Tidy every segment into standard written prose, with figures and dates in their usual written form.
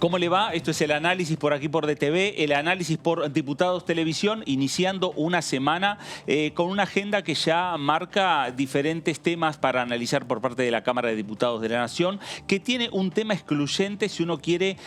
¿Cómo le va? Esto es el análisis por aquí por DTV, el análisis por Diputados Televisión, iniciando una semana con una agenda que ya marca diferentes temas para analizar por parte de la Cámara de Diputados de la Nación, que tiene un tema excluyente si uno quiere...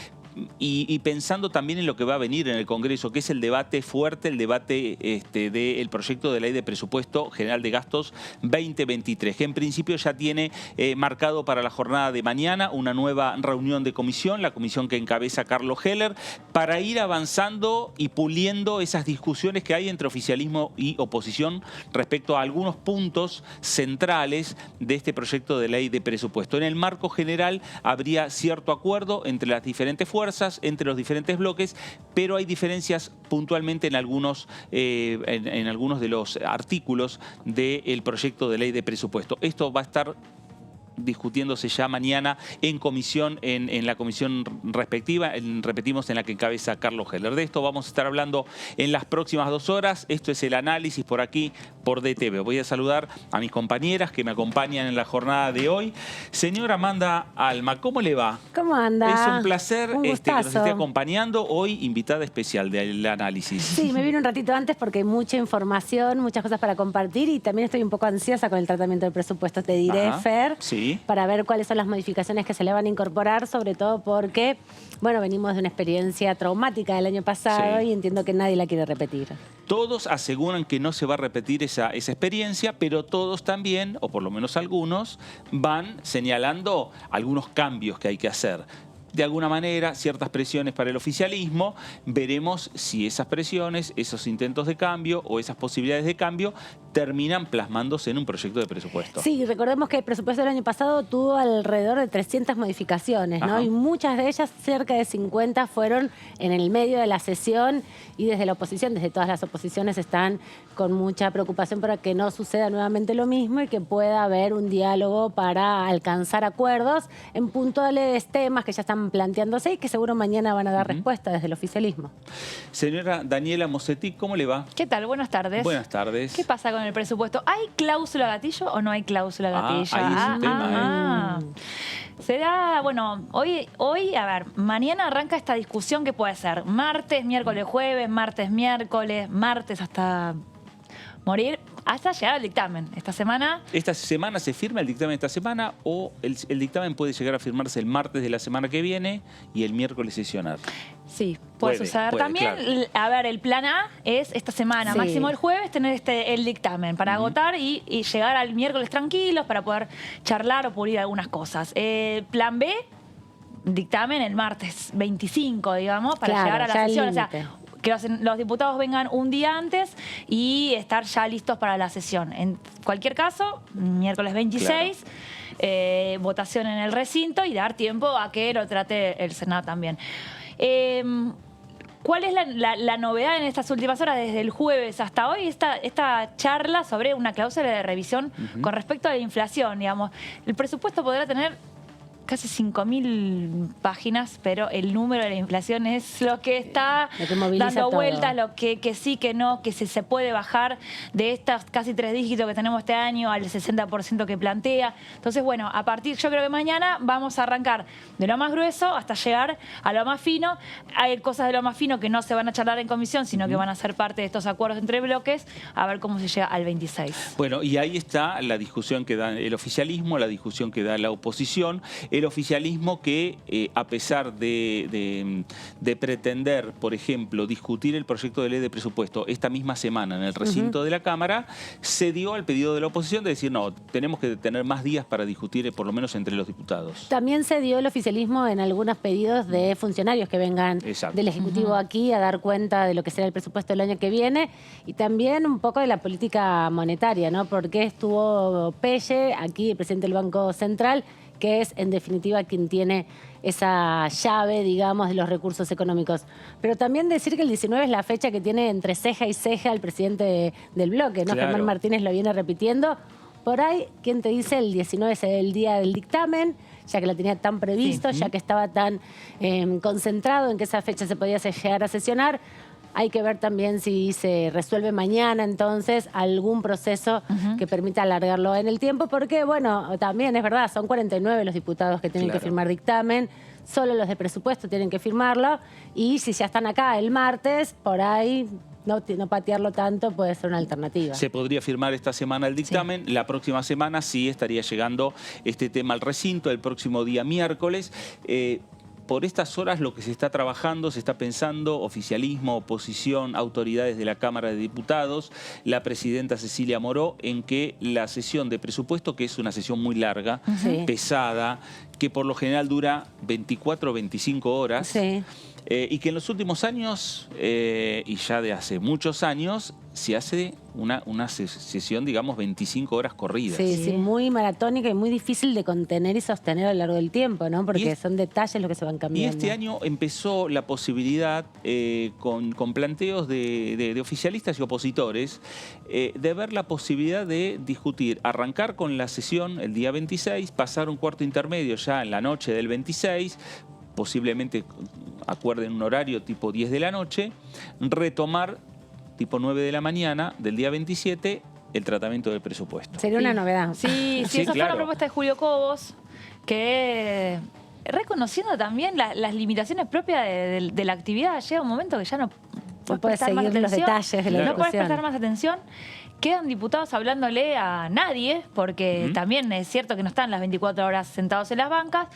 Y pensando también en lo que va a venir en el Congreso, que es el debate fuerte, el debate del proyecto de ley de presupuesto general de gastos 2023, que en principio ya tiene marcado para la jornada de mañana una nueva reunión de comisión, la comisión que encabeza Carlos Heller, para ir avanzando y puliendo esas discusiones que hay entre oficialismo y oposición respecto a algunos puntos centrales de este proyecto de ley de presupuesto. En el marco general habría cierto acuerdo entre las diferentes fuerzas, entre los diferentes bloques, pero hay diferencias puntualmente en algunos de los artículos del proyecto de ley de presupuesto. Esto va a estar discutiéndose ya mañana en comisión, en la comisión respectiva, repetimos, en la que encabeza Carlos Heller. De esto vamos a estar hablando en las próximas 2 horas. Esto es el análisis por aquí, por DTV. Voy a saludar a mis compañeras que me acompañan en la jornada de hoy. Señora Amanda Alma, ¿cómo le va? ¿Cómo anda? Es un placer Un que nos gustazo. esté acompañando. Hoy invitada especial del análisis. Sí, me vine un ratito antes porque hay mucha información, muchas cosas para compartir y también estoy un poco ansiosa con el tratamiento del presupuesto, te diré, Ajá, Fer. sí. Para ver cuáles son las modificaciones que se le van a incorporar, sobre todo porque, bueno, venimos de una experiencia traumática del año pasado y entiendo que nadie la quiere repetir. Todos aseguran que no se va a repetir esa experiencia, pero todos también, o por lo menos algunos, van señalando algunos cambios que hay que hacer. De alguna manera, ciertas presiones para el oficialismo. Veremos si esas presiones, esos intentos de cambio o esas posibilidades de cambio terminan plasmándose en un proyecto de presupuesto. Sí, recordemos que el presupuesto del año pasado tuvo alrededor de 300 modificaciones, ¿no? Ajá. Y muchas de ellas, cerca de 50, fueron en el medio de la sesión y desde la oposición, desde todas las oposiciones, están con mucha preocupación para que no suceda nuevamente lo mismo y que pueda haber un diálogo para alcanzar acuerdos en puntuales temas que ya están planteándose y que seguro mañana van a dar respuesta desde el oficialismo. Señora Daniela Mosetti, ¿cómo le va? ¿Qué tal? Buenas tardes. Buenas tardes. ¿Qué pasa con el presupuesto? ¿Hay cláusula gatillo o no hay cláusula gatillo? Ahí es un tema, Será, bueno, hoy, a ver, mañana arranca esta discusión que puede ser martes, miércoles, jueves, martes, miércoles, martes hasta morir, hasta llegar al dictamen. Esta semana... ¿Esta semana se firma el dictamen esta semana o el dictamen puede llegar a firmarse el martes de la semana que viene y el miércoles sesionar? Sí, puede suceder también. Claro. A ver, el plan A es esta semana, Sí. máximo el jueves, tener el dictamen para agotar y llegar al miércoles tranquilos para poder charlar o pulir algunas cosas. Plan B, dictamen el martes 25, digamos, para llegar a la sesión. O sea, que los diputados vengan un día antes y estar ya listos para la sesión. En cualquier caso, miércoles 26, votación en el recinto y dar tiempo a que lo trate el Senado también. ¿Cuál es la novedad en estas últimas horas, desde el jueves hasta hoy? Esta charla sobre una cláusula de revisión con respecto a la inflación, digamos. El presupuesto podrá tener casi 5.000 páginas, pero el número de la inflación es lo que está dando vueltas, lo que sí, que no, que se puede bajar de estos casi 3 dígitos que tenemos este año al 60% que plantea. Entonces, bueno, a partir, yo creo que mañana vamos a arrancar de lo más grueso hasta llegar a lo más fino. Hay cosas de lo más fino que no se van a charlar en comisión, sino que van a ser parte de estos acuerdos entre bloques, a ver cómo se llega al 26. Bueno, y ahí está la discusión que da el oficialismo, la discusión que da la oposición. El oficialismo que, a pesar de pretender, por ejemplo, discutir el proyecto de ley de presupuesto esta misma semana en el recinto de la Cámara, cedió al pedido de la oposición de decir, no, tenemos que tener más días para discutir, por lo menos entre los diputados. También se dio el oficialismo en algunos pedidos de funcionarios que vengan del Ejecutivo aquí a dar cuenta de lo que será el presupuesto del año que viene y también un poco de la política monetaria, ¿no? Porque estuvo Pelle, aquí el presidente del Banco Central, que es, en definitiva, quien tiene esa llave, digamos, de los recursos económicos. Pero también decir que el 19 es la fecha que tiene entre ceja y ceja el presidente del bloque, ¿no? Claro. Germán Martínez lo viene repitiendo. Por ahí, ¿quién te dice? El 19 es el día del dictamen, ya que lo tenía tan previsto, ya que estaba tan concentrado en que esa fecha se podía llegar a sesionar. Hay que ver también si se resuelve mañana, entonces, algún proceso que permita alargarlo en el tiempo, porque, bueno, también es verdad, son 49 los diputados que tienen que firmar dictamen, solo los de presupuesto tienen que firmarlo, y si ya están acá el martes, por ahí no patearlo tanto puede ser una alternativa. Se podría firmar esta semana el dictamen, la próxima semana sí estaría llegando este tema al recinto, el próximo día miércoles. Por estas horas lo que se está trabajando, se está pensando, oficialismo, oposición, autoridades de la Cámara de Diputados, la presidenta Cecilia Moró, en que la sesión de presupuesto, que es una sesión muy larga, pesada, que por lo general dura 24 o 25 horas, y que en los últimos años, y ya de hace muchos años, se hace una sesión, digamos, 25 horas corridas. Sí, muy maratónica y muy difícil de contener y sostener a lo largo del tiempo, ¿no? Porque son detalles los que se van cambiando. Y este año empezó la posibilidad, con planteos de oficialistas y opositores, de ver la posibilidad de discutir, arrancar con la sesión el día 26, pasar un cuarto intermedio ya en la noche del 26, posiblemente acuerden un horario tipo 10 de la noche, retomar tipo 9 de la mañana del día 27 el tratamiento del presupuesto. Sería una novedad. Sí, esa fue una propuesta de Julio Cobos, que reconociendo también las limitaciones propias de la actividad, llega un momento que ya no puedes seguir los detalles de la no puedes prestar más atención. Quedan diputados hablándole a nadie, porque también es cierto que no están las 24 horas sentados en las bancas,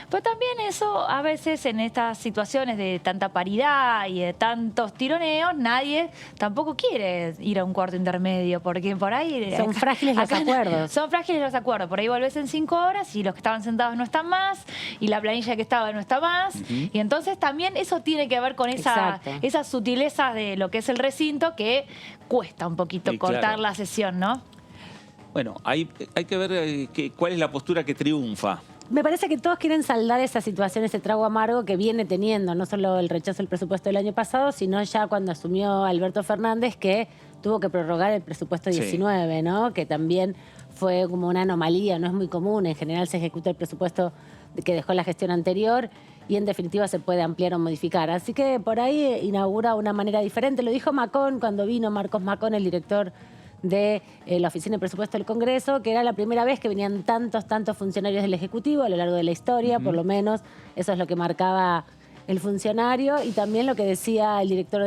pero también eso a veces en estas situaciones de tanta paridad y de tantos tironeos, nadie tampoco quiere ir a un cuarto intermedio, porque por ahí... Son frágiles los acuerdos. Son frágiles los acuerdos, por ahí volvés en 5 horas y los que estaban sentados no están más, y la planilla que estaba no está más, y entonces también eso tiene que ver con esas sutilezas de lo que es el recinto, que cuesta un poquito cortar la sesión, ¿no? Bueno, hay que ver cuál es la postura que triunfa. Me parece que todos quieren saldar esa situación, ese trago amargo que viene teniendo, no solo el rechazo del presupuesto del año pasado, sino ya cuando asumió Alberto Fernández, que tuvo que prorrogar el presupuesto 19, ¿no? Que también fue como una anomalía, no es muy común. En general se ejecuta el presupuesto que dejó la gestión anterior y en definitiva se puede ampliar o modificar. Así que por ahí inaugura una manera diferente. Lo dijo Macón cuando vino Marcos Macón, el director de la Oficina de Presupuesto del Congreso, que era la primera vez que venían tantos funcionarios del Ejecutivo a lo largo de la historia, por lo menos eso es lo que marcaba el funcionario, y también lo que decía el director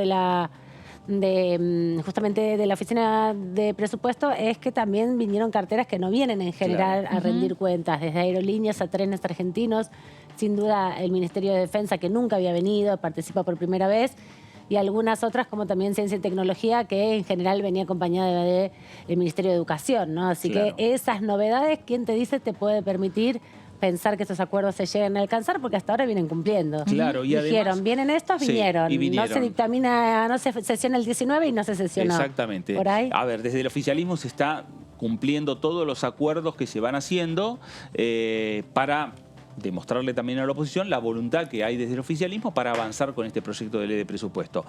justamente de la Oficina de Presupuesto es que también vinieron carteras que no vienen en general a rendir cuentas, desde aerolíneas a trenes argentinos, sin duda el Ministerio de Defensa, que nunca había venido, participa por primera vez, y algunas otras como también Ciencia y Tecnología, que en general venía acompañada del Ministerio de Educación, ¿no? Así que esas novedades, ¿quién te dice te puede permitir pensar que esos acuerdos se lleguen a alcanzar? Porque hasta ahora vienen cumpliendo. Claro, y dijeron, además, vienen estos, vinieron. Y vinieron. No se dictamina, no se sesiona el 19 y no se sesionó. Exactamente. ¿Por ahí? A ver, desde el oficialismo se está cumpliendo todos los acuerdos que se van haciendo para demostrarle también a la oposición la voluntad que hay desde el oficialismo para avanzar con este proyecto de ley de presupuesto.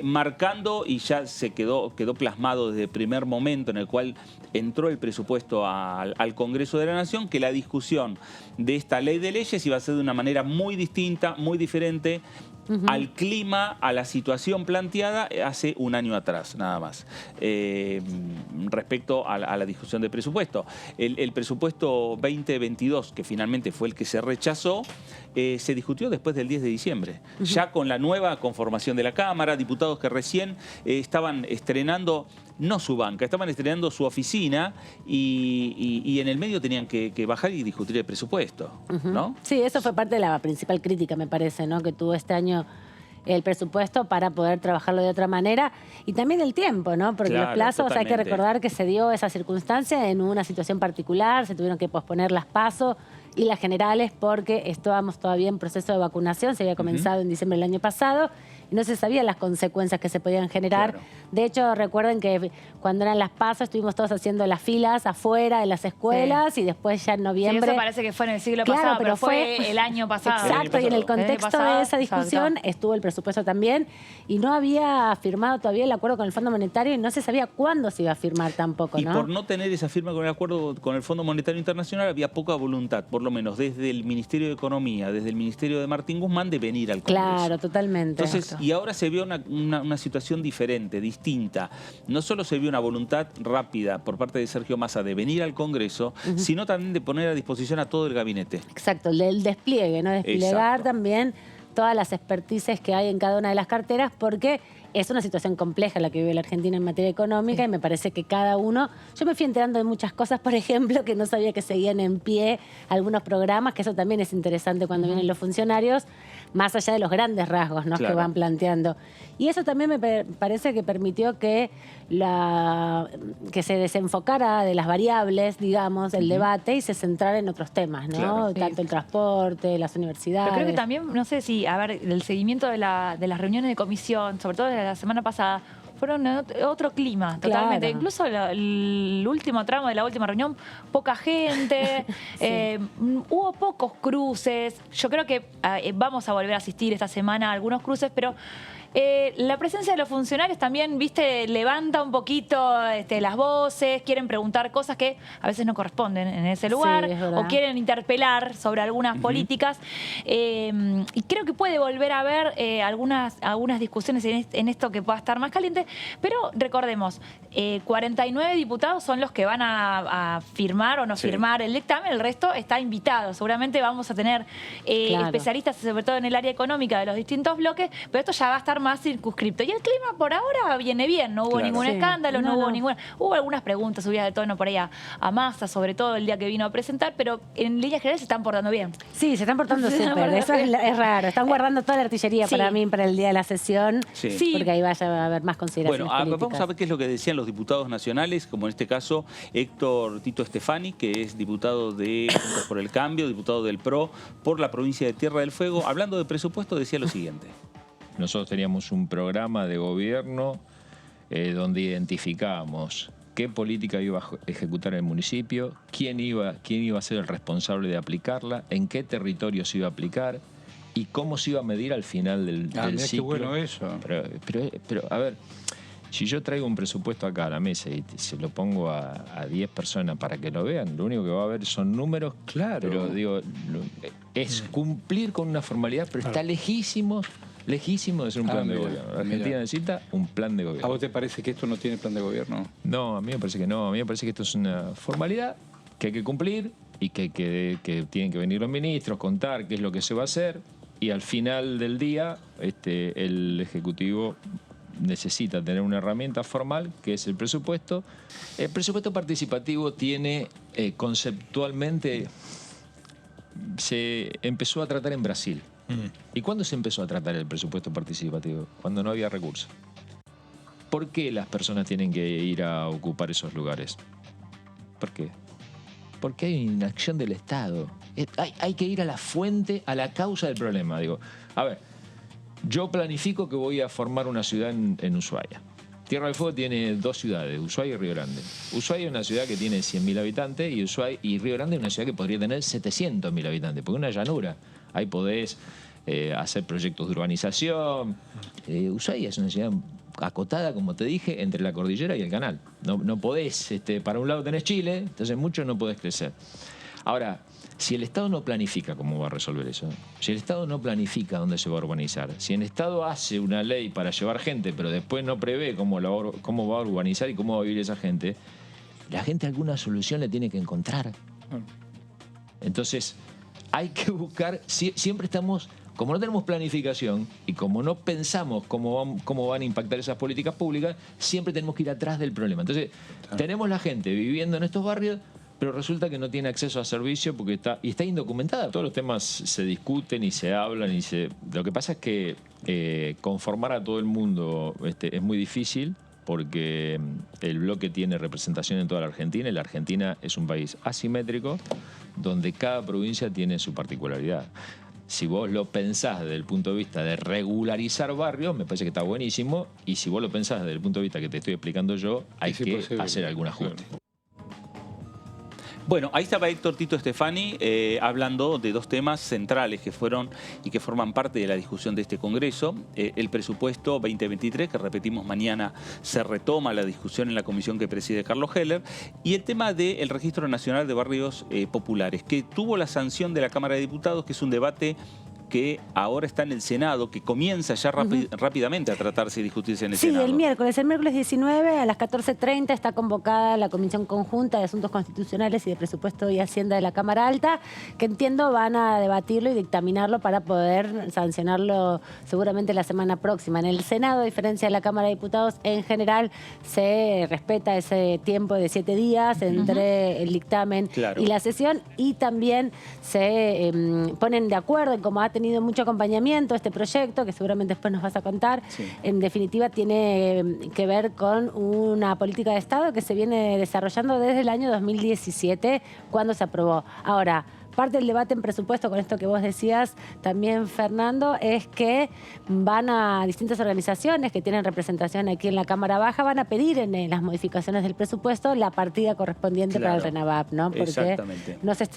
Marcando, y ya se quedó plasmado desde el primer momento en el cual entró el presupuesto al Congreso de la Nación, que la discusión de esta ley de leyes iba a ser de una manera muy distinta, muy diferente al clima, a la situación planteada hace un año atrás, nada más, respecto a la discusión de presupuesto. El presupuesto 2022, que finalmente fue el que se rechazó, se discutió después del 10 de diciembre, ya con la nueva conformación de la Cámara, diputados que recién estaban estrenando, no su banca, estaban estrenando su oficina y en el medio tenían que bajar y discutir el presupuesto, ¿no? Sí, eso fue parte de la principal crítica, me parece, ¿no? Que tuvo este año el presupuesto para poder trabajarlo de otra manera, y también el tiempo, ¿no? Porque los plazos, totalmente. Hay que recordar que se dio esa circunstancia en una situación particular, se tuvieron que posponer las PASO y las generales porque estábamos todavía en proceso de vacunación, se había comenzado en diciembre del año pasado y no se sabían las consecuencias que se podían generar. De hecho, recuerden que cuando eran las PASO estuvimos todos haciendo las filas afuera de las escuelas y después ya en noviembre... Sí, eso parece que fue en el siglo pasado, pero fue el año pasado. Exacto, y en el contexto de esa discusión estuvo el presupuesto también y no había firmado todavía el acuerdo con el Fondo Monetario y no se sabía cuándo se iba a firmar tampoco, ¿no? Y por no tener esa firma con el acuerdo con el Fondo Monetario Internacional había poca voluntad por por lo menos desde el Ministerio de Economía, desde el Ministerio de Martín Guzmán, de venir al Congreso. Claro, totalmente. Entonces, y ahora se vio una situación diferente, distinta. No solo se vio una voluntad rápida por parte de Sergio Massa de venir al Congreso, sino también de poner a disposición a todo el gabinete. Exacto, el despliegue, ¿no? Desplegar Exacto. también todas las expertices que hay en cada una de las carteras, porque es una situación compleja la que vive la Argentina en materia económica y me parece que cada uno... Yo me fui enterando de muchas cosas, por ejemplo, que no sabía que seguían en pie algunos programas, que eso también es interesante cuando vienen los funcionarios, más allá de los grandes rasgos, ¿no? Claro. que van planteando. Y eso también me parece que permitió que se desenfocara de las variables, digamos, el debate y se centrara en otros temas, ¿no? Claro. Tanto el transporte, las universidades. Pero creo que también, no sé si, a ver, el seguimiento de las reuniones de comisión, sobre todo de la semana pasada, fueron otro clima, totalmente. Claro. Incluso el último tramo de la última reunión, poca gente, hubo pocos cruces. Yo creo que vamos a volver a asistir esta semana a algunos cruces, pero la presencia de los funcionarios también, viste, levanta un poquito las voces, quieren preguntar cosas que a veces no corresponden en ese lugar, Sí, es verdad. o quieren interpelar sobre algunas políticas. Y creo que puede volver a haber algunas discusiones en esto que pueda estar más caliente, pero recordemos, 49 diputados son los que van a firmar o no firmar el dictamen, el resto está invitado. Seguramente vamos a tener Claro. especialistas, sobre todo en el área económica de los distintos bloques, pero esto ya va a estar más circunscripto. Y el clima por ahora viene bien, no hubo Claro. ningún Sí. escándalo, no No. hubo ninguna... Hubo algunas preguntas subidas de tono por ahí a Massa, sobre todo el día que vino a presentar, pero en líneas generales se están portando bien. Sí, se están portando Se están súper. portando Eso bien. es raro. Están guardando toda la artillería Sí. para mí, para el día de la sesión, Sí. porque ahí vaya a haber más consideraciones Bueno, políticas. vamos a ver qué es lo que decían los diputados nacionales, como en este caso Héctor Tito Estefani, que es diputado de Juntos por el Cambio, diputado del PRO por la provincia de Tierra del Fuego. Hablando de presupuesto, decía lo siguiente. Nosotros teníamos un programa de gobierno donde identificábamos qué política iba a ejecutar el municipio, quién iba a ser el responsable de aplicarla, en qué territorio se iba a aplicar y cómo se iba a medir al final del Mirá ciclo. qué bueno eso. Pero, a ver, si yo traigo un presupuesto acá a la mesa y se lo pongo a 10 personas para que lo vean, lo único que va a ver son números. Claro. Pero digo, es cumplir con una formalidad, pero está lejísimo de ser un plan de mira, gobierno. La Argentina necesita un plan de ¿A gobierno. vos te parece que esto no tiene plan de gobierno? No, a mí me parece que no. A mí me parece que esto es una formalidad que hay que cumplir y que tienen que venir los ministros, contar qué es lo que se va a hacer y al final del día el Ejecutivo necesita tener una herramienta formal que es el presupuesto. El presupuesto participativo tiene conceptualmente, se empezó a tratar en Brasil. ¿Y cuándo se empezó a tratar el presupuesto participativo? Cuando no había recursos. ¿Por qué las personas tienen que ir a ocupar esos lugares? ¿Por qué? Porque hay una inacción del Estado. Hay que ir a la fuente, a la causa del problema. Digo, a ver, yo planifico que voy a formar una ciudad en Ushuaia. Tierra del Fuego tiene 2 ciudades, Ushuaia y Río Grande. Ushuaia es una ciudad que tiene 100.000 habitantes y Río Grande es una ciudad que podría tener 700.000 habitantes, porque es una llanura. Ahí podés hacer proyectos de urbanización. Ushuaia es una ciudad acotada, como te dije, entre la cordillera y el canal. No podés, para un lado tenés Chile, entonces mucho no podés crecer. Ahora, si el Estado no planifica cómo va a resolver eso, si el Estado no planifica dónde se va a urbanizar, si el Estado hace una ley para llevar gente, pero después no prevé cómo va a urbanizar y cómo va a vivir esa gente, la gente alguna solución le tiene que encontrar. Entonces, hay que buscar, siempre estamos, como no tenemos planificación y como no pensamos cómo van a impactar esas políticas públicas, siempre tenemos que ir atrás del problema. Entonces, tenemos la gente viviendo en estos barrios, pero resulta que no tiene acceso a servicio porque está indocumentada. Todos los temas se discuten y se hablan Lo que pasa es que conformar a todo el mundo es muy difícil porque el bloque tiene representación en toda la Argentina y la Argentina es un país asimétrico donde cada provincia tiene su particularidad. Si vos lo pensás desde el punto de vista de regularizar barrios, me parece que está buenísimo, y si vos lo pensás desde el punto de vista que te estoy explicando yo, hay que hacer algún ajuste. Bueno, ahí estaba Héctor Tito Stefani hablando de dos temas centrales que fueron y que forman parte de la discusión de este Congreso. El presupuesto 2023, que repetimos mañana se retoma la discusión en la comisión que preside Carlos Heller, y el tema del Registro Nacional de Barrios Populares, que tuvo la sanción de la Cámara de Diputados, que es un debate que ahora está en el Senado, que comienza ya rápidamente a tratarse y discutirse en el Senado. Sí, el miércoles 19 a las 14:30 está convocada la Comisión Conjunta de Asuntos Constitucionales y de Presupuesto y Hacienda de la Cámara Alta, que entiendo van a debatirlo y dictaminarlo para poder sancionarlo seguramente la semana próxima. En el Senado, a diferencia de la Cámara de Diputados, en general se respeta ese tiempo de 7 días entre el dictamen y la sesión, y también se ponen de acuerdo en cómo ha tenido mucho acompañamiento este proyecto, que seguramente después nos vas a contar. Sí. En definitiva, tiene que ver con una política de Estado que se viene desarrollando desde el año 2017, cuando se aprobó. Ahora, parte del debate en presupuesto, con esto que vos decías también, Fernando, es que van a distintas organizaciones que tienen representación aquí en la Cámara Baja, van a pedir en las modificaciones del presupuesto la partida correspondiente para el RENAVAP, ¿no? Porque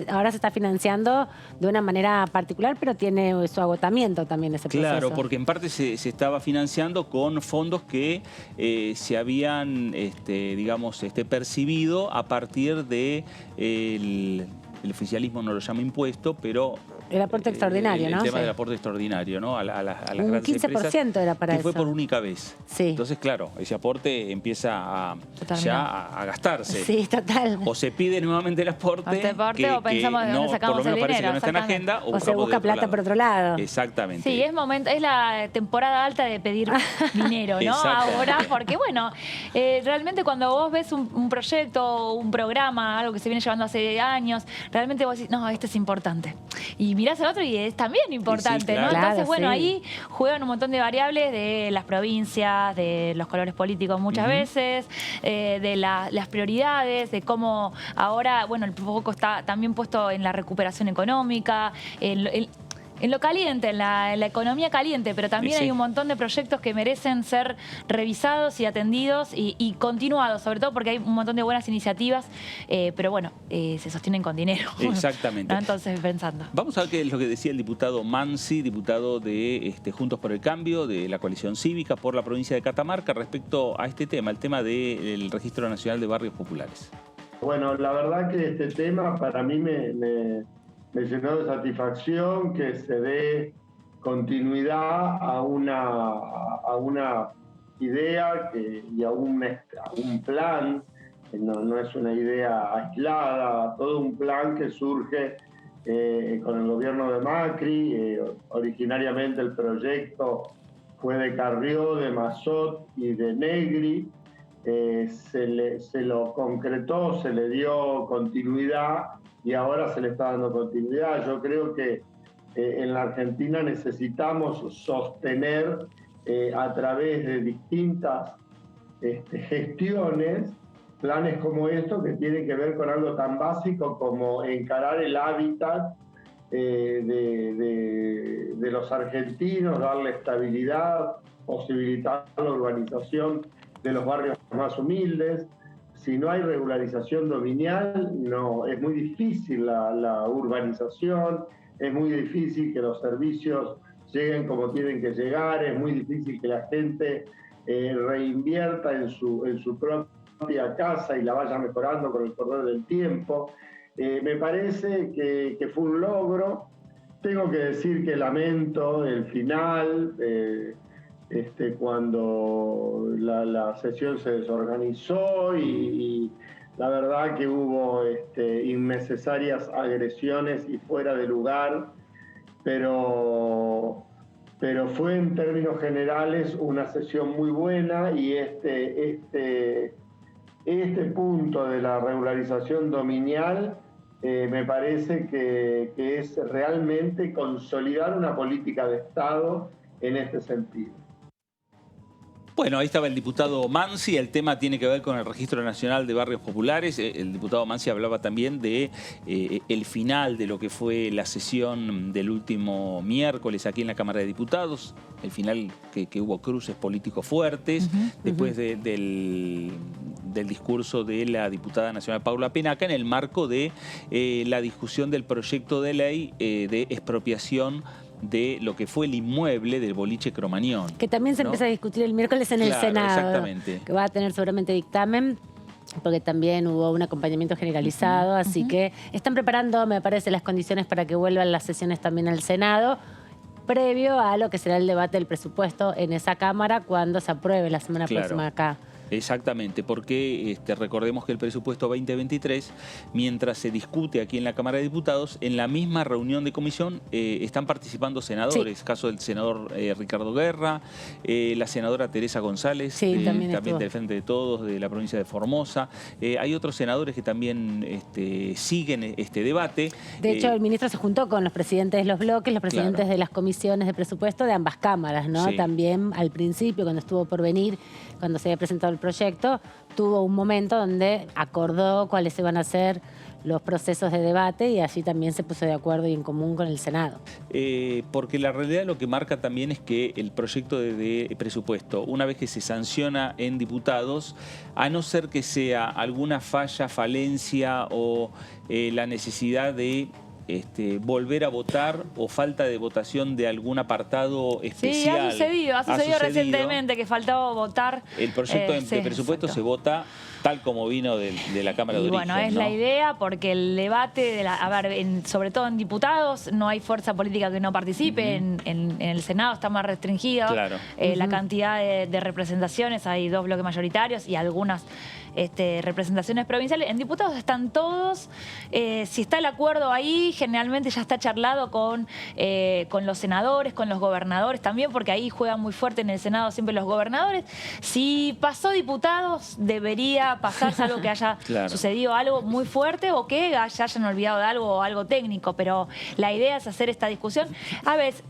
ahora se está financiando de una manera particular, pero tiene su agotamiento también ese proceso. Claro, porque en parte se estaba financiando con fondos que se habían, digamos, percibido a partir de el oficialismo no lo llama impuesto, pero... El aporte extraordinario, ¿no? El tema del aporte extraordinario, ¿no? A las un grandes 15% empresas, era para que eso. fue por única vez. Sí. Entonces, claro, ese aporte empieza a gastarse. Sí, total. O se pide nuevamente el aporte, o pensamos de dónde sacamos por lo menos el parece dinero, que no está en agenda, o se busca plata por otro lado. Exactamente. Sí, es la temporada alta de pedir dinero, ¿no? Ahora, porque bueno, realmente cuando vos ves un proyecto, un programa, algo que se viene llevando hace años, realmente vos decís, no, este es importante. Y mirás al otro y es también importante, claro. ¿no? Claro, Entonces, bueno, sí. ahí juegan un montón de variables de las provincias, de los colores políticos muchas veces, de las prioridades, de cómo ahora, bueno, el foco está también puesto en la recuperación económica, en lo caliente, en la economía caliente, pero también hay un montón de proyectos que merecen ser revisados y atendidos y continuados, sobre todo porque hay un montón de buenas iniciativas, pero bueno, se sostienen con dinero. Exactamente. ¿No? Entonces, pensando. Vamos a ver qué es lo que decía el diputado Mansi, diputado de Juntos por el Cambio, de la coalición cívica por la provincia de Catamarca, respecto a este tema, el tema del Registro Nacional de Barrios Populares. Bueno, la verdad que este tema para mí me llenó de satisfacción que se dé continuidad a una idea y a un plan, no es una idea aislada, todo un plan que surge con el gobierno de Macri. Originariamente el proyecto fue de Carrió, de Massot y de Negri. Se lo concretó, se le dio continuidad y ahora se le está dando continuidad. Yo creo que en la Argentina necesitamos sostener a través de distintas gestiones planes como estos que tienen que ver con algo tan básico como encarar el hábitat de los argentinos, darle estabilidad, posibilitar la urbanización de los barrios más humildes. Si no hay regularización dominial, no, es muy difícil la urbanización, es muy difícil que los servicios lleguen como tienen que llegar, es muy difícil que la gente reinvierta en su propia casa y la vaya mejorando con el correr del tiempo. Me parece que fue un logro. Tengo que decir que lamento el final, cuando la sesión se desorganizó y la verdad que hubo innecesarias agresiones y fuera de lugar, pero fue en términos generales una sesión muy buena y este punto de la regularización dominial me parece que es realmente consolidar una política de Estado en este sentido. Bueno, ahí estaba el diputado Mansi. El tema tiene que ver con el Registro Nacional de Barrios Populares. El diputado Mansi hablaba también de el final de lo que fue la sesión del último miércoles aquí en la Cámara de Diputados. El final que hubo cruces políticos fuertes después de del discurso de la diputada nacional Paula Penaca en el marco de la discusión del proyecto de ley de expropiación de lo que fue el inmueble del boliche Cromañón. Que también se empieza a discutir el miércoles en el Senado. Exactamente. Que va a tener seguramente dictamen, porque también hubo un acompañamiento generalizado, así que están preparando, me parece, las condiciones para que vuelvan las sesiones también al Senado, previo a lo que será el debate del presupuesto en esa Cámara cuando se apruebe la semana próxima acá. Exactamente, porque recordemos que el presupuesto 2023, mientras se discute aquí en la Cámara de Diputados, en la misma reunión de comisión están participando senadores. Caso del senador Ricardo Guerra, la senadora Teresa González, también del Frente de Todos, de la provincia de Formosa. Hay otros senadores que también siguen este debate. De hecho, el ministro se juntó con los presidentes de los bloques, los presidentes de las comisiones de presupuesto de ambas cámaras, ¿no? También al principio, cuando estuvo por venir, cuando se había presentado el proyecto, tuvo un momento donde acordó cuáles iban a ser los procesos de debate y allí también se puso de acuerdo y en común con el Senado. Porque la realidad lo que marca también es que el proyecto de presupuesto, una vez que se sanciona en diputados, a no ser que sea alguna falla, falencia o la necesidad de volver a votar o falta de votación de algún apartado especial. Sí, ha sucedido recientemente que faltaba votar. El proyecto de presupuesto se vota tal como vino de la Cámara de Origen. Bueno, es la idea porque el debate, sobre todo en diputados, no hay fuerza política que no participe. En el Senado está más restringido. La cantidad de representaciones, hay 2 bloques mayoritarios y algunas representaciones provinciales. En diputados están todos. Si está el acuerdo ahí, generalmente ya está charlado con los senadores, con los gobernadores también, porque ahí juegan muy fuerte en el Senado siempre los gobernadores. Si pasó diputados, debería pasarse algo que haya sucedido algo muy fuerte o que se hayan olvidado de algo o algo técnico, pero la idea es hacer esta discusión. A veces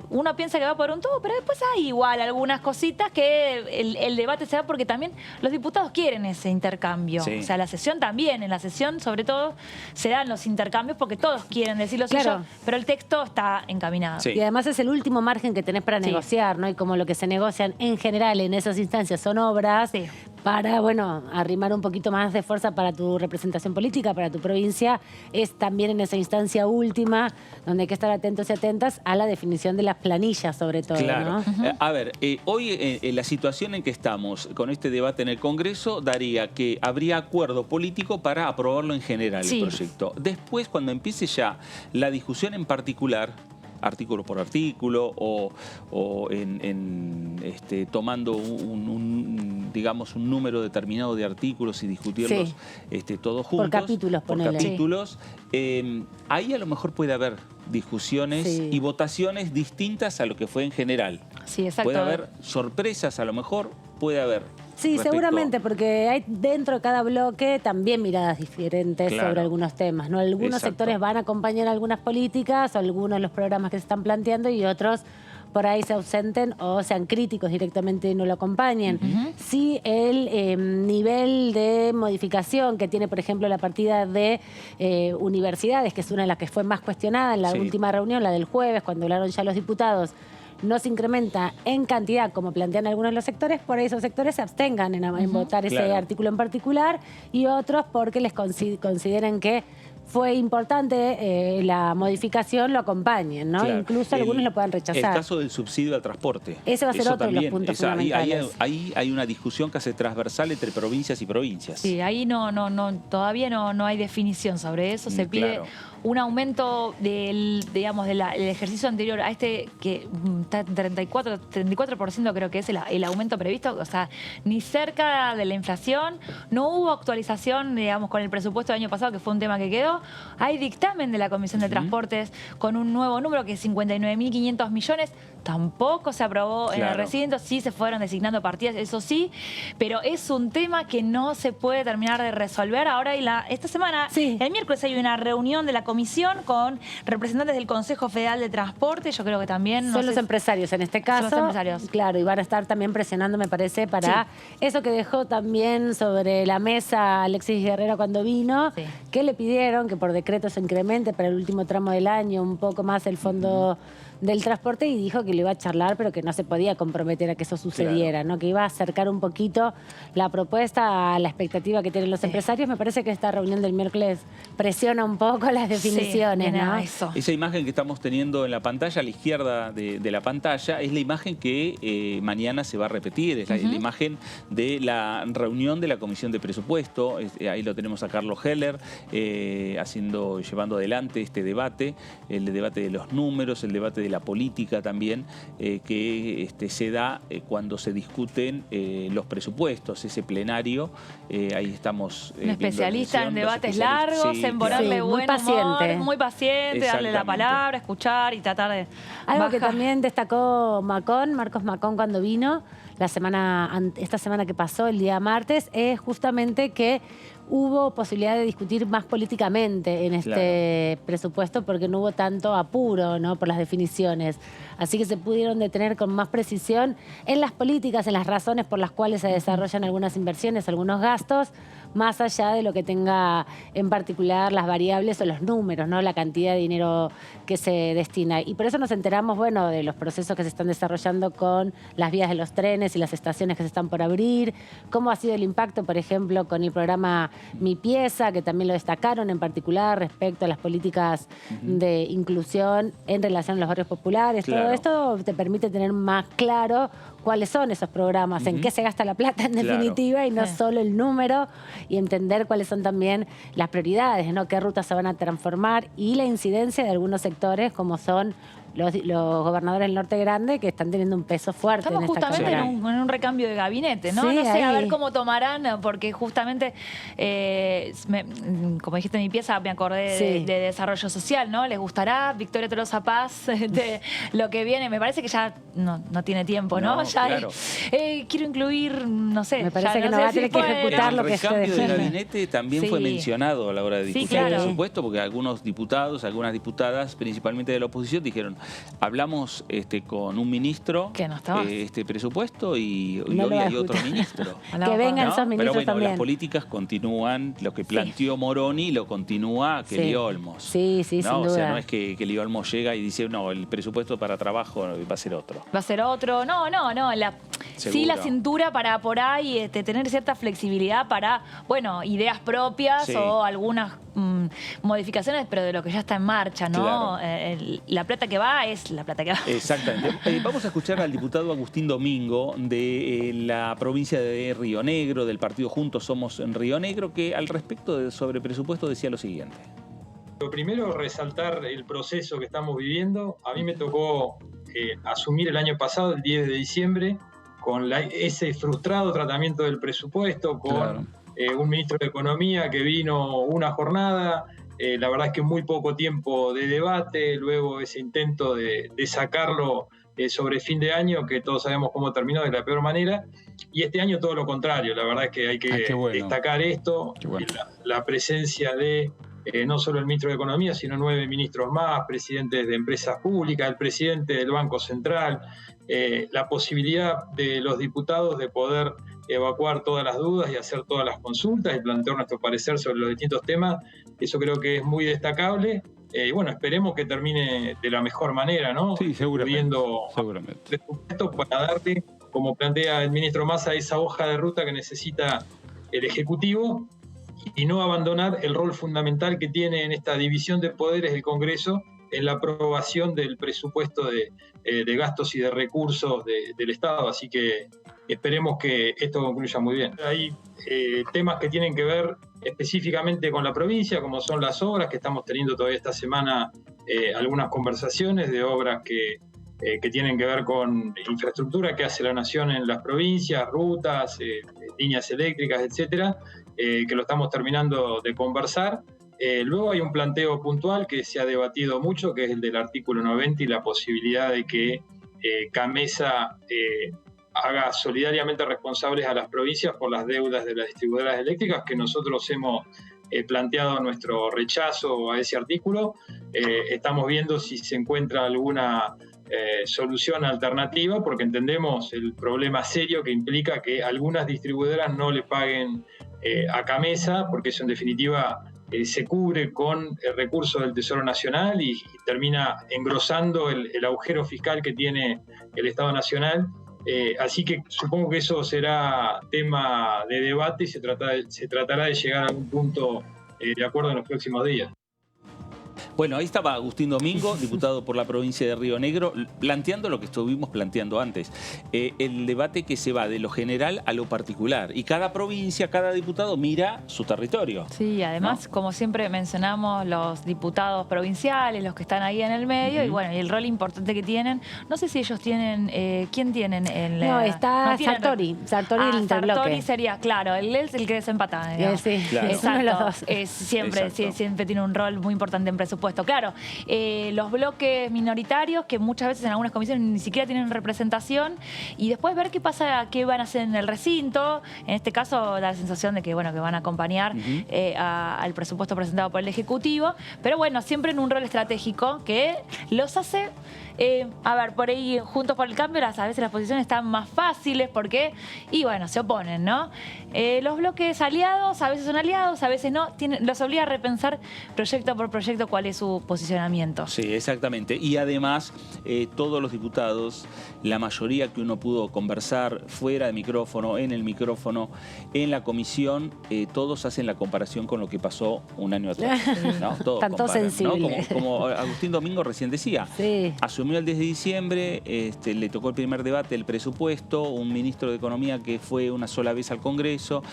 uno piensa que va por un tubo, pero después hay igual algunas cositas que el debate se da porque también los diputados quieren ese intercambio. O sea, la sesión también, en la sesión sobre todo se dan los intercambios porque todos quieren decir lo suyo, pero el texto está encaminado. Y además es el último margen que tenés para negociar, ¿no? Y como lo que se negocian en general en esas instancias son obras para, bueno, arrimar un poquito más de fuerza para tu representación política, para tu provincia, es también en esa instancia última donde hay que estar atentos y atentas a la definición de las planillas, sobre todo. ¿No? A ver, hoy la situación en que estamos con este debate en el Congreso daría que habría acuerdo político para aprobarlo en general el proyecto. Después, cuando empiece ya la discusión en particular, artículo por artículo o tomando digamos un número determinado de artículos y discutirlos todos juntos. Por capítulos, por capítulos. Ahí a lo mejor puede haber discusiones y votaciones distintas a lo que fue en general. Puede haber sorpresas, a lo mejor puede haber. Sí, seguramente, porque hay dentro de cada bloque también miradas diferentes sobre algunos temas, ¿no? Algunos sectores van a acompañar algunas políticas o algunos de los programas que se están planteando y otros por ahí se ausenten o sean críticos directamente y no lo acompañen. Sí, el nivel de modificación que tiene, por ejemplo, la partida de universidades, que es una de las que fue más cuestionada en la última reunión, la del jueves, cuando hablaron ya los diputados, no se incrementa en cantidad como plantean algunos de los sectores, por ahí esos sectores se abstengan en votar ese artículo en particular y otros porque les consideren que fue importante la modificación, lo acompañen, ¿no? Incluso algunos lo puedan rechazar. El caso del subsidio al transporte. Ese va a ser otro de los puntos fundamentales. Ahí hay una discusión casi transversal entre provincias y provincias. Sí, ahí todavía no hay definición sobre eso. Se pide un aumento del ejercicio anterior a este, que está en 34% creo que es el aumento previsto, o sea, ni cerca de la inflación. No hubo actualización, digamos, con el presupuesto del año pasado, que fue un tema que quedó. Hay dictamen de la Comisión de Transportes con un nuevo número, que es 59.500 millones. Tampoco se aprobó en el recinto, sí se fueron designando partidas, eso sí, pero es un tema que no se puede terminar de resolver. Ahora, esta semana, el miércoles, hay una reunión de la comisión con representantes del Consejo Federal de Transporte. Yo creo que también... Son los empresarios en este caso. Son los empresarios. Claro, y van a estar también presionando, me parece, para eso que dejó también sobre la mesa Alexis Guerrero cuando vino, que le pidieron que por decreto se incremente para el último tramo del año un poco más el fondo del transporte y dijo que lo iba a charlar, pero que no se podía comprometer a que eso sucediera, claro, ¿no? Que iba a acercar un poquito la propuesta a la expectativa que tienen los empresarios. Me parece que esta reunión del miércoles presiona un poco las definiciones, ¿no? Eso. Esa imagen que estamos teniendo en la pantalla, a la izquierda de la pantalla, es la imagen que mañana se va a repetir, es la imagen de la reunión de la Comisión de Presupuesto. Ahí lo tenemos a Carlos Heller llevando adelante este debate, el debate de los números, el debate de la política también, que se da cuando se discuten los presupuestos, ese plenario. Ahí estamos un especialista en debates largos, sí, en ponerle buen humor, muy paciente, darle la palabra, escuchar y tratar de algo que también destacó Marcos Macón cuando vino esta semana que pasó, el día martes, es justamente que hubo posibilidad de discutir más políticamente en este presupuesto porque no hubo tanto apuro, ¿no?, por las definiciones. Así que se pudieron detener con más precisión en las políticas, en las razones por las cuales se desarrollan algunas inversiones, algunos gastos, más allá de lo que tenga en particular las variables o los números, ¿no?, la cantidad de dinero que se destina. Y por eso nos enteramos, bueno, de los procesos que se están desarrollando con las vías de los trenes y las estaciones que se están por abrir, cómo ha sido el impacto, por ejemplo, con el programa Mi Pieza, que también lo destacaron en particular respecto a las políticas de inclusión en relación a los barrios populares. Claro. Todo esto te permite tener más claro cuáles son esos programas, en qué se gasta la plata en definitiva, y no solo el número, y entender cuáles son también las prioridades, ¿no?, qué rutas se van a transformar y la incidencia de algunos sectores como son los gobernadores del Norte Grande, que están teniendo un peso fuerte. Estamos en esta justamente Cámara. en un recambio de gabinete, ¿no? Sí, no sé, ahí. a ver cómo tomarán, porque justamente, como dijiste en Mi Pieza, me acordé de desarrollo social, ¿no? ¿Les gustará Victoria Tolosa Paz de lo que viene? Me parece que ya no tiene tiempo, ¿no? Ya claro. Quiero incluir, no sé. Me parece ya que no va a tener que ejecutar lo que se define. El recambio de define. gabinete también fue mencionado a la hora de discutir el presupuesto, porque algunos diputados, algunas diputadas, principalmente de la oposición, dijeron: hablamos con un ministro que no estaba este presupuesto y no hoy hay otro ministro. Que vengan esos ministros. Pero bueno, también. Las políticas continúan, lo que planteó Moroni lo continúa Kelly Olmos. Sí, sin duda. O sea, no es que Kelly Olmos llega y dice: no, el presupuesto para trabajo va a ser otro. Va a ser otro. No. Sí, la cintura para por ahí tener cierta flexibilidad para, bueno, ideas propias o algunas modificaciones, pero de lo que ya está en marcha, ¿no? Claro. La plata que va es la plata que va. Exactamente. Vamos a escuchar al diputado Agustín Domingo de la provincia de Río Negro, del partido Juntos Somos en Río Negro, que al respecto sobre presupuesto decía lo siguiente. Lo primero, resaltar el proceso que estamos viviendo. A mí me tocó asumir el año pasado, el 10 de diciembre, con ese frustrado tratamiento del presupuesto, con un ministro de Economía que vino una jornada, la verdad es que muy poco tiempo de debate, luego ese intento de sacarlo sobre fin de año, que todos sabemos cómo terminó, de la peor manera, y este año todo lo contrario. La verdad es que hay que destacar esto, la presencia de no solo el ministro de Economía, sino 9 ministros más, presidentes de empresas públicas, el presidente del Banco Central, la posibilidad de los diputados de poder evacuar todas las dudas y hacer todas las consultas y plantear nuestro parecer sobre los distintos temas. Eso creo que es muy destacable. Y bueno, esperemos que termine de la mejor manera, ¿no? Sí, seguramente. Presupuesto para darle, como plantea el ministro Massa, esa hoja de ruta que necesita el Ejecutivo, y no abandonar el rol fundamental que tiene en esta división de poderes del Congreso en la aprobación del presupuesto de gastos y de recursos del Estado. Así que esperemos que esto concluya muy bien. Hay temas que tienen que ver específicamente con la provincia, como son las obras, que estamos teniendo todavía esta semana algunas conversaciones de obras que tienen que ver con infraestructura que hace la Nación en las provincias, rutas, líneas eléctricas, etcétera, que lo estamos terminando de conversar. Luego hay un planteo puntual que se ha debatido mucho, que es el del artículo 90 y la posibilidad de que CAMESA haga solidariamente responsables a las provincias por las deudas de las distribuidoras eléctricas, que nosotros hemos planteado nuestro rechazo a ese artículo. Estamos viendo si se encuentra alguna solución alternativa, porque entendemos el problema serio que implica que algunas distribuidoras no le paguen a CAMESA, porque eso en definitiva se cubre con el recurso del Tesoro Nacional y termina engrosando el agujero fiscal que tiene el Estado Nacional. Así que supongo que eso será tema de debate y se tratará de llegar a algún punto de acuerdo en los próximos días. Bueno, ahí estaba Agustín Domingo, diputado por la provincia de Río Negro, planteando lo que estuvimos planteando antes. El debate que se va de lo general a lo particular. Y cada provincia, cada diputado mira su territorio. Sí, además, ¿no? Como siempre mencionamos, los diputados provinciales, los que están ahí en el medio, y bueno, y el rol importante que tienen. No sé si ellos tienen... ¿Quién tienen en la...? No, está Sartori. Sartori el interbloque. Sartori sería, claro, él es el que desempata. Sí, claro. Es uno de los dos. Siempre tiene un rol muy importante en presupuesto. Claro, los bloques minoritarios que muchas veces en algunas comisiones ni siquiera tienen representación y después ver qué pasa, qué van a hacer en el recinto. En este caso da la sensación de que, bueno, que van a acompañar al presupuesto presentado por el Ejecutivo, pero bueno, siempre en un rol estratégico que los hace... a ver, por ahí Juntos por el Cambio a veces las posiciones están más fáciles porque, y bueno, se oponen, ¿no? Los bloques aliados, a veces son aliados, a veces no, los obliga a repensar proyecto por proyecto cuál es su posicionamiento. Sí, exactamente. Y además, todos los diputados, la mayoría que uno pudo conversar fuera de micrófono, en el micrófono, en la comisión, todos hacen la comparación con lo que pasó un año atrás, ¿no? Todos Tanto sensible. ¿no? Como Agustín Domingo recién decía. Sí. Asumió el 10 de diciembre, le tocó el primer debate del presupuesto, un ministro de Economía que fue una sola vez al Congreso.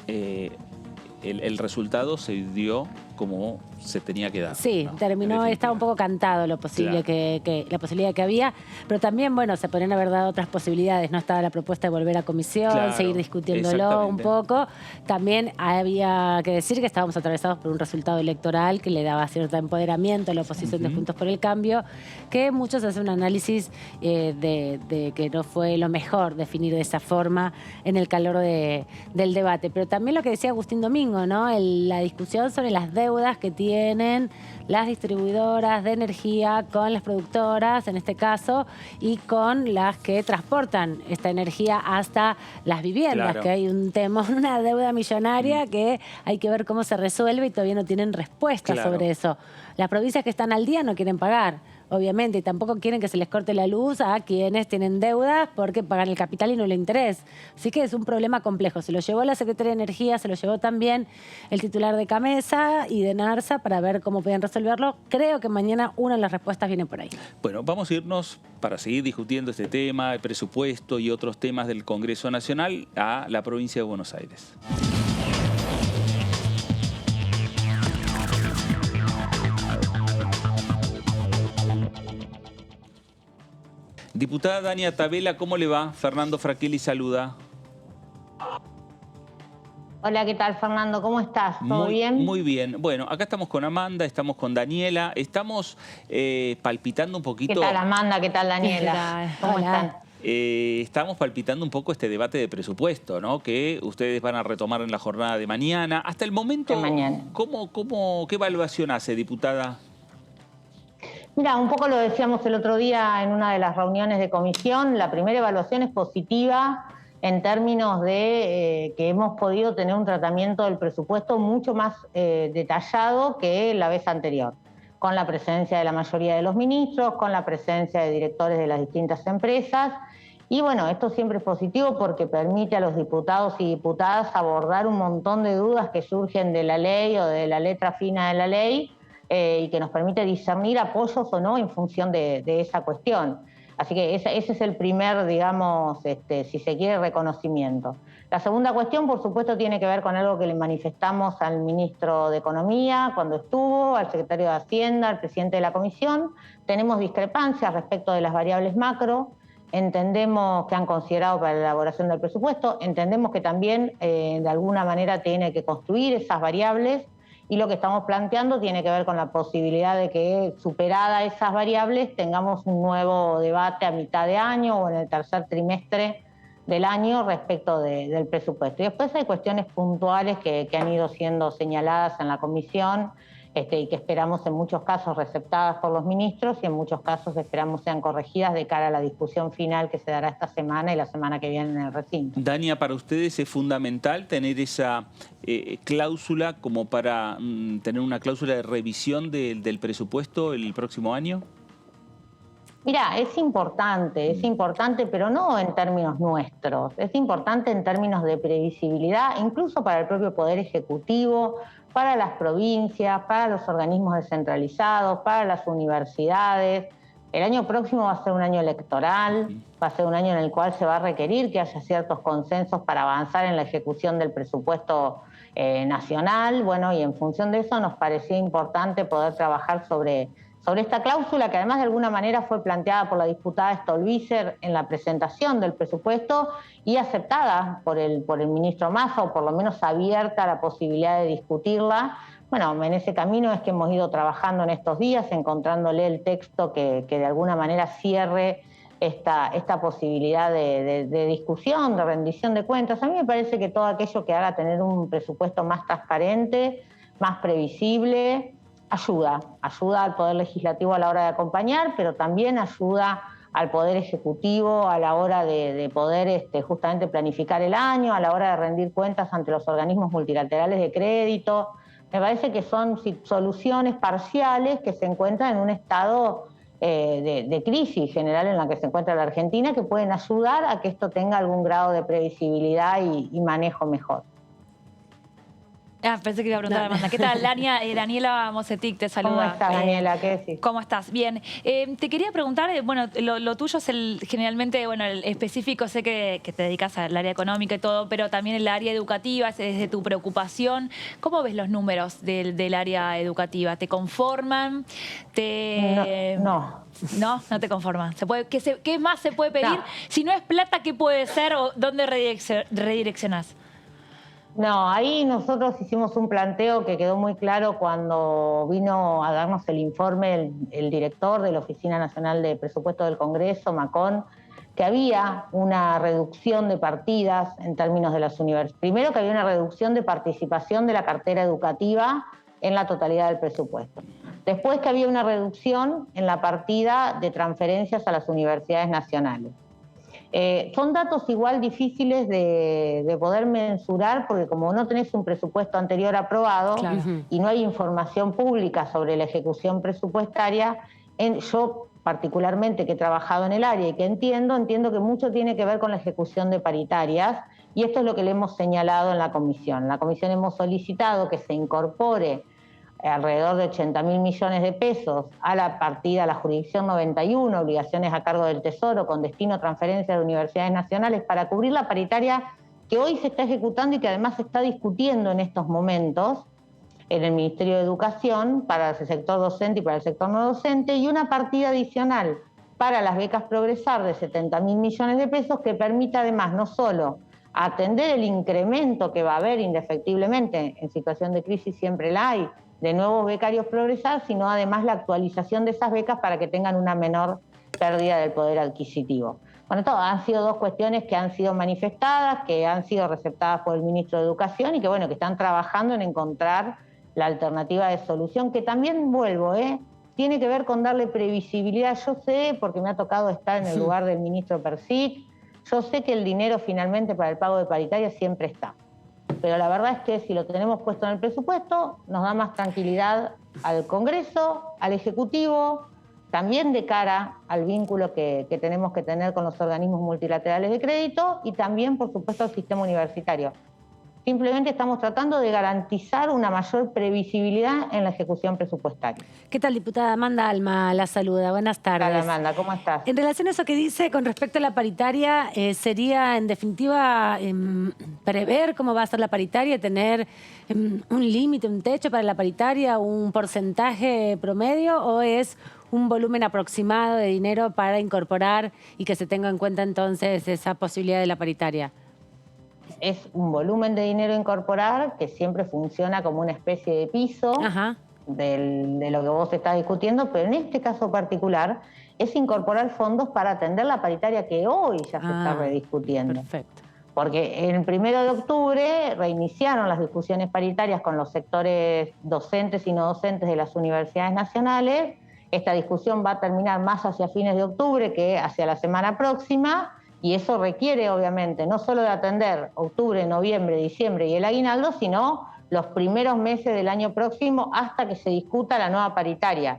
El resultado se dio como se tenía que dar. Sí, ¿no? Terminó, estaba un poco cantado lo posible claro. La posibilidad que había, pero también, bueno, se podrían haber dado otras posibilidades. No estaba la propuesta de volver a comisión, claro, seguir discutiéndolo un poco. También había que decir que estábamos atravesados por un resultado electoral que le daba cierto empoderamiento a la oposición de Juntos por el Cambio, que muchos hacen un análisis de que no fue lo mejor definir de esa forma en el calor del debate. Pero también lo que decía Agustín Domingo, ¿no? La discusión sobre las deudas que tienen las distribuidoras de energía con las productoras, en este caso, y con las que transportan esta energía hasta las viviendas, claro. Que hay un tema, una deuda millonaria que hay que ver cómo se resuelve y todavía no tienen respuesta sobre eso. Las provincias que están al día no quieren pagar, obviamente, y tampoco quieren que se les corte la luz a quienes tienen deudas porque pagan el capital y no el interés. Así que es un problema complejo. Se lo llevó la Secretaría de Energía, se lo llevó también el titular de CAMESA y de NARSA para ver cómo pueden resolverlo. Creo que mañana una de las respuestas viene por ahí. Bueno, vamos a irnos para seguir discutiendo este tema, el presupuesto y otros temas del Congreso Nacional a la provincia de Buenos Aires. Diputada Dania Tabela, ¿cómo le va? Fernando Fraquelli saluda. Hola, ¿qué tal, Fernando? ¿Cómo estás? ¿Todo bien? Muy bien. Bueno, acá estamos con Amanda, estamos con Daniela, estamos palpitando un poquito... ¿Qué tal, Amanda? ¿Qué tal, Daniela? ¿Cómo están? Estamos palpitando un poco este debate de presupuesto, ¿no? Que ustedes van a retomar en la jornada de mañana. Hasta el momento, ¿qué evaluación hace, diputada? Mira, un poco lo decíamos el otro día en una de las reuniones de comisión. La primera evaluación es positiva en términos de que hemos podido tener un tratamiento del presupuesto mucho más detallado que la vez anterior, con la presencia de la mayoría de los ministros, con la presencia de directores de las distintas empresas. Y bueno, esto siempre es positivo porque permite a los diputados y diputadas abordar un montón de dudas que surgen de la ley o de la letra fina de la ley, y que nos permite discernir apoyos o no en función de esa cuestión. Así que ese es el primer, digamos, si se quiere, reconocimiento. La segunda cuestión, por supuesto, tiene que ver con algo que le manifestamos al ministro de Economía cuando estuvo, al secretario de Hacienda, al presidente de la Comisión. Tenemos discrepancias respecto de las variables macro. Entendemos que han considerado para la elaboración del presupuesto. Entendemos que también, de alguna manera, tiene que construir esas variables. Y lo que estamos planteando tiene que ver con la posibilidad de que, superada esas variables, tengamos un nuevo debate a mitad de año o en el tercer trimestre del año respecto del presupuesto. Y después hay cuestiones puntuales que han ido siendo señaladas en la comisión y que esperamos en muchos casos receptadas por los ministros y en muchos casos esperamos sean corregidas de cara a la discusión final que se dará esta semana y la semana que viene en el recinto. Dania, ¿para ustedes es fundamental tener esa cláusula como para tener una cláusula de revisión del presupuesto el próximo año? Mira, es importante, pero no en términos nuestros. Es importante en términos de previsibilidad, incluso para el propio Poder Ejecutivo, para las provincias, para los organismos descentralizados, para las universidades. El año próximo va a ser un año electoral, va a ser un año en el cual se va a requerir que haya ciertos consensos para avanzar en la ejecución del presupuesto nacional. Bueno, y en función de eso nos parecía importante poder trabajar sobre esta cláusula, que además de alguna manera fue planteada por la diputada Stolbizer en la presentación del presupuesto y aceptada por el ministro Massa, o por lo menos abierta a la posibilidad de discutirla. Bueno, en ese camino es que hemos ido trabajando en estos días, encontrándole el texto que de alguna manera cierre esta posibilidad de discusión, de rendición de cuentas. A mí me parece que todo aquello que haga tener un presupuesto más transparente, más previsible, ayuda al Poder Legislativo a la hora de acompañar, pero también ayuda al Poder Ejecutivo a la hora de poder justamente planificar el año, a la hora de rendir cuentas ante los organismos multilaterales de crédito. Me parece que son soluciones parciales que se encuentran en un estado de crisis general en la que se encuentra la Argentina, que pueden ayudar a que esto tenga algún grado de previsibilidad y manejo mejor. Pensé que iba a preguntar a Amanda. ¿Qué tal? Daniela Mosetic te saluda. ¿Cómo estás, Daniela? ¿Qué decís? ¿Cómo estás? Bien. Te quería preguntar, bueno, lo tuyo es generalmente, bueno, el específico, sé que te dedicas al área económica y todo, pero también el área educativa, es de tu preocupación. ¿Cómo ves los números del área educativa? ¿Te conforman? No. ¿No? No te conforman. ¿Qué más se puede pedir? No. Si no es plata, ¿qué puede ser o dónde redireccionás? No, ahí nosotros hicimos un planteo que quedó muy claro cuando vino a darnos el informe el director de la Oficina Nacional de Presupuesto del Congreso, Macón, que había una reducción de partidas en términos de las universidades. Primero, que había una reducción de participación de la cartera educativa en la totalidad del presupuesto. Después, que había una reducción en la partida de transferencias a las universidades nacionales. Son datos igual difíciles de poder mensurar, porque como no tenés un presupuesto anterior aprobado, claro, y no hay información pública sobre la ejecución presupuestaria, yo particularmente que he trabajado en el área y que entiendo que mucho tiene que ver con la ejecución de paritarias, y esto es lo que le hemos señalado en la comisión. En la comisión hemos solicitado que se incorpore alrededor de 80.000 millones de pesos a la partida, a la jurisdicción 91, obligaciones a cargo del Tesoro con destino a transferencia de universidades nacionales, para cubrir la paritaria que hoy se está ejecutando y que además se está discutiendo en estos momentos en el Ministerio de Educación para el sector docente y para el sector no docente, y una partida adicional para las becas Progresar de 70.000 millones de pesos, que permita además no solo atender el incremento que va a haber indefectiblemente, en situación de crisis siempre la hay, de nuevos becarios Progresar, sino además la actualización de esas becas para que tengan una menor pérdida del poder adquisitivo. Bueno, han sido dos cuestiones que han sido manifestadas, que han sido receptadas por el ministro de Educación y que, bueno, que están trabajando en encontrar la alternativa de solución, que también, tiene que ver con darle previsibilidad. Yo sé, porque me ha tocado estar en el lugar del ministro Persit, yo sé que el dinero finalmente para el pago de paritaria siempre está. Pero la verdad es que si lo tenemos puesto en el presupuesto, nos da más tranquilidad al Congreso, al Ejecutivo, también de cara al vínculo que tenemos que tener con los organismos multilaterales de crédito y también, por supuesto, al sistema universitario. Simplemente estamos tratando de garantizar una mayor previsibilidad en la ejecución presupuestaria. ¿Qué tal, diputada? Amanda Alma la saluda. Buenas tardes. Hola, Amanda, ¿cómo estás? En relación a eso que dice con respecto a la paritaria, ¿sería en definitiva prever cómo va a ser la paritaria, tener un límite, un techo para la paritaria, un porcentaje promedio, o es un volumen aproximado de dinero para incorporar y que se tenga en cuenta entonces esa posibilidad de la paritaria? Es un volumen de dinero a incorporar que siempre funciona como una especie de piso de lo que vos estás discutiendo, pero en este caso particular es incorporar fondos para atender la paritaria que hoy ya se está rediscutiendo. Perfecto. Porque el 1 de octubre reiniciaron las discusiones paritarias con los sectores docentes y no docentes de las universidades nacionales. Esta discusión va a terminar más hacia fines de octubre que hacia la semana próxima, y eso requiere, obviamente, no solo de atender octubre, noviembre, diciembre y el aguinaldo, sino los primeros meses del año próximo hasta que se discuta la nueva paritaria.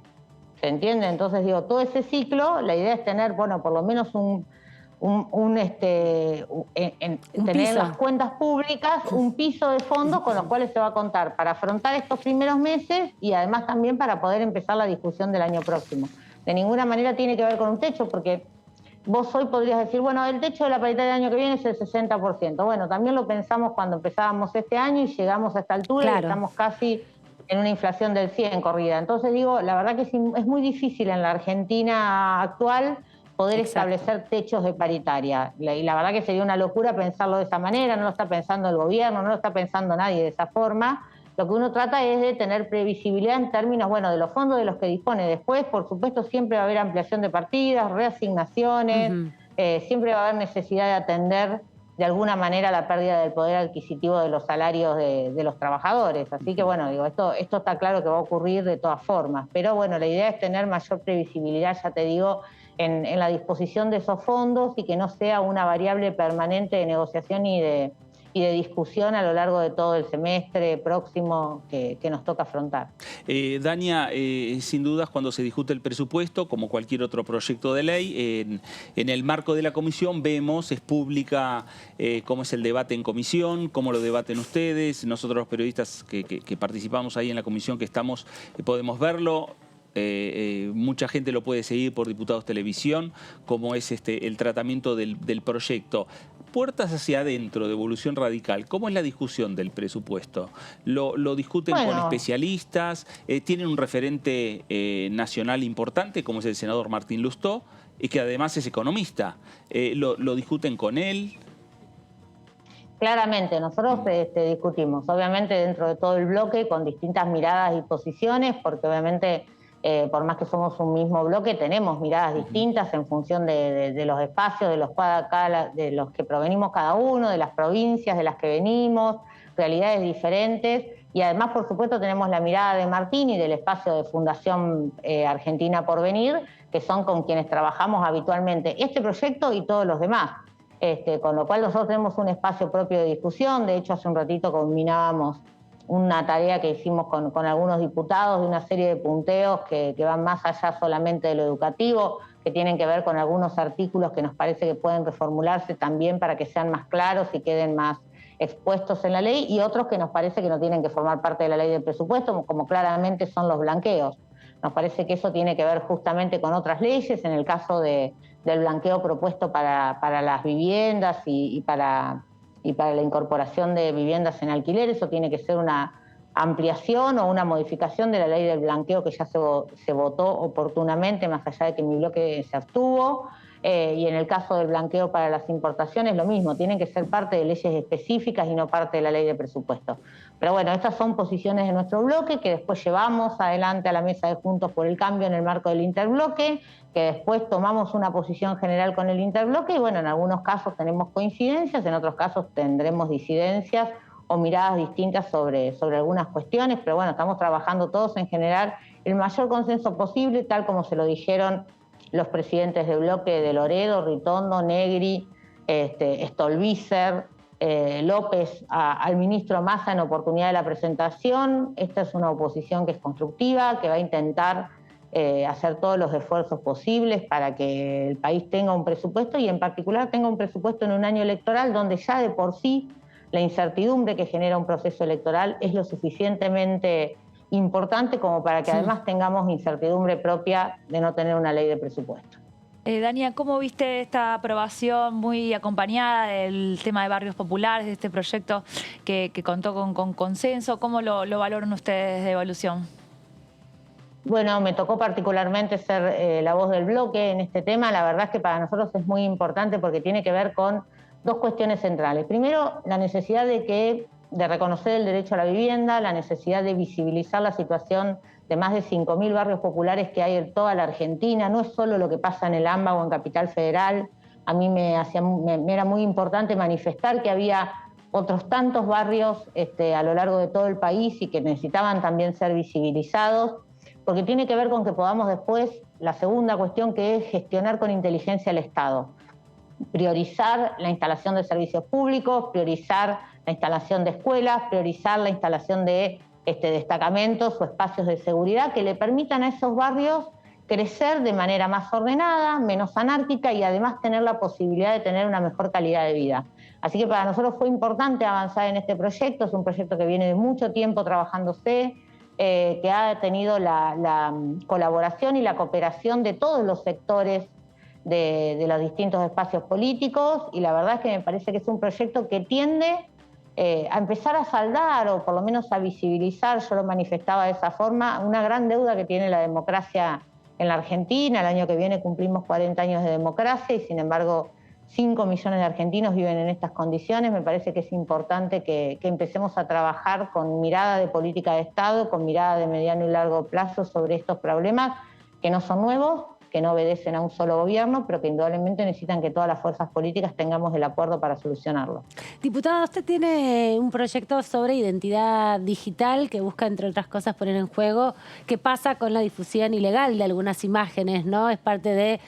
¿Se entiende? Entonces, digo, todo ese ciclo, la idea es tener, bueno, por lo menos tener las cuentas públicas, un piso de fondos con los cuales se va a contar para afrontar estos primeros meses y además también para poder empezar la discusión del año próximo. De ninguna manera tiene que ver con un techo, porque vos hoy podrías decir, bueno, el techo de la paritaria del año que viene es el 60%. Bueno, también lo pensamos cuando empezábamos este año y llegamos a esta altura, claro, y estamos casi en una inflación del 100 corrida. Entonces digo, la verdad que es muy difícil en la Argentina actual poder establecer techos de paritaria. Y la verdad que sería una locura pensarlo de esa manera, no lo está pensando el gobierno, no lo está pensando nadie de esa forma. Lo que uno trata es de tener previsibilidad en términos, bueno, de los fondos de los que dispone. Después, por supuesto, siempre va a haber ampliación de partidas, reasignaciones, siempre va a haber necesidad de atender de alguna manera la pérdida del poder adquisitivo de los salarios de los trabajadores. Así que, bueno, digo, esto está claro que va a ocurrir de todas formas. Pero, bueno, la idea es tener mayor previsibilidad, ya te digo, en la disposición de esos fondos y que no sea una variable permanente de negociación y de discusión a lo largo de todo el semestre próximo que nos toca afrontar. Dania, sin dudas cuando se discute el presupuesto, como cualquier otro proyecto de ley, en el marco de la comisión vemos, es pública cómo es el debate en comisión, cómo lo debaten ustedes, nosotros los periodistas que participamos ahí en la comisión que estamos, podemos verlo. Mucha gente lo puede seguir por Diputados Televisión, como es el tratamiento del proyecto. Puertas hacia adentro de Evolución Radical, ¿cómo es la discusión del presupuesto? ¿Lo discuten con especialistas? ¿Tienen un referente nacional importante, como es el senador Martín Lustó, y que además es economista? ¿Lo discuten con él? Claramente, nosotros discutimos, obviamente dentro de todo el bloque, con distintas miradas y posiciones, porque obviamente por más que somos un mismo bloque, tenemos miradas distintas en función de los espacios, de los que provenimos cada uno, de las provincias de las que venimos, realidades diferentes. Y además, por supuesto, tenemos la mirada de Martín y del espacio de Fundación Argentina Porvenir, que son con quienes trabajamos habitualmente este proyecto y todos los demás. Con lo cual nosotros tenemos un espacio propio de discusión. De hecho, hace un ratito combinábamos una tarea que hicimos con algunos diputados de una serie de punteos que van más allá solamente de lo educativo, que tienen que ver con algunos artículos que nos parece que pueden reformularse también para que sean más claros y queden más expuestos en la ley, y otros que nos parece que no tienen que formar parte de la ley del presupuesto, como claramente son los blanqueos. Nos parece que eso tiene que ver justamente con otras leyes, en el caso del blanqueo propuesto para las viviendas y para la incorporación de viviendas en alquiler. Eso tiene que ser una ampliación o una modificación de la ley del blanqueo que ya se votó oportunamente, más allá de que mi bloque se abstuvo. Y en el caso del blanqueo para las importaciones, lo mismo, tienen que ser parte de leyes específicas y no parte de la ley de presupuesto. Pero bueno, estas son posiciones de nuestro bloque que después llevamos adelante a la mesa de Juntos por el Cambio en el marco del interbloque, que después tomamos una posición general con el interbloque y bueno, en algunos casos tenemos coincidencias, en otros casos tendremos disidencias o miradas distintas sobre algunas cuestiones, pero bueno, estamos trabajando todos en generar el mayor consenso posible, tal como se lo dijeron los presidentes de bloque de Loredo, Ritondo, Negri, Stolbizer, López al ministro Massa en oportunidad de la presentación. Esta es una oposición que es constructiva, que va a intentar hacer todos los esfuerzos posibles para que el país tenga un presupuesto y en particular tenga un presupuesto en un año electoral donde ya de por sí la incertidumbre que genera un proceso electoral es lo suficientemente importante como para que además tengamos incertidumbre propia de no tener una ley de presupuesto. Dania, ¿cómo viste esta aprobación muy acompañada del tema de barrios populares, de este proyecto que contó con consenso? ¿Cómo lo valoran ustedes de Evolución? Bueno, me tocó particularmente ser la voz del bloque en este tema. La verdad es que para nosotros es muy importante porque tiene que ver con dos cuestiones centrales. Primero, la necesidad de reconocer el derecho a la vivienda, la necesidad de visibilizar la situación de más de 5.000 barrios populares que hay en toda la Argentina. No es solo lo que pasa en el AMBA o en Capital Federal, A mí me era muy importante manifestar que había otros tantos barrios a lo largo de todo el país y que necesitaban también ser visibilizados, porque tiene que ver con que podamos después, la segunda cuestión, que es gestionar con inteligencia el Estado. Priorizar la instalación de servicios públicos, priorizar la instalación de escuelas, priorizar la instalación de destacamentos o espacios de seguridad que le permitan a esos barrios crecer de manera más ordenada, menos anárquica y además tener la posibilidad de tener una mejor calidad de vida. Así que para nosotros fue importante avanzar en este proyecto, es un proyecto que viene de mucho tiempo trabajándose, que ha tenido la colaboración y la cooperación de todos los sectores de los distintos espacios políticos, y la verdad es que me parece que es un proyecto que tiende a empezar a saldar o por lo menos a visibilizar, yo lo manifestaba de esa forma, una gran deuda que tiene la democracia en la Argentina. El año que viene cumplimos 40 años de democracia y sin embargo 5 millones de argentinos viven en estas condiciones. Me parece que es importante que empecemos a trabajar con mirada de política de Estado, con mirada de mediano y largo plazo sobre estos problemas que no son nuevos, que no obedecen a un solo gobierno, pero que indudablemente necesitan que todas las fuerzas políticas tengamos el acuerdo para solucionarlo. Diputada, usted tiene un proyecto sobre identidad digital que busca, entre otras cosas, poner en juego qué pasa con la difusión ilegal de algunas imágenes, ¿no? Es parte de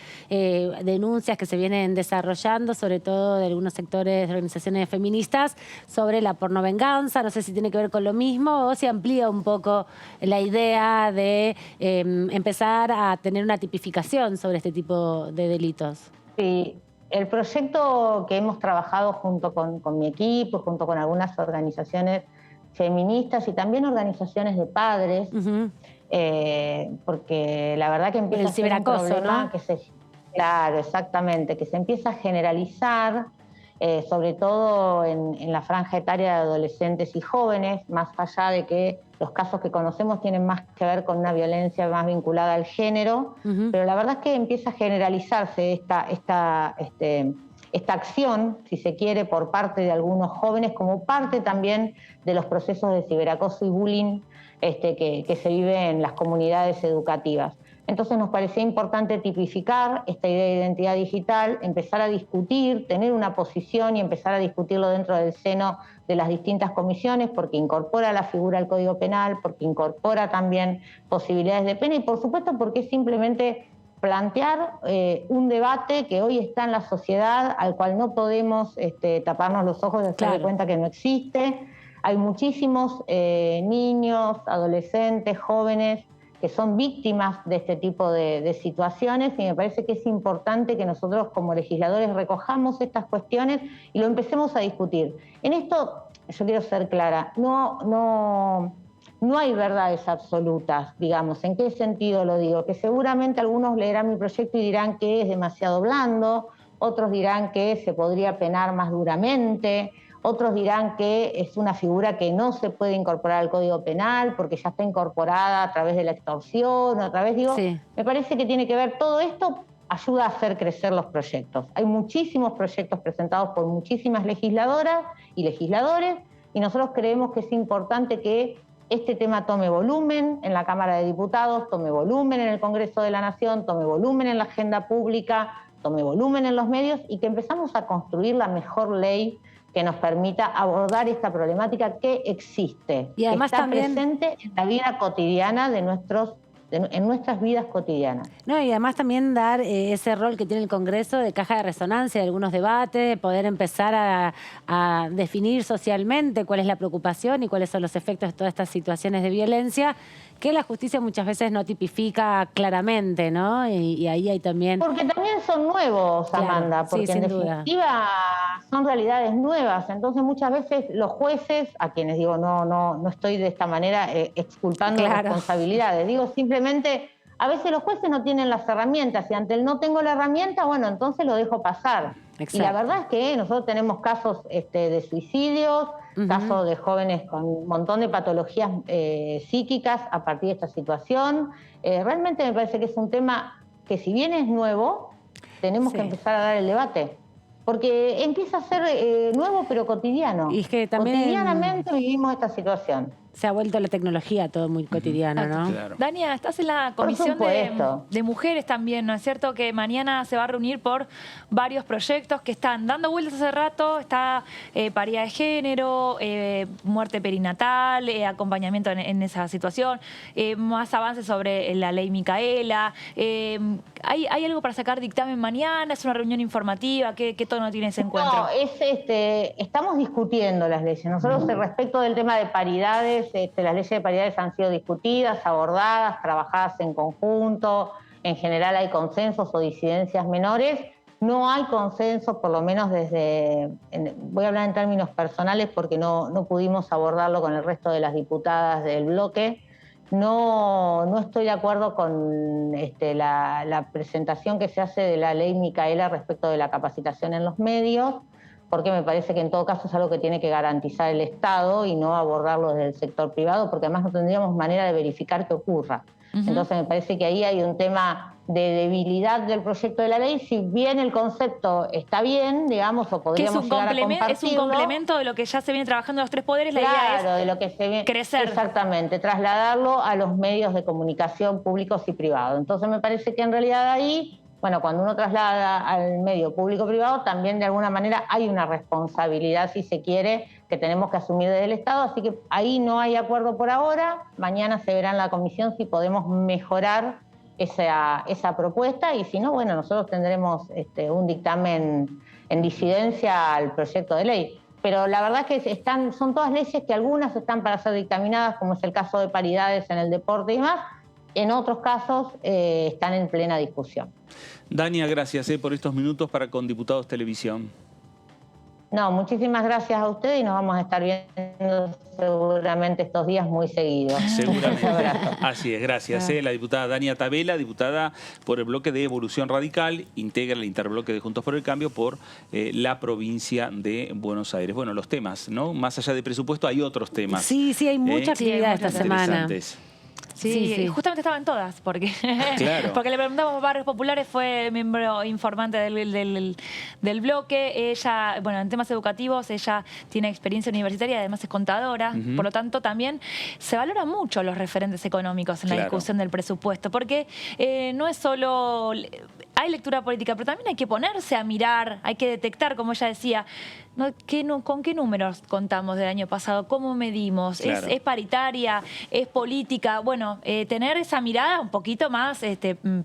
denuncias que se vienen desarrollando, sobre todo de algunos sectores de organizaciones feministas, sobre la pornovenganza. No sé si tiene que ver con lo mismo o si amplía un poco la idea de empezar a tener una tipificación sobre este tipo de delitos. Sí, el proyecto que hemos trabajado junto con mi equipo, junto con algunas organizaciones feministas y también organizaciones de padres, porque la verdad que empieza a ser un problema, ¿no? Claro, exactamente, que se empieza a generalizar, sobre todo en la franja etaria de adolescentes y jóvenes, más allá de que los casos que conocemos tienen más que ver con una violencia más vinculada al género, pero la verdad es que empieza a generalizarse esta acción, si se quiere, por parte de algunos jóvenes, como parte también de los procesos de ciberacoso y bullying que se vive en las comunidades educativas. Entonces nos parecía importante tipificar esta idea de identidad digital, empezar a discutir, tener una posición y empezar a discutirlo dentro del seno de las distintas comisiones, porque incorpora la figura al Código Penal, porque incorpora también posibilidades de pena y por supuesto porque es simplemente plantear un debate que hoy está en la sociedad, al cual no podemos taparnos los ojos y hacer de cuenta que no existe. Hay muchísimos niños, adolescentes, jóvenes que son víctimas de este tipo de situaciones y me parece que es importante que nosotros como legisladores recojamos estas cuestiones y lo empecemos a discutir. En esto, yo quiero ser clara, no hay verdades absolutas, digamos. ¿En qué sentido lo digo? Que seguramente algunos leerán mi proyecto y dirán que es demasiado blando, otros dirán que se podría penar más duramente, otros dirán que es una figura que no se puede incorporar al Código Penal porque ya está incorporada a través de la extorsión, me parece que tiene que ver, todo esto ayuda a hacer crecer los proyectos. Hay muchísimos proyectos presentados por muchísimas legisladoras y legisladores y nosotros creemos que es importante que este tema tome volumen en la Cámara de Diputados, tome volumen en el Congreso de la Nación, tome volumen en la agenda pública, tome volumen en los medios y que empezamos a construir la mejor ley que nos permita abordar esta problemática que existe, y además que está presente en la vida cotidiana en nuestras vidas cotidianas. No, y además también dar ese rol que tiene el Congreso de caja de resonancia de algunos debates, de poder empezar a definir socialmente cuál es la preocupación y cuáles son los efectos de todas estas situaciones de violencia que la justicia muchas veces no tipifica claramente, ¿no? Y ahí hay también... Porque también son nuevos, Amanda, porque en definitiva son realidades nuevas. Entonces muchas veces los jueces, a quienes digo no estoy de esta manera exculpando responsabilidades, digo simplemente, a veces los jueces no tienen las herramientas y ante el no tengo la herramienta, bueno, entonces lo dejo pasar. Exacto. Y la verdad es que nosotros tenemos casos de suicidios, casos de jóvenes con un montón de patologías psíquicas a partir de esta situación. Realmente me parece que es un tema que si bien es nuevo, tenemos que empezar a dar el debate. Porque empieza a ser nuevo pero cotidiano. Y es que también... Cotidianamente vivimos esta situación. se ha vuelto la tecnología todo muy cotidiano, ¿no? Claro. Dania, estás en la comisión de mujeres también, ¿no es cierto? Que mañana se va a reunir por varios proyectos que están dando vueltas hace rato. Está paridad de género, muerte perinatal, acompañamiento en esa situación, más avances sobre la ley Micaela. ¿Hay algo para sacar dictamen mañana? ¿Es una reunión informativa? ¿Qué tono tiene ese encuentro? No, estamos discutiendo las leyes. Nosotros, respecto del tema de paridades, las leyes de paridades han sido discutidas, abordadas, trabajadas en conjunto. En general hay consensos o disidencias menores. No hay consenso, por lo menos voy a hablar en términos personales porque no pudimos abordarlo con el resto de las diputadas del bloque. No estoy de acuerdo con la presentación que se hace de la ley Micaela respecto de la capacitación en los medios, porque me parece que en todo caso es algo que tiene que garantizar el Estado y no abordarlo desde el sector privado, porque además no tendríamos manera de verificar que ocurra. Entonces me parece que ahí hay un tema de debilidad del proyecto de la ley. Si bien el concepto está bien, digamos, o podríamos llegar a compartirlo. Es un complemento de lo que ya se viene trabajando en los tres poderes. La idea es de lo que se viene, crecer. Exactamente, trasladarlo a los medios de comunicación públicos y privados. Entonces me parece que en realidad ahí, bueno, cuando uno traslada al medio público-privado, también de alguna manera hay una responsabilidad, si se quiere, que tenemos que asumir desde el Estado. Así que ahí no hay acuerdo por ahora. Mañana se verá en la comisión si podemos mejorar esa propuesta, y si no, bueno, nosotros tendremos un dictamen en disidencia al proyecto de ley. Pero la verdad es que son todas leyes que algunas están para ser dictaminadas, como es el caso de paridades en el deporte y demás. En otros casos están en plena discusión. Dania, gracias por estos minutos para Con Diputados Televisión. No, muchísimas gracias a usted y nos vamos a estar viendo seguramente estos días muy seguidos. Seguramente. Así es, gracias. La diputada Dania Tabela, diputada por el bloque de Evolución Radical, integra el interbloque de Juntos por el Cambio por la provincia de Buenos Aires. Bueno, los temas, ¿no? Más allá de presupuesto hay otros temas. Sí, hay mucha actividad esta semana. Sí, justamente estaban todas, porque, porque le preguntamos a Barrios Populares, fue miembro informante del bloque. Ella, bueno, en temas educativos, ella tiene experiencia universitaria, además es contadora, por lo tanto también se valoran mucho los referentes económicos en la discusión del presupuesto, porque no es solo... Hay lectura política, pero también hay que ponerse a mirar, hay que detectar, como ella decía, ¿con qué números contamos del año pasado? ¿Cómo medimos? Claro. ¿Es paritaria? ¿Es política? Bueno, tener esa mirada un poquito más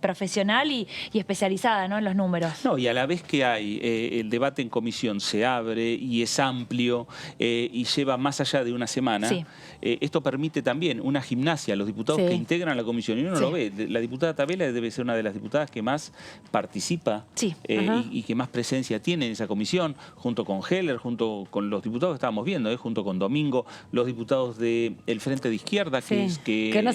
profesional y especializada, ¿no?, en los números. No, y a la vez que hay el debate en comisión se abre y es amplio y lleva más allá de una semana, esto permite también una gimnasia a los diputados que integran la comisión. Y uno lo ve, la diputada Tabela debe ser una de las diputadas que más participa y que más presencia tiene en esa comisión, junto con Heller, junto con los diputados que estábamos viendo, junto con Domingo, los diputados del Frente de Izquierda, que no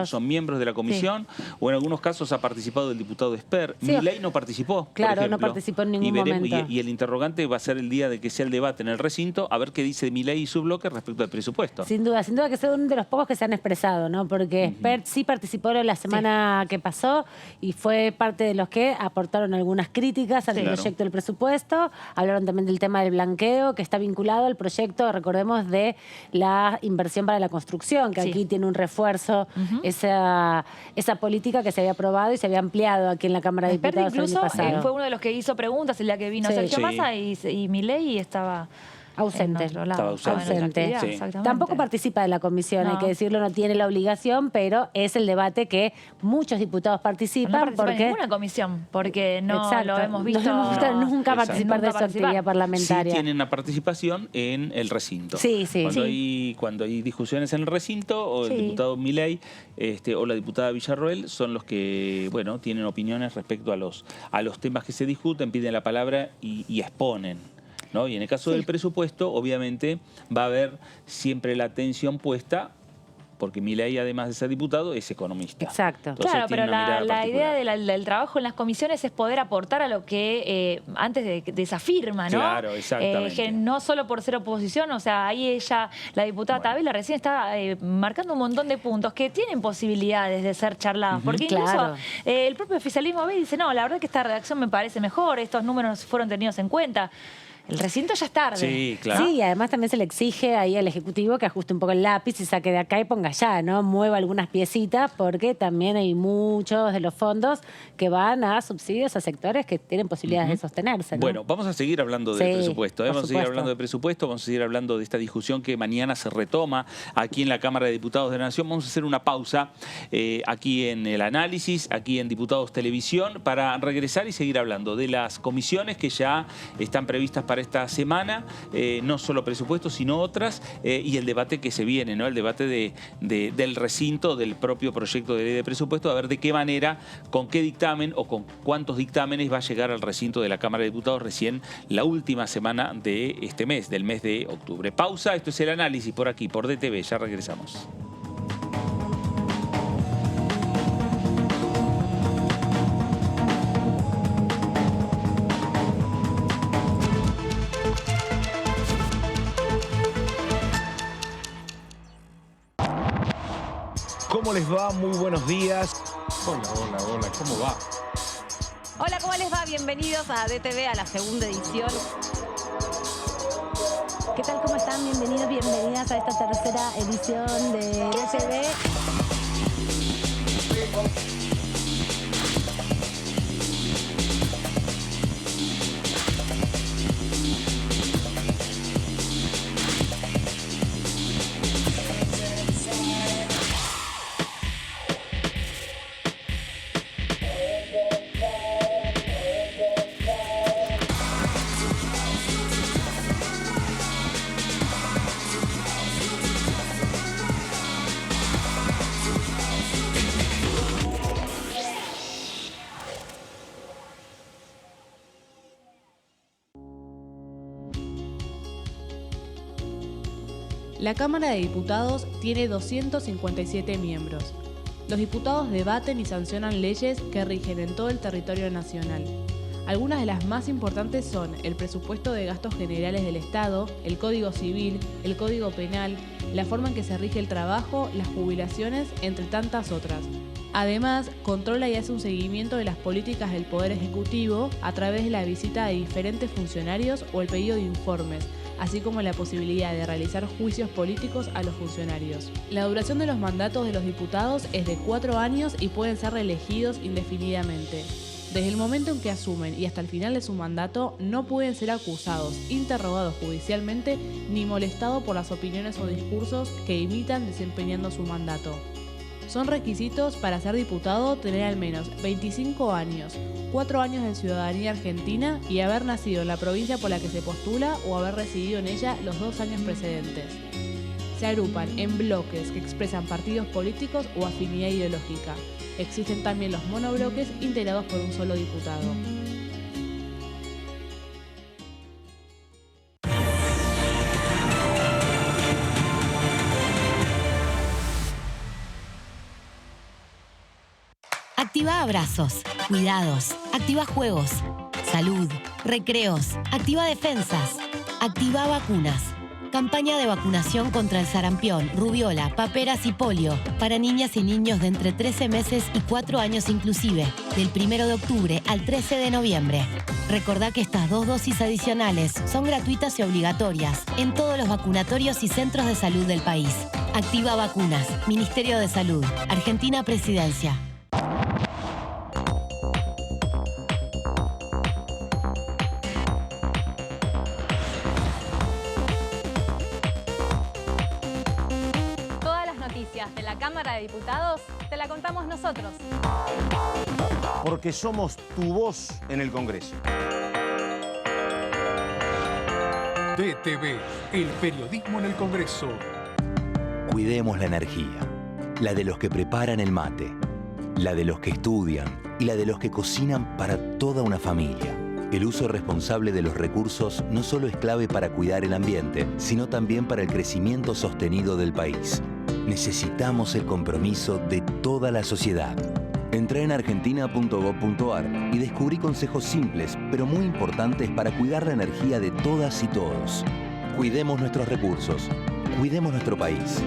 son miembros de la comisión, o en algunos casos ha participado el diputado Esper. Milei no participó, claro, por ejemplo, no participó en ningún momento. Y el interrogante va a ser el día de que sea el debate en el recinto, a ver qué dice Milei y su bloque respecto al presupuesto. Sin duda que es uno de los pocos que se han expresado, ¿no? Porque Esper sí participó la semana que pasó y fue parte de los que aportaron algunas críticas al proyecto del presupuesto. Hablaron también del tema del blanqueo, que está vinculado al proyecto, recordemos, de la inversión para la construcción, que aquí tiene un refuerzo, esa política que se había aprobado y se había ampliado aquí en la Cámara de Diputados el año pasado. Fue uno de los que hizo preguntas el día que vino Sergio Massa y Milei estaba... Ausente. Estaba ausente. Tampoco participa de la comisión, hay que decirlo, no tiene la obligación, pero es el debate que muchos diputados participan. No participa en ninguna comisión, porque no lo hemos visto. No hemos visto nunca participar de su actividad parlamentaria. Sí tienen una participación en el recinto. Cuando hay discusiones en el recinto, o el diputado Milei o la diputada Villarroel son los que, bueno, tienen opiniones respecto a los temas que se discuten, piden la palabra y exponen, ¿no? Y en el caso del presupuesto, obviamente, va a haber siempre la atención puesta, porque Milei, además de ser diputado, es economista. Exacto. Entonces, claro, pero la idea del trabajo en las comisiones es poder aportar a lo que antes de esa firma, ¿no? Claro, exactamente. Que no solo por ser oposición, o sea, ahí ella, la diputada Tabela, recién está marcando un montón de puntos que tienen posibilidades de ser charlados. Porque incluso el propio oficialismo ve y dice, no, la verdad que esta redacción me parece mejor, estos números fueron tenidos en cuenta. el recinto ya es tarde. Sí, claro. Sí, y además también se le exige ahí al Ejecutivo que ajuste un poco el lápiz y saque de acá y ponga allá, ¿no? Mueva algunas piecitas porque también hay muchos de los fondos que van a subsidios a sectores que tienen posibilidades de sostenerse, ¿no? Bueno, vamos a seguir hablando de presupuesto. por Vamos a seguir supuesto. hablando de presupuesto, vamos a seguir hablando de esta discusión que mañana se retoma aquí en la Cámara de Diputados de la Nación. Vamos a hacer una pausa aquí en el análisis, aquí en Diputados Televisión, para regresar y seguir hablando de las comisiones que ya están previstas para esta semana, no solo presupuestos, sino otras, y el debate que se viene, ¿no? El debate del recinto, del propio proyecto de ley de presupuesto, a ver de qué manera, con qué dictamen o con cuántos dictámenes va a llegar al recinto de la Cámara de Diputados recién la última semana de este mes, del mes de octubre. Pausa, esto es el análisis por aquí, por DTV, ya regresamos. ¿Cómo les va? Muy buenos días. Hola, ¿cómo va? Hola, ¿cómo les va? Bienvenidos a DTV, a la segunda edición. ¿Qué tal? ¿Cómo están? Bienvenidos, bienvenidas a esta tercera edición de DTV. La Cámara de Diputados tiene 257 miembros. Los diputados debaten y sancionan leyes que rigen en todo el territorio nacional. Algunas de las más importantes son el presupuesto de gastos generales del Estado, el Código Civil, el Código Penal, la forma en que se rige el trabajo, las jubilaciones, entre tantas otras. Además, controla y hace un seguimiento de las políticas del Poder Ejecutivo a través de la visita de diferentes funcionarios o el pedido de informes, así como la posibilidad de realizar juicios políticos a los funcionarios. La duración de los mandatos de los diputados es de 4 años y pueden ser reelegidos indefinidamente. Desde el momento en que asumen y hasta el final de su mandato, no pueden ser acusados, interrogados judicialmente, ni molestados por las opiniones o discursos que imitan desempeñando su mandato. Son requisitos para ser diputado tener al menos 25 años, 4 años de ciudadanía argentina y haber nacido en la provincia por la que se postula o haber residido en ella los 2 años precedentes. Se agrupan en bloques que expresan partidos políticos o afinidad ideológica. Existen también los monobloques integrados por un solo diputado. Activa abrazos, cuidados, activa juegos, salud, recreos, activa defensas, activa vacunas. Campaña de vacunación contra el sarampión, rubiola, paperas y polio para niñas y niños de entre 13 meses y 4 años inclusive, del 1 de octubre al 13 de noviembre. Recordá que estas 2 dosis adicionales son gratuitas y obligatorias en todos los vacunatorios y centros de salud del país. Activa Vacunas, Ministerio de Salud, Argentina Presidencia. De la Cámara de Diputados, te la contamos nosotros. Porque somos tu voz en el Congreso. DTV, el periodismo en el Congreso. Cuidemos la energía, la de los que preparan el mate, la de los que estudian y la de los que cocinan para toda una familia. El uso responsable de los recursos no solo es clave para cuidar el ambiente, sino también para el crecimiento sostenido del país. Necesitamos el compromiso de toda la sociedad. Entrá en argentina.gov.ar y descubrí consejos simples, pero muy importantes para cuidar la energía de todas y todos. Cuidemos nuestros recursos. Cuidemos nuestro país.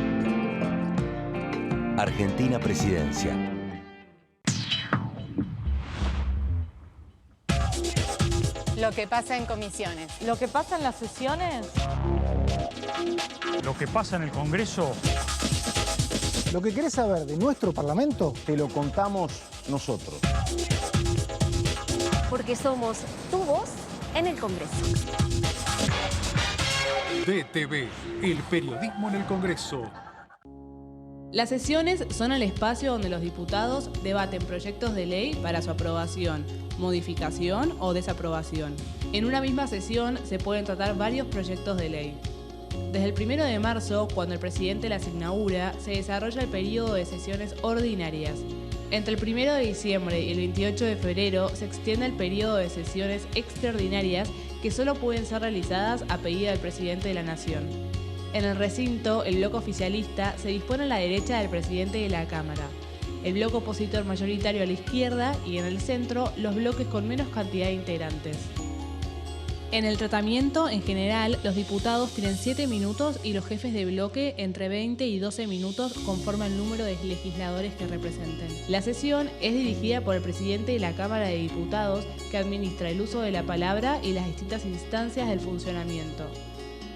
Argentina Presidencia. Lo que pasa en comisiones. Lo que pasa en las sesiones. Lo que pasa en el Congreso. Lo que querés saber de nuestro Parlamento, te lo contamos nosotros. Porque somos tu voz en el Congreso. DTV, el periodismo en el Congreso. Las sesiones son el espacio donde los diputados debaten proyectos de ley para su aprobación, modificación o desaprobación. En una misma sesión se pueden tratar varios proyectos de ley. Desde el 1 de marzo, cuando el presidente las inaugura, se desarrolla el periodo de sesiones ordinarias. Entre el 1 de diciembre y el 28 de febrero se extiende el periodo de sesiones extraordinarias que solo pueden ser realizadas a pedido del presidente de la Nación. En el recinto, el bloque oficialista se dispone a la derecha del presidente de la Cámara, el bloque opositor mayoritario a la izquierda y en el centro los bloques con menos cantidad de integrantes. En el tratamiento, en general, los diputados tienen 7 minutos y los jefes de bloque entre 20 y 12 minutos conforme al número de legisladores que representen. La sesión es dirigida por el presidente de la Cámara de Diputados, que administra el uso de la palabra y las distintas instancias del funcionamiento.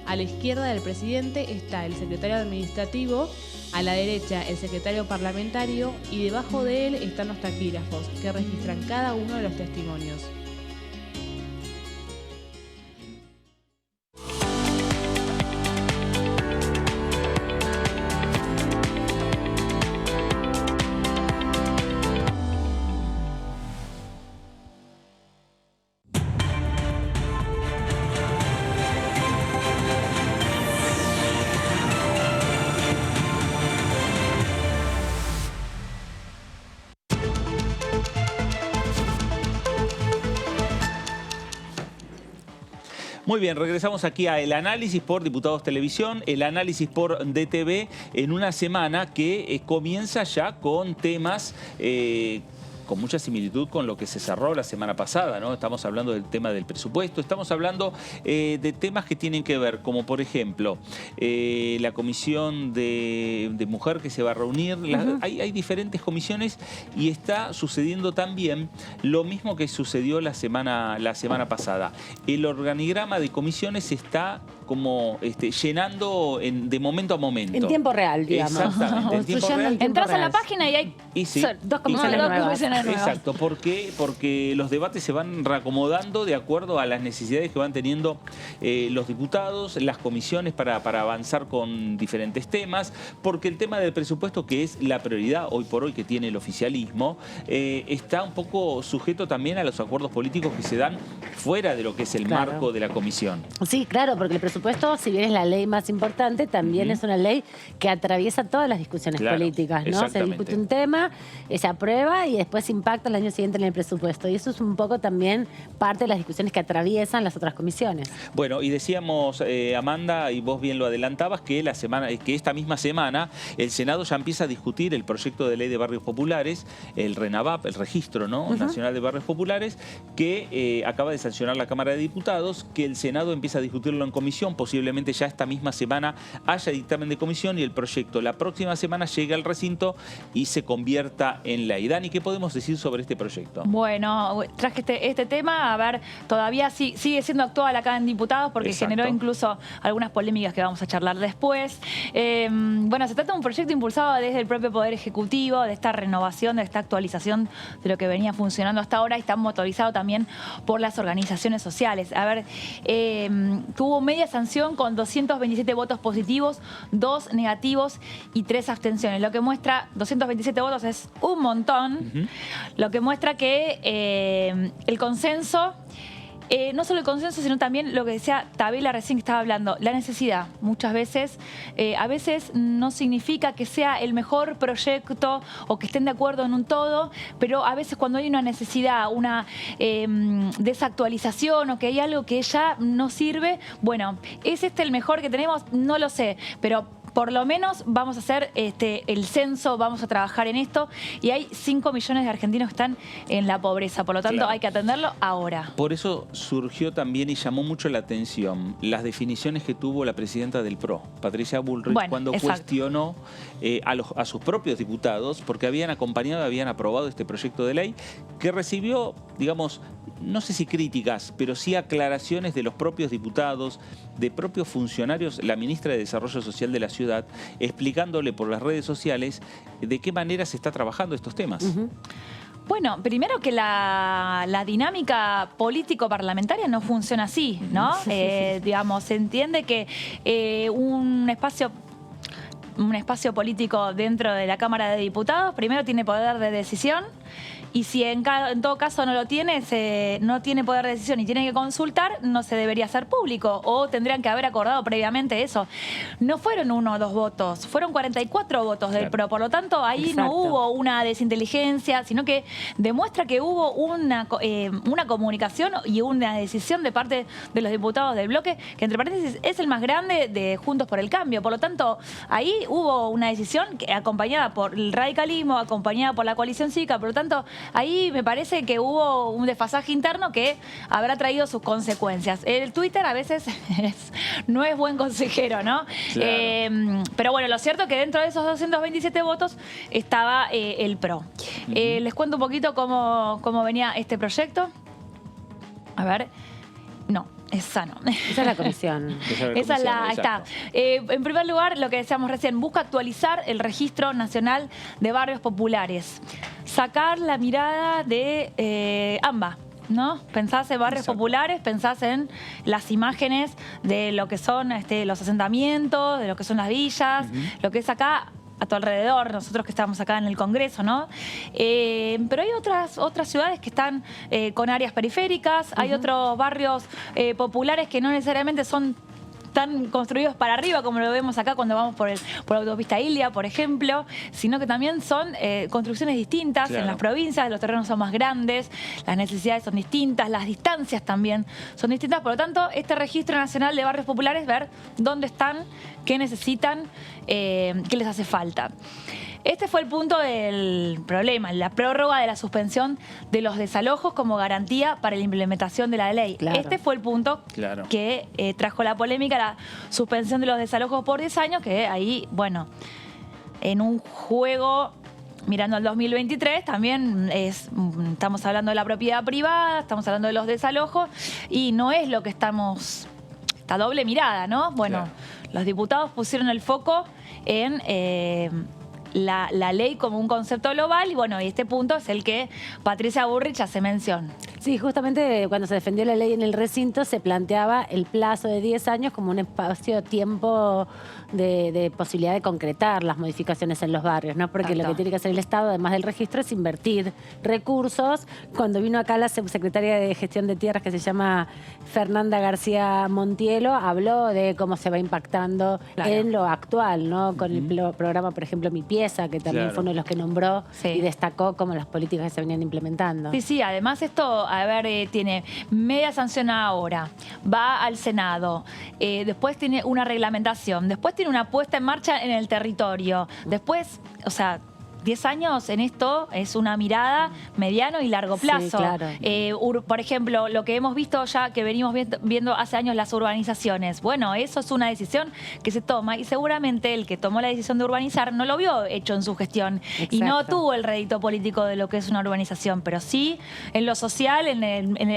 A la izquierda del presidente está el secretario administrativo, a la derecha el secretario parlamentario y debajo de él están los taquígrafos, que registran cada uno de los testimonios. Muy bien, regresamos aquí a el análisis por Diputados Televisión, el análisis por DTV en una semana que comienza ya con temas con mucha similitud con lo que se cerró la semana pasada, ¿no? Estamos hablando del tema del presupuesto, estamos hablando de temas que tienen que ver, como por ejemplo, la comisión de mujer que se va a reunir. Hay diferentes comisiones y está sucediendo también lo mismo que sucedió la semana pasada. El organigrama de comisiones está como llenando de momento a momento. En tiempo real, digamos. Exactamente, en tiempo real. Entras a la página y hay dos comisiones nuevas. Exacto, porque los debates se van reacomodando de acuerdo a las necesidades que van teniendo los diputados, las comisiones para avanzar con diferentes temas, porque el tema del presupuesto, que es la prioridad hoy por hoy que tiene el oficialismo, está un poco sujeto también a los acuerdos políticos que se dan fuera de lo que es el marco de la comisión. Sí, claro, porque el presupuesto, si bien es la ley más importante, también es una ley que atraviesa todas las discusiones políticas, ¿no? Se discute un tema, se aprueba y después impacta el año siguiente en el presupuesto. Y eso es un poco también parte de las discusiones que atraviesan las otras comisiones. Bueno, y decíamos, Amanda, y vos bien lo adelantabas, que esta misma semana el Senado ya empieza a discutir el proyecto de ley de barrios populares, el RENAVAP, el Registro Nacional de Barrios Populares, que acaba de sancionar la Cámara de Diputados, que el Senado empieza a discutirlo en comisión, posiblemente ya esta misma semana haya dictamen de comisión y el proyecto la próxima semana llegue al recinto y se convierta en ley. Dani, ¿qué podemos decir sobre este proyecto? Bueno, traje este tema, a ver, todavía sigue siendo actual acá en Diputados porque generó incluso algunas polémicas que vamos a charlar después. Bueno, se trata de un proyecto impulsado desde el propio Poder Ejecutivo, de esta renovación, de esta actualización de lo que venía funcionando hasta ahora y está motorizado también por las organizaciones sociales. A ver, tuvo media sanción con 227 votos positivos, 2 negativos y 3 abstenciones. Lo que muestra, 227 votos es un montón, lo que muestra que el consenso, no solo el consenso, sino también lo que decía Tabela recién que estaba hablando, la necesidad. Muchas veces, a veces no significa que sea el mejor proyecto o que estén de acuerdo en un todo, pero a veces cuando hay una necesidad, una desactualización o que hay algo que ya no sirve, bueno, ¿es este el mejor que tenemos? No lo sé, pero por lo menos vamos a hacer el censo, vamos a trabajar en esto, y hay 5 millones de argentinos que están en la pobreza, por lo tanto hay que atenderlo ahora. Por eso surgió también y llamó mucho la atención las definiciones que tuvo la presidenta del PRO, Patricia Bullrich, cuando cuestionó a sus propios diputados, porque habían acompañado, habían aprobado este proyecto de ley, que recibió, digamos, no sé si críticas, pero sí aclaraciones de los propios diputados, de propios funcionarios, la ministra de Desarrollo Social de la ciudad, explicándole por las redes sociales de qué manera se está trabajando estos temas. Bueno, primero que la dinámica político-parlamentaria no funciona así, ¿no? Digamos, se entiende que un espacio político dentro de la Cámara de Diputados primero tiene poder de decisión, y si en todo caso no lo tiene, no tiene poder de decisión y tiene que consultar, no se debería hacer público, o tendrían que haber acordado previamente eso. No fueron 1 o 2 votos, fueron 44 votos del PRO, por lo tanto ahí no hubo una desinteligencia, sino que demuestra que hubo una comunicación y una decisión de parte de los diputados del bloque, que entre paréntesis es el más grande de Juntos por el Cambio. Por lo tanto, ahí hubo una decisión acompañada por el radicalismo, acompañada por la coalición cívica. Por lo tanto, ahí me parece que hubo un desfasaje interno que habrá traído sus consecuencias. El Twitter a veces no es buen consejero, ¿no? Claro. Pero bueno, lo cierto es que dentro de esos 227 votos estaba el PRO. Les cuento un poquito cómo venía este proyecto. A ver. No. Esa no. Esa es la comisión. Esa es la, ahí está. En primer lugar, lo que decíamos recién, busca actualizar el Registro Nacional de Barrios Populares. Sacar la mirada de AMBA, ¿no? Pensás en barrios populares, pensás en las imágenes de lo que son los asentamientos, de lo que son las villas, lo que es acá a tu alrededor, nosotros que estamos acá en el Congreso, ¿no? Pero hay otras ciudades que están con áreas periféricas, hay otros barrios populares que no necesariamente son tan construidos para arriba como lo vemos acá cuando vamos por la autopista Ilia, por ejemplo, sino que también son construcciones distintas. En las provincias, los terrenos son más grandes, las necesidades son distintas, las distancias también son distintas. Por lo tanto, este Registro Nacional de Barrios Populares, ver dónde están, qué necesitan, qué les hace falta. Este fue el punto del problema, la prórroga de la suspensión de los desalojos como garantía para la implementación de la ley. Este fue el punto que trajo la polémica, la suspensión de los desalojos por 10 años, que ahí, bueno, en un juego mirando al 2023 también estamos hablando de la propiedad privada, estamos hablando de los desalojos, y no es lo que esta doble mirada, ¿no? Bueno, los diputados pusieron el foco en la ley como un concepto global, y bueno, y este punto es el que Patricia Bullrich hace mención. Sí, justamente cuando se defendió la ley en el recinto se planteaba el plazo de 10 años como un espacio-tiempo de posibilidad de concretar las modificaciones en los barrios, ¿no? Porque lo que tiene que hacer el Estado, además del registro, es invertir recursos. Cuando vino acá la subsecretaria de Gestión de Tierras, que se llama Fernanda García Montielo, habló de cómo se va impactando en lo actual, ¿no? Con el programa, por ejemplo, Mi Pieza, que también fue uno de los que nombró y destacó como las políticas que se venían implementando. Sí, sí, además esto, a ver, tiene media sanción ahora, va al Senado, después tiene una reglamentación, después tiene una puesta en marcha en el territorio, después, o sea, 10 años en esto es una mirada mediano y largo plazo. Sí, claro. Por ejemplo, lo que hemos visto ya, que venimos viendo hace años, las urbanizaciones. Bueno, eso es una decisión que se toma, y seguramente el que tomó la decisión de urbanizar no lo vio hecho en su gestión. Exacto. Y no tuvo el rédito político de lo que es una urbanización, pero sí en lo social,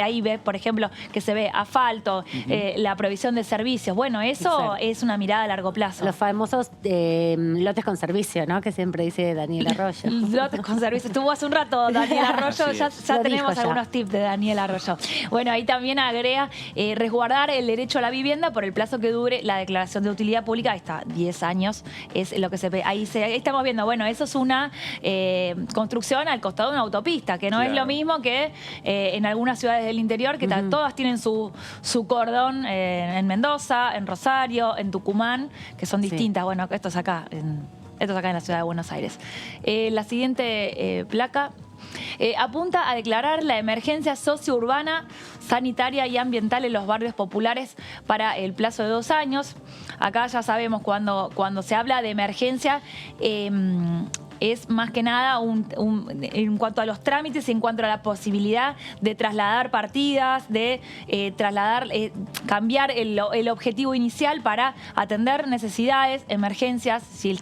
ahí ve, por ejemplo, que se ve asfalto, la provisión de servicios. Bueno, eso es una mirada a largo plazo. Los famosos lotes con servicio, ¿no? Que siempre dice Daniela Arroyo. Lotes con servicio. Estuvo hace un rato Daniel Arroyo, ya tenemos algunos tips de Daniel Arroyo. Bueno, ahí también agrega resguardar el derecho a la vivienda por el plazo que dure la declaración de utilidad pública. Ahí está, 10 años es lo que se ve. Ahí estamos viendo, bueno, eso es una construcción al costado de una autopista, que no es lo mismo que en algunas ciudades del interior, que todas tienen su cordón en Mendoza, en Rosario, en Tucumán, que son distintas. Bueno, esto es acá en la ciudad de Buenos Aires. La siguiente placa. apunta a declarar la emergencia sociourbana, sanitaria y ambiental en los barrios populares para el plazo de 2 años. Acá ya sabemos cuando se habla de emergencia, es más que nada en cuanto a los trámites, en cuanto a la posibilidad de trasladar partidas, de cambiar el objetivo inicial para atender necesidades, emergencias, si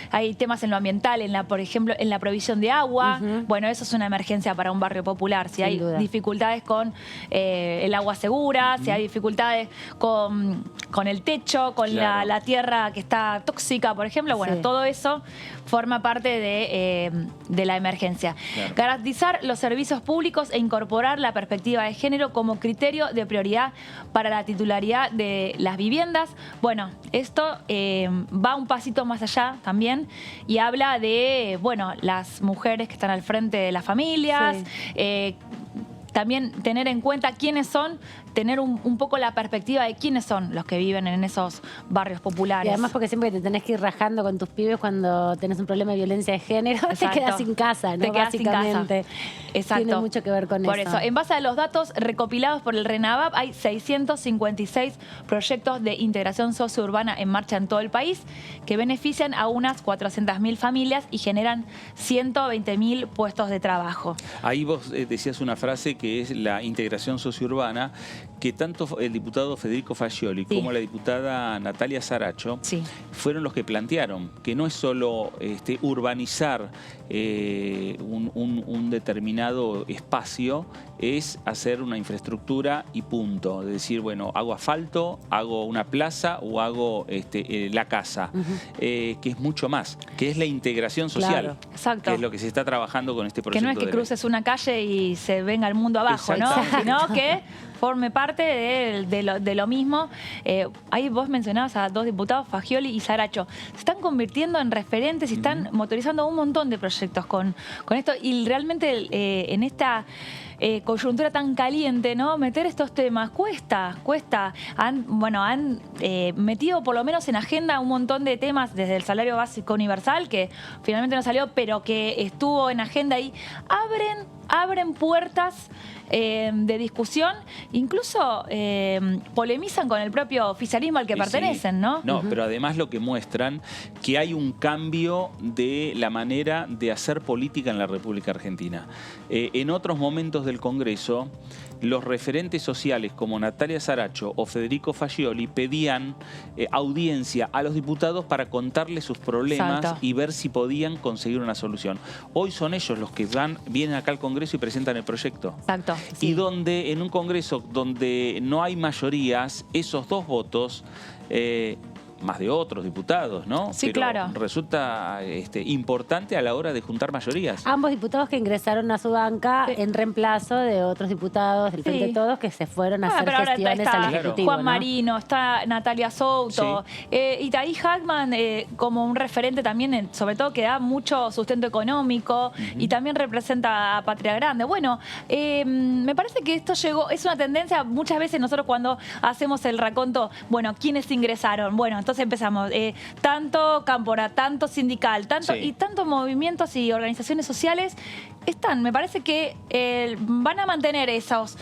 hay temas en lo ambiental, por ejemplo, en la provisión de agua. Bueno, eso es una emergencia para un barrio popular. Si hay dificultades con el agua segura, si hay dificultades con el techo, con la tierra que está tóxica, por ejemplo, bueno, todo eso forma parte de la emergencia. Garantizar los servicios públicos e incorporar la perspectiva de género como criterio de prioridad para la titularidad de las viviendas. Bueno, esto va un pasito más allá también y habla de, bueno, las mujeres que están al frente de las familias, también tener en cuenta quiénes son, tener un poco la perspectiva de quiénes son los que viven en esos barrios populares. Y además porque siempre te tenés que ir rajando con tus pibes cuando tenés un problema de violencia de género, te quedas sin casa, ¿no? Te quedas básicamente. Sin casa. Exacto. Tiene mucho que ver con eso. Por eso, en base a los datos recopilados por el RENAVAP, hay 656 proyectos de integración sociourbana en marcha en todo el país que benefician a unas 400.000 familias y generan 120.000 puestos de trabajo. Ahí vos decías una frase que es la integración sociourbana, que tanto el diputado Federico Fascioli como la diputada Natalia Saracho fueron los que plantearon que no es solo urbanizar un determinado espacio, es hacer una infraestructura y punto. Es decir, bueno, hago asfalto, hago una plaza o hago la casa, que es mucho más, que es la integración social. Exacto. Que es lo que se está trabajando con este proyecto. Que no es que cruces una calle y se venga el mundo abajo, ¿no? Sino que forme parte de lo mismo. Ahí vos mencionabas a 2 diputados, Fascioli y Saracho. Se están convirtiendo en referentes y están motorizando un montón de proyectos con esto. Y realmente en esta coyuntura tan caliente, ¿no? Meter estos temas cuesta. Han metido por lo menos en agenda un montón de temas, desde el salario básico universal, que finalmente no salió, pero que estuvo en agenda y abren puertas de discusión, incluso polemizan con el propio oficialismo al que pertenecen, ¿no? No, pero además lo que muestran que hay un cambio de la manera de hacer política en la República Argentina. En otros momentos del Congreso, los referentes sociales como Natalia Saracho o Federico Fascioli pedían audiencia a los diputados para contarles sus problemas y ver si podían conseguir una solución. Hoy son ellos los que vienen acá al Congreso y presentan el proyecto. Exacto. Y donde en un Congreso donde no hay mayorías, esos 2 votos, más de otros diputados, ¿no? Sí, pero claro. Resulta importante a la hora de juntar mayorías. Ambos diputados que ingresaron a su banca en reemplazo de otros diputados del Frente de Todos que se fueron a hacer gestiones al Ejecutivo. Juan Marino, está Natalia Souto, Itaí Hackman como un referente también, sobre todo que da mucho sustento económico y también representa a Patria Grande. Bueno, me parece que esto es una tendencia, muchas veces nosotros cuando hacemos el raconto, bueno, ¿quiénes ingresaron? Bueno, entonces empezamos, tanto Cámpora, tanto sindical, y tantos movimientos y organizaciones sociales me parece que van a mantener esos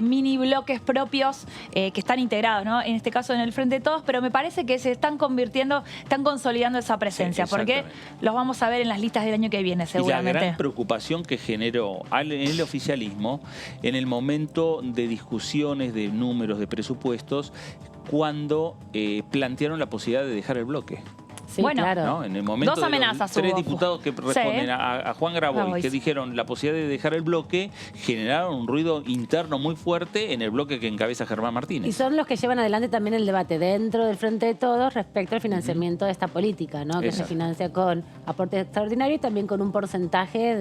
mini bloques propios que están integrados, ¿no? En este caso en el Frente de Todos, pero me parece que se están consolidando esa presencia, porque los vamos a ver en las listas del año que viene, seguramente. Y la gran preocupación que generó en el oficialismo en el momento de discusiones de números de presupuestos, cuando plantearon la posibilidad de dejar el bloque. Sí, bueno, claro. ¿No? En el momento 2 amenazas de los 3 hubo. diputados que responden a Juan Grabois, que dijeron la posibilidad de dejar el bloque, generaron un ruido interno muy fuerte en el bloque que encabeza Germán Martínez. Y son los que llevan adelante también el debate dentro del Frente de Todos respecto al financiamiento de esta política, ¿no? Que se financia con aportes extraordinarios y también con un porcentaje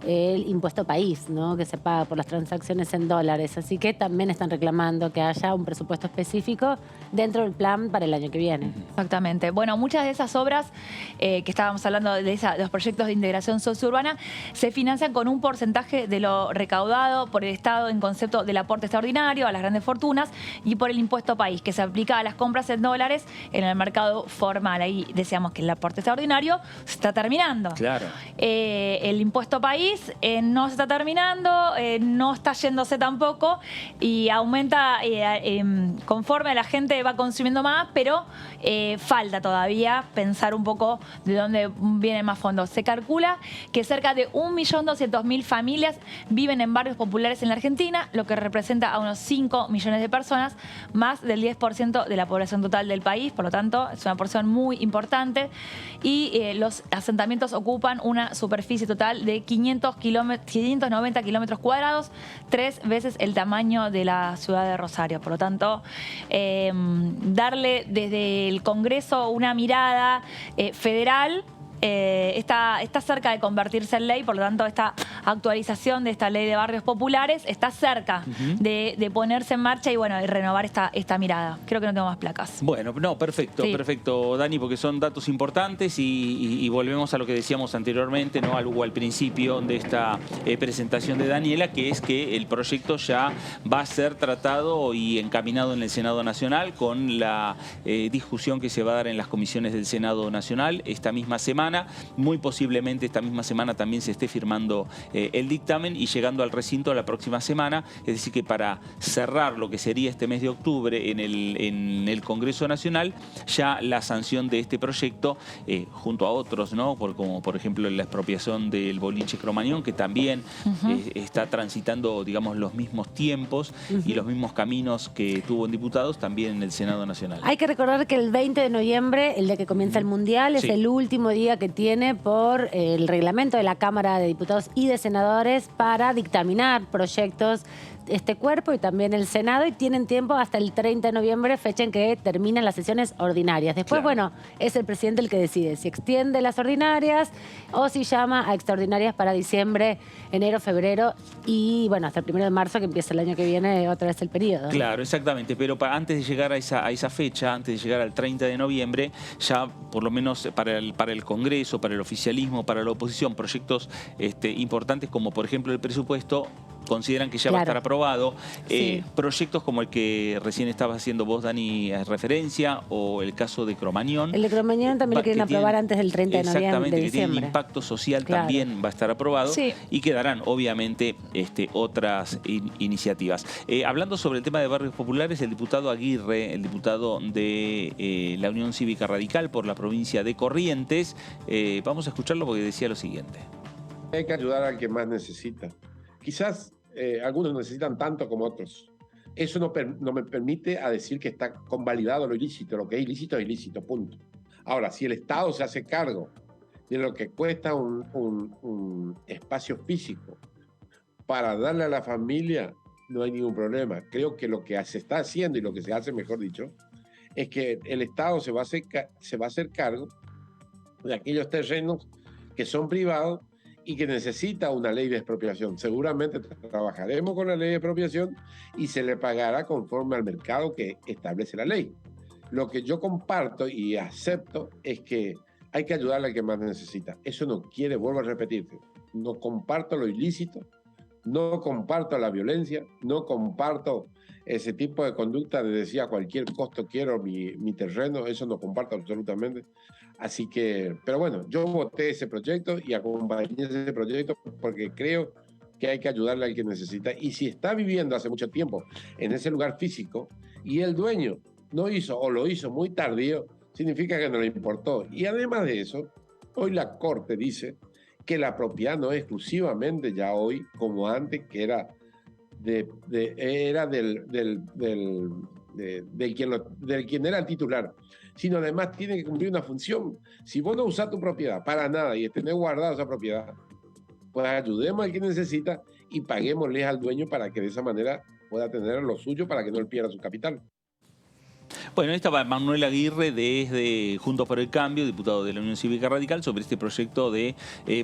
del impuesto país, ¿no? Que se paga por las transacciones en dólares. Así que también están reclamando que haya un presupuesto específico dentro del plan para el año que viene. Exactamente. Bueno, muchas de esas esas obras que estábamos hablando de los proyectos de integración sociourbana se financian con un porcentaje de lo recaudado por el Estado en concepto del aporte extraordinario a las grandes fortunas y por el impuesto país, que se aplica a las compras en dólares en el mercado formal. Ahí decíamos que el aporte extraordinario se está terminando. Claro. El impuesto país no se está terminando, no está yéndose tampoco y aumenta conforme la gente va consumiendo más, pero falta todavía pensar un poco de dónde vienen más fondos. Se calcula que cerca de 1.200.000 familias viven en barrios populares en la Argentina, lo que representa a unos 5 millones de personas, más del 10% de la población total del país, por lo tanto es una porción muy importante y los asentamientos ocupan una superficie total de 590 kilómetros cuadrados, 3 veces el tamaño de la ciudad de Rosario. Por lo tanto, darle desde el Congreso una mirada federal está cerca de convertirse en ley, por lo tanto esta actualización de esta ley de barrios populares está cerca de ponerse en marcha y bueno, y renovar esta mirada. Creo que no tengo más placas. Bueno, no, perfecto, perfecto, Dani, porque son datos importantes y volvemos a lo que decíamos anteriormente, ¿no? Al principio de esta presentación de Daniela, que es que el proyecto ya va a ser tratado y encaminado en el Senado Nacional con la discusión que se va a dar en las comisiones del Senado Nacional esta misma semana. Muy posiblemente esta misma semana también se esté firmando el dictamen y llegando al recinto la próxima semana. Es decir, que para cerrar lo que sería este mes de octubre en el Congreso Nacional, ya la sanción de este proyecto, junto a otros, ¿no? Como por ejemplo la expropiación del boliche Cromañón, que también está transitando, digamos, los mismos tiempos y los mismos caminos que tuvo en diputados, también en el Senado Nacional. Hay que recordar que el 20 de noviembre, el día que comienza el Mundial, es el último día que tiene por el reglamento de la Cámara de Diputados y de Senadores para dictaminar proyectos este cuerpo y también el Senado, y tienen tiempo hasta el 30 de noviembre, fecha en que terminan las sesiones ordinarias. Después, bueno, es el presidente el que decide si extiende las ordinarias o si llama a extraordinarias para diciembre, enero, febrero y, bueno, hasta el 1 de marzo, que empieza el año que viene otra vez el periodo. Claro, exactamente, pero antes de llegar a esa fecha, antes de llegar al 30 de noviembre, ya por lo menos para el Congreso, para el oficialismo, para la oposición, proyectos importantes como por ejemplo el presupuesto, consideran que ya va a estar aprobado. Proyectos como el que recién estabas haciendo vos, Dani, referencia, o el caso de Cromañón. El de Cromañón también lo quieren aprobar antes del 30 de noviembre. Exactamente, de que diciembre. tiene impacto social también va a estar aprobado y quedarán, obviamente, otras iniciativas. Hablando sobre el tema de barrios populares, el diputado Aguirre, el diputado de la Unión Cívica Radical por la provincia de Corrientes, vamos a escucharlo porque decía lo siguiente. Hay que ayudar al que más necesita. Quizás algunos necesitan tanto como otros. Eso no me permite a decir que está convalidado lo ilícito. Lo que es ilícito, punto. Ahora, si el Estado se hace cargo de lo que cuesta un espacio físico para darle a la familia, no hay ningún problema. Creo que lo que se está haciendo y lo que se hace, mejor dicho, es que el Estado se va a hacer cargo de aquellos terrenos que son privados y que necesita una ley de expropiación. Seguramente trabajaremos con la ley de expropiación y se le pagará conforme al mercado que establece la ley. Lo que yo comparto y acepto es que hay que ayudarle al que más necesita. Eso no quiere, vuelvo a repetirte, no comparto lo ilícito, no comparto la violencia, no comparto ese tipo de conducta de decir a cualquier costo quiero mi terreno, eso no comparto absolutamente. Así que, pero bueno, yo voté ese proyecto y acompañé ese proyecto porque creo que hay que ayudarle al que necesita. Y si está viviendo hace mucho tiempo en ese lugar físico y el dueño no hizo o lo hizo muy tardío, significa que no le importó. Y además de eso, hoy la Corte dice que la propiedad no es exclusivamente ya hoy, como antes, que era del quien era el titular, sino además tiene que cumplir una función. Si vos no usás tu propiedad para nada y tenés guardada esa propiedad, pues ayudemos al que necesita y paguémosle al dueño para que de esa manera pueda tener lo suyo para que no él pierda su capital. Bueno, ahí estaba Manuel Aguirre desde Juntos por el Cambio, diputado de la Unión Cívica Radical, sobre este proyecto de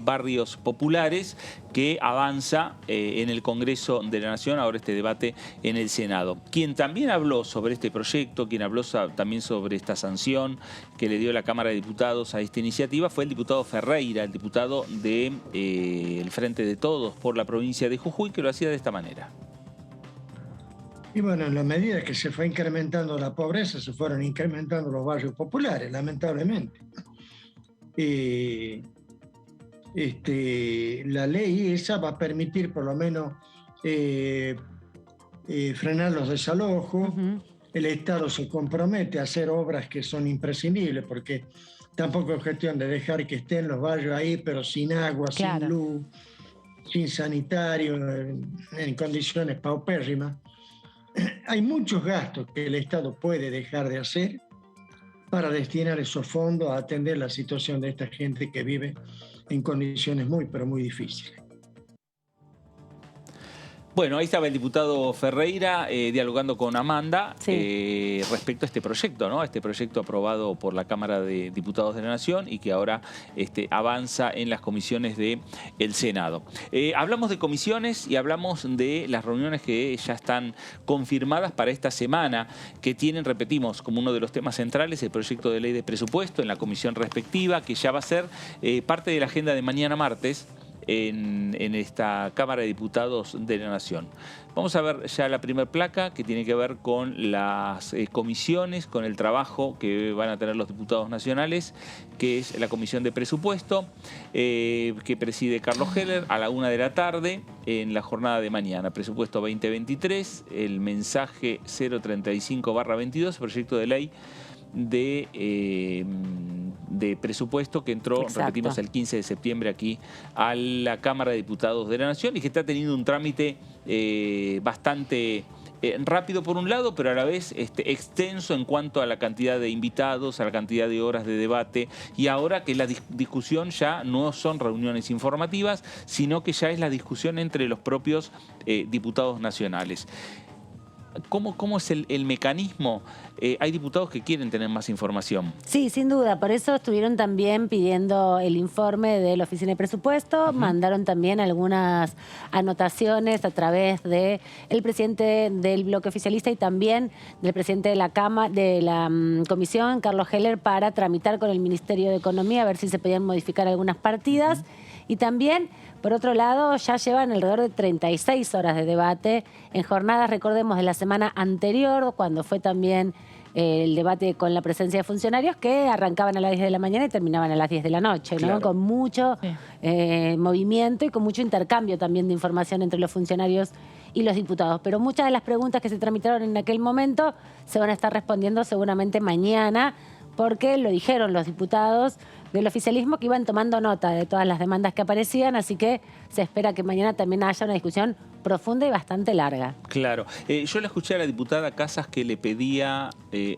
barrios populares que avanza en el Congreso de la Nación, ahora este debate en el Senado. Quien también habló sobre este proyecto, quien habló también sobre esta sanción que le dio la Cámara de Diputados a esta iniciativa fue el diputado Ferreira, el diputado del Frente de Todos por la provincia de Jujuy, que lo hacía de esta manera. Y bueno, en la medida que se fue incrementando la pobreza, se fueron incrementando los barrios populares, lamentablemente. La ley esa va a permitir por lo menos frenar los desalojos. El Estado se compromete a hacer obras que son imprescindibles, porque tampoco es cuestión de dejar que estén los barrios ahí, pero sin agua, sin luz, sin sanitario, en condiciones paupérrimas. Hay muchos gastos que el Estado puede dejar de hacer para destinar esos fondos a atender la situación de esta gente que vive en condiciones muy, pero muy difíciles. Bueno, ahí estaba el diputado Ferreira dialogando con Amanda respecto a este proyecto, ¿no? Este proyecto aprobado por la Cámara de Diputados de la Nación y que ahora avanza en las comisiones del Senado. Hablamos de comisiones y hablamos de las reuniones que ya están confirmadas para esta semana, que tienen, repetimos, como uno de los temas centrales el proyecto de ley de presupuesto en la comisión respectiva, que ya va a ser parte de la agenda de mañana martes, en esta Cámara de Diputados de la Nación. Vamos a ver ya la primera placa que tiene que ver con las comisiones, con el trabajo que van a tener los diputados nacionales, que es la Comisión de Presupuesto, que preside Carlos Heller a la 1 de la tarde en la jornada de mañana. Presupuesto 2023, el mensaje 035/22, proyecto de ley de presupuesto que entró, repetimos, el 15 de septiembre aquí a la Cámara de Diputados de la Nación y que está teniendo un trámite bastante rápido por un lado, pero a la vez extenso en cuanto a la cantidad de invitados, a la cantidad de horas de debate, y ahora que la discusión ya no son reuniones informativas, sino que ya es la discusión entre los propios diputados nacionales. ¿Cómo es el mecanismo? Hay diputados que quieren tener más información. Sí, sin duda. Por eso estuvieron también pidiendo el informe de la Oficina de Presupuesto. Mandaron también algunas anotaciones a través del presidente del bloque oficialista y también del presidente de la Comisión, Carlos Heller, para tramitar con el Ministerio de Economía a ver si se podían modificar algunas partidas. Y también, por otro lado, ya llevan alrededor de 36 horas de debate en jornadas, recordemos, de la semana anterior, cuando fue también el debate con la presencia de funcionarios que arrancaban a las 10 de la mañana y terminaban a las 10 de la noche, ¿no? Claro. Con mucho movimiento y con mucho intercambio también de información entre los funcionarios y los diputados. Pero muchas de las preguntas que se tramitaron en aquel momento se van a estar respondiendo seguramente mañana, porque lo dijeron los diputados del oficialismo que iban tomando nota de todas las demandas que aparecían, así que se espera que mañana también haya una discusión profunda y bastante larga. Claro. Yo le escuché a la diputada Casas que le pedía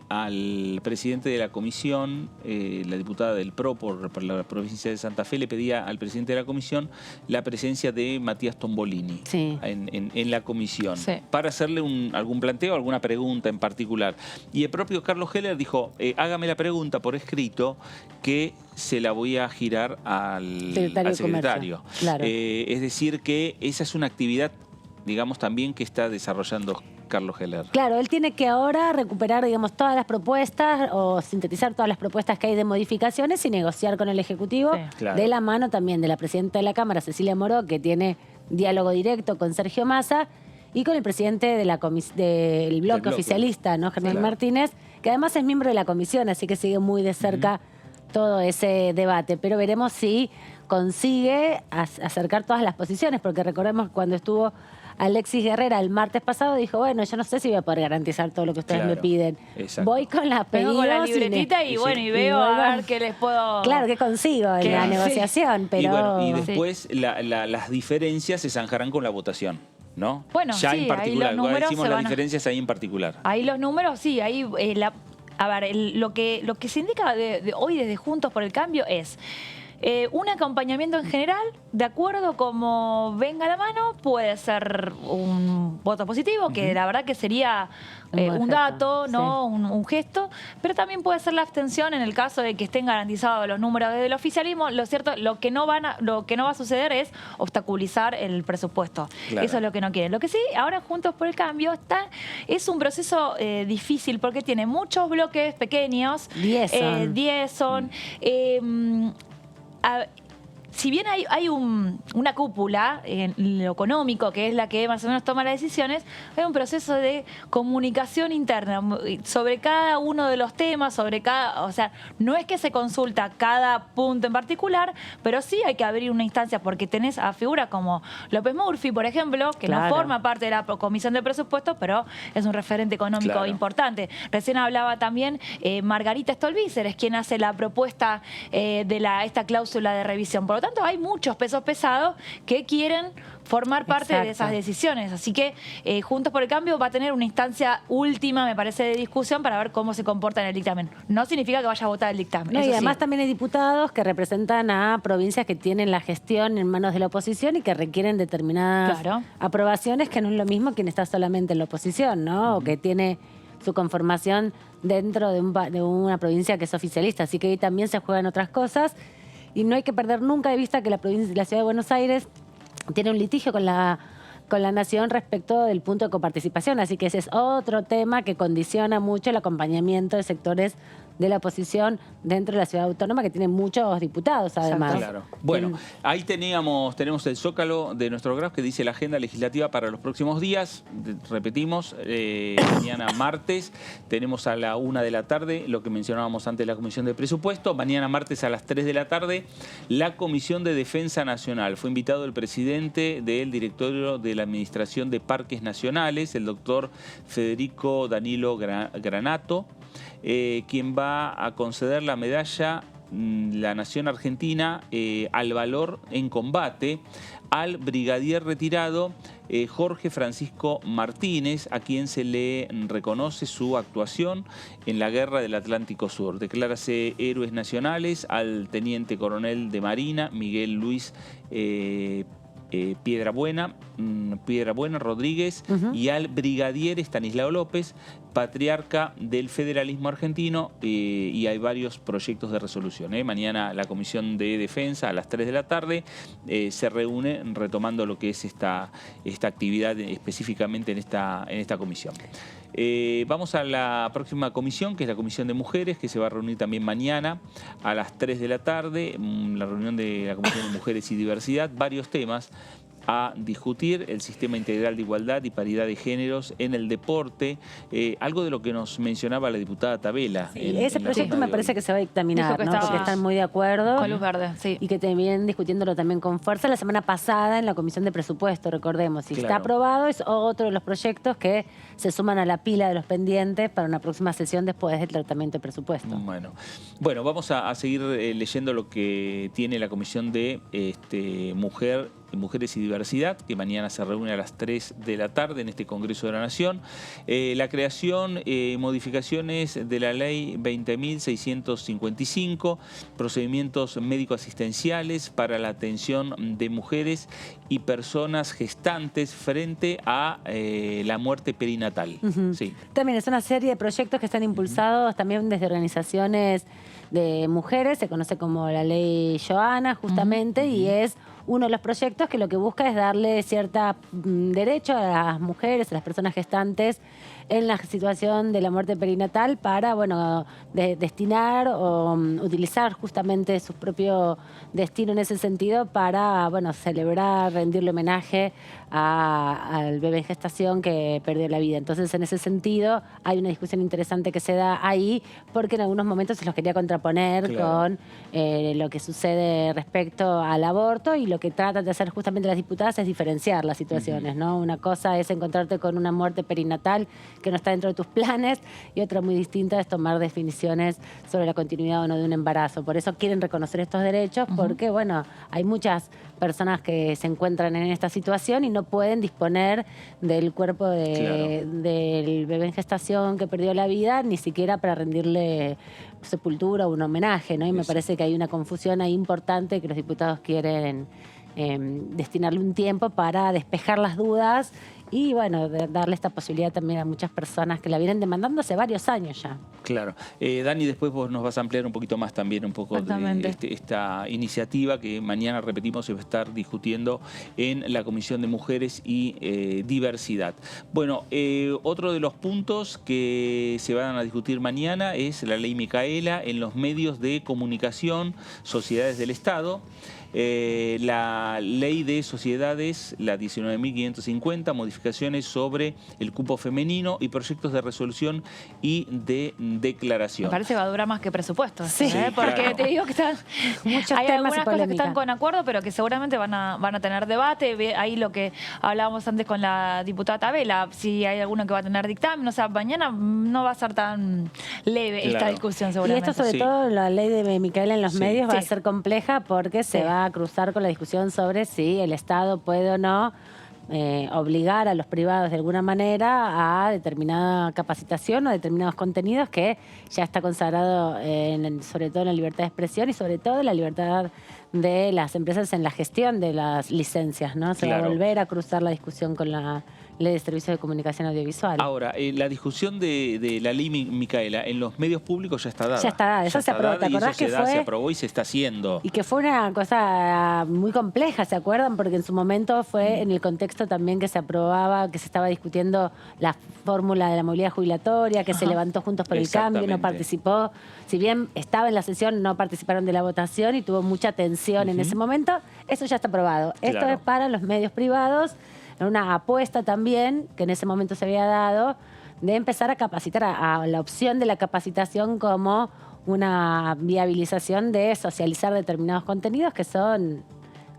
al presidente de la comisión, la diputada del PRO por la provincia de Santa Fe, le pedía al presidente de la comisión la presencia de Matías Tombolini en la comisión, para hacerle algún planteo, alguna pregunta en particular. Y el propio Carlos Heller dijo, hágame la pregunta por escrito que se la voy a girar al secretario. Claro. Es decir, que esa es una actividad, digamos, también que está desarrollando Carlos Heller. Claro, él tiene que ahora recuperar, digamos, todas las propuestas o sintetizar todas las propuestas que hay de modificaciones y negociar con el Ejecutivo, de la mano también de la presidenta de la Cámara, Cecilia Moró, que tiene diálogo directo con Sergio Massa, y con el presidente de del bloque oficialista, ¿no? Germán Martínez, que además es miembro de la comisión, así que sigue muy de cerca todo ese debate. Pero veremos si consigue acercar todas las posiciones, porque recordemos que cuando estuvo Alexis Guerrera el martes pasado, dijo, bueno, yo no sé si voy a poder garantizar todo lo que ustedes me piden. Voy con las pedidos. Vengo con la libretita y veo a ver qué les puedo... Claro, qué consigo en la negociación. Pero... Y después las diferencias se zanjarán con la votación, ¿no? Bueno, ya en particular, ahí decimos las diferencias ahí en particular. Ahí los números, sí, ahí a ver, lo que se indica hoy desde Juntos por el Cambio es Un acompañamiento en general, de acuerdo como venga la mano, puede ser un voto positivo, que la verdad que sería un dato, ¿no? Sí. Un gesto, pero también puede ser la abstención en el caso de que estén garantizados los números del oficialismo. Lo cierto, lo que no va a suceder es obstaculizar el presupuesto. Claro. Eso es lo que no quieren. Lo que sí, ahora Juntos por el Cambio es un proceso difícil porque tiene muchos bloques pequeños. 10 son. Si bien hay una cúpula en lo económico, que es la que más o menos toma las decisiones, hay un proceso de comunicación interna sobre cada uno de los temas, o sea, no es que se consulta cada punto en particular, pero sí hay que abrir una instancia porque tenés a figuras como López Murphy, por ejemplo, que no forma parte de la Comisión de Presupuestos, pero es un referente económico importante. Recién hablaba también Margarita Stolbizer, es quien hace la propuesta de esta cláusula de revisión. Por lo tanto, hay muchos pesos pesados que quieren formar parte de esas decisiones. Así que Juntos por el Cambio va a tener una instancia última, me parece, de discusión para ver cómo se comporta en el dictamen. No significa que vaya a votar el dictamen. No, y además también hay diputados que representan a provincias que tienen la gestión en manos de la oposición y que requieren determinadas aprobaciones, que no es lo mismo quien está solamente en la oposición, ¿no? O que tiene su conformación dentro de una provincia que es oficialista. Así que ahí también se juegan otras cosas. Y no hay que perder nunca de vista que la Ciudad de Buenos Aires tiene un litigio con la Nación respecto del punto de coparticipación. Así que ese es otro tema que condiciona mucho el acompañamiento de sectores de la oposición dentro de la ciudad autónoma, que tiene muchos diputados, además. Claro. Bueno, ahí tenemos el zócalo de nuestro graph que dice la agenda legislativa para los próximos días. Repetimos, mañana martes tenemos a la 1 de la tarde, lo que mencionábamos antes, la Comisión de Presupuesto. Mañana martes a las 3 de la tarde, la Comisión de Defensa Nacional. Fue invitado el presidente del directorio de la Administración de Parques Nacionales, el doctor Federico Danilo Granato, quien va a conceder la medalla La Nación Argentina al valor en combate al brigadier retirado Jorge Francisco Martínez, a quien se le reconoce su actuación en la Guerra del Atlántico Sur. Declárase héroes nacionales al teniente coronel de Marina Miguel Luis Piedrabuena Rodríguez y al brigadier Estanislao López, patriarca del federalismo argentino, y hay varios proyectos de resolución. Mañana la Comisión de Defensa a las 3 de la tarde se reúne retomando lo que es esta actividad específicamente en esta comisión. Vamos a la próxima comisión, que es la Comisión de Mujeres, que se va a reunir también mañana a las 3 de la tarde, la reunión de la Comisión de Mujeres y Diversidad, varios temas a discutir: el sistema integral de igualdad y paridad de géneros en el deporte, algo de lo que nos mencionaba la diputada Tabela. Sí, ese proyecto me parece que se va a dictaminar, ¿no? Porque están muy de acuerdo. Con luz verde, sí. Y que también discutiéndolo también con fuerza la semana pasada en la Comisión de Presupuesto, recordemos. Si está aprobado, es otro de los proyectos que se suman a la pila de los pendientes para una próxima sesión después del tratamiento de presupuesto. Bueno, vamos a seguir leyendo lo que tiene la Comisión de Mujeres y Diversidad, que mañana se reúne a las 3 de la tarde en este Congreso de la Nación. La creación y modificaciones de la Ley 20.655, procedimientos médico-asistenciales para la atención de mujeres y personas gestantes frente a la muerte perinatal. También es una serie de proyectos que están impulsados también desde organizaciones de mujeres, se conoce como la Ley Joana, justamente, y es uno de los proyectos que lo que busca es darle cierto derecho a las mujeres, a las personas gestantes en la situación de la muerte perinatal para, destinar o utilizar justamente su propio destino en ese sentido para, celebrar, rendirle homenaje al bebé en gestación que perdió la vida. Entonces, en ese sentido, hay una discusión interesante que se da ahí, porque en algunos momentos se los quería contraponer con lo que sucede respecto al aborto, y lo que tratan de hacer justamente las diputadas es diferenciar las situaciones, ¿no? Una cosa es encontrarte con una muerte perinatal que no está dentro de tus planes, y otra muy distinta es tomar decisiones sobre la continuidad o no de un embarazo. Por eso quieren reconocer estos derechos, porque, bueno, hay muchas personas que se encuentran en esta situación y no pueden disponer del cuerpo del bebé en gestación que perdió la vida, ni siquiera para rendirle sepultura o un homenaje, ¿no? Y me parece que hay una confusión ahí importante que los diputados quieren destinarle un tiempo para despejar las dudas y, bueno, darle esta posibilidad también a muchas personas que la vienen demandando hace varios años ya. Claro. Dani, después vos nos vas a ampliar un poquito más también un poco de esta iniciativa que mañana, repetimos, se va a estar discutiendo en la Comisión de Mujeres y Diversidad. Bueno, otro de los puntos que se van a discutir mañana es la Ley Micaela en los medios de comunicación, sociedades del Estado. La Ley de Sociedades, la 19.550, modificaciones sobre el cupo femenino y proyectos de resolución y de declaración. Me parece que va a durar más que presupuesto. Sí, porque claro. te digo que hay algunas cosas que están con acuerdo, pero que seguramente van a tener debate. Ahí lo que hablábamos antes con la diputada Tabela, si hay alguno que va a tener dictamen. O sea, mañana no va a ser tan leve esta discusión seguramente. Y esto sobre todo, la ley de Micaela en los medios va a ser compleja porque se va a cruzar con la discusión sobre si el Estado puede o no obligar a los privados de alguna manera a determinada capacitación o determinados contenidos que ya está consagrado sobre todo en la libertad de expresión y sobre todo en la libertad de las empresas en la gestión de las licencias, ¿no? Se va a volver a cruzar la discusión con la Ley de Servicios de Comunicación Audiovisual. Ahora, la discusión de la Ley Micaela en los medios públicos ya está dada. Ya está dada, eso se aprobó. ¿Te acordás que se aprobó y se está haciendo? Y que fue una cosa muy compleja, ¿se acuerdan? Porque en su momento fue en el contexto también que se aprobaba, que se estaba discutiendo la fórmula de la movilidad jubilatoria, que se levantó Juntos por el Cambio, no participó. Si bien estaba en la sesión, no participaron de la votación y tuvo mucha tensión en ese momento. Eso ya está aprobado. Esto es para los medios privados. Una apuesta también, que en ese momento se había dado, de empezar a capacitar, a la opción de la capacitación como una viabilización de socializar determinados contenidos que son,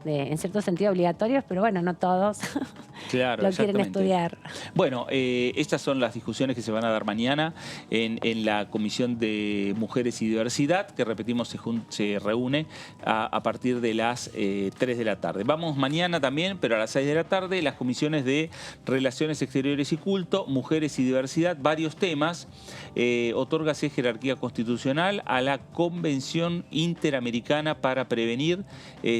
en cierto sentido, obligatorios, pero bueno, no todos lo quieren estudiar. Bueno, estas son las discusiones que se van a dar mañana en la Comisión de Mujeres y Diversidad, que repetimos se reúne a partir de las 3 de la tarde. Vamos mañana también, pero a las 6 de la tarde, las comisiones de Relaciones Exteriores y Culto, Mujeres y Diversidad, varios temas. Otórgase jerarquía constitucional a la Convención Interamericana para prevenir,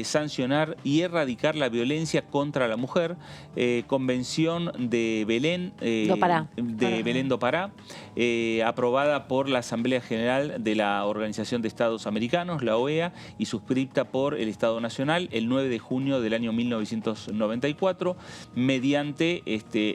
sancionar y erradicar la violencia contra la mujer, Convención de Belén do Pará, aprobada por la Asamblea General de la Organización de Estados Americanos, la OEA, y suscripta por el Estado Nacional el 9 de junio del año 1994, mediante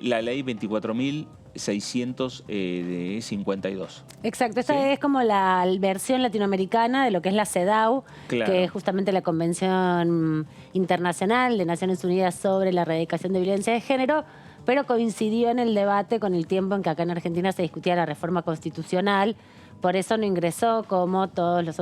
la Ley 24.652. Exacto, esta es como la versión latinoamericana de lo que es la CEDAW, que es justamente la Convención Internacional de Naciones Unidas sobre la Erradicación de Violencia de Género, pero coincidió en el debate con el tiempo en que acá en Argentina se discutía la reforma constitucional, por eso no ingresó como todos los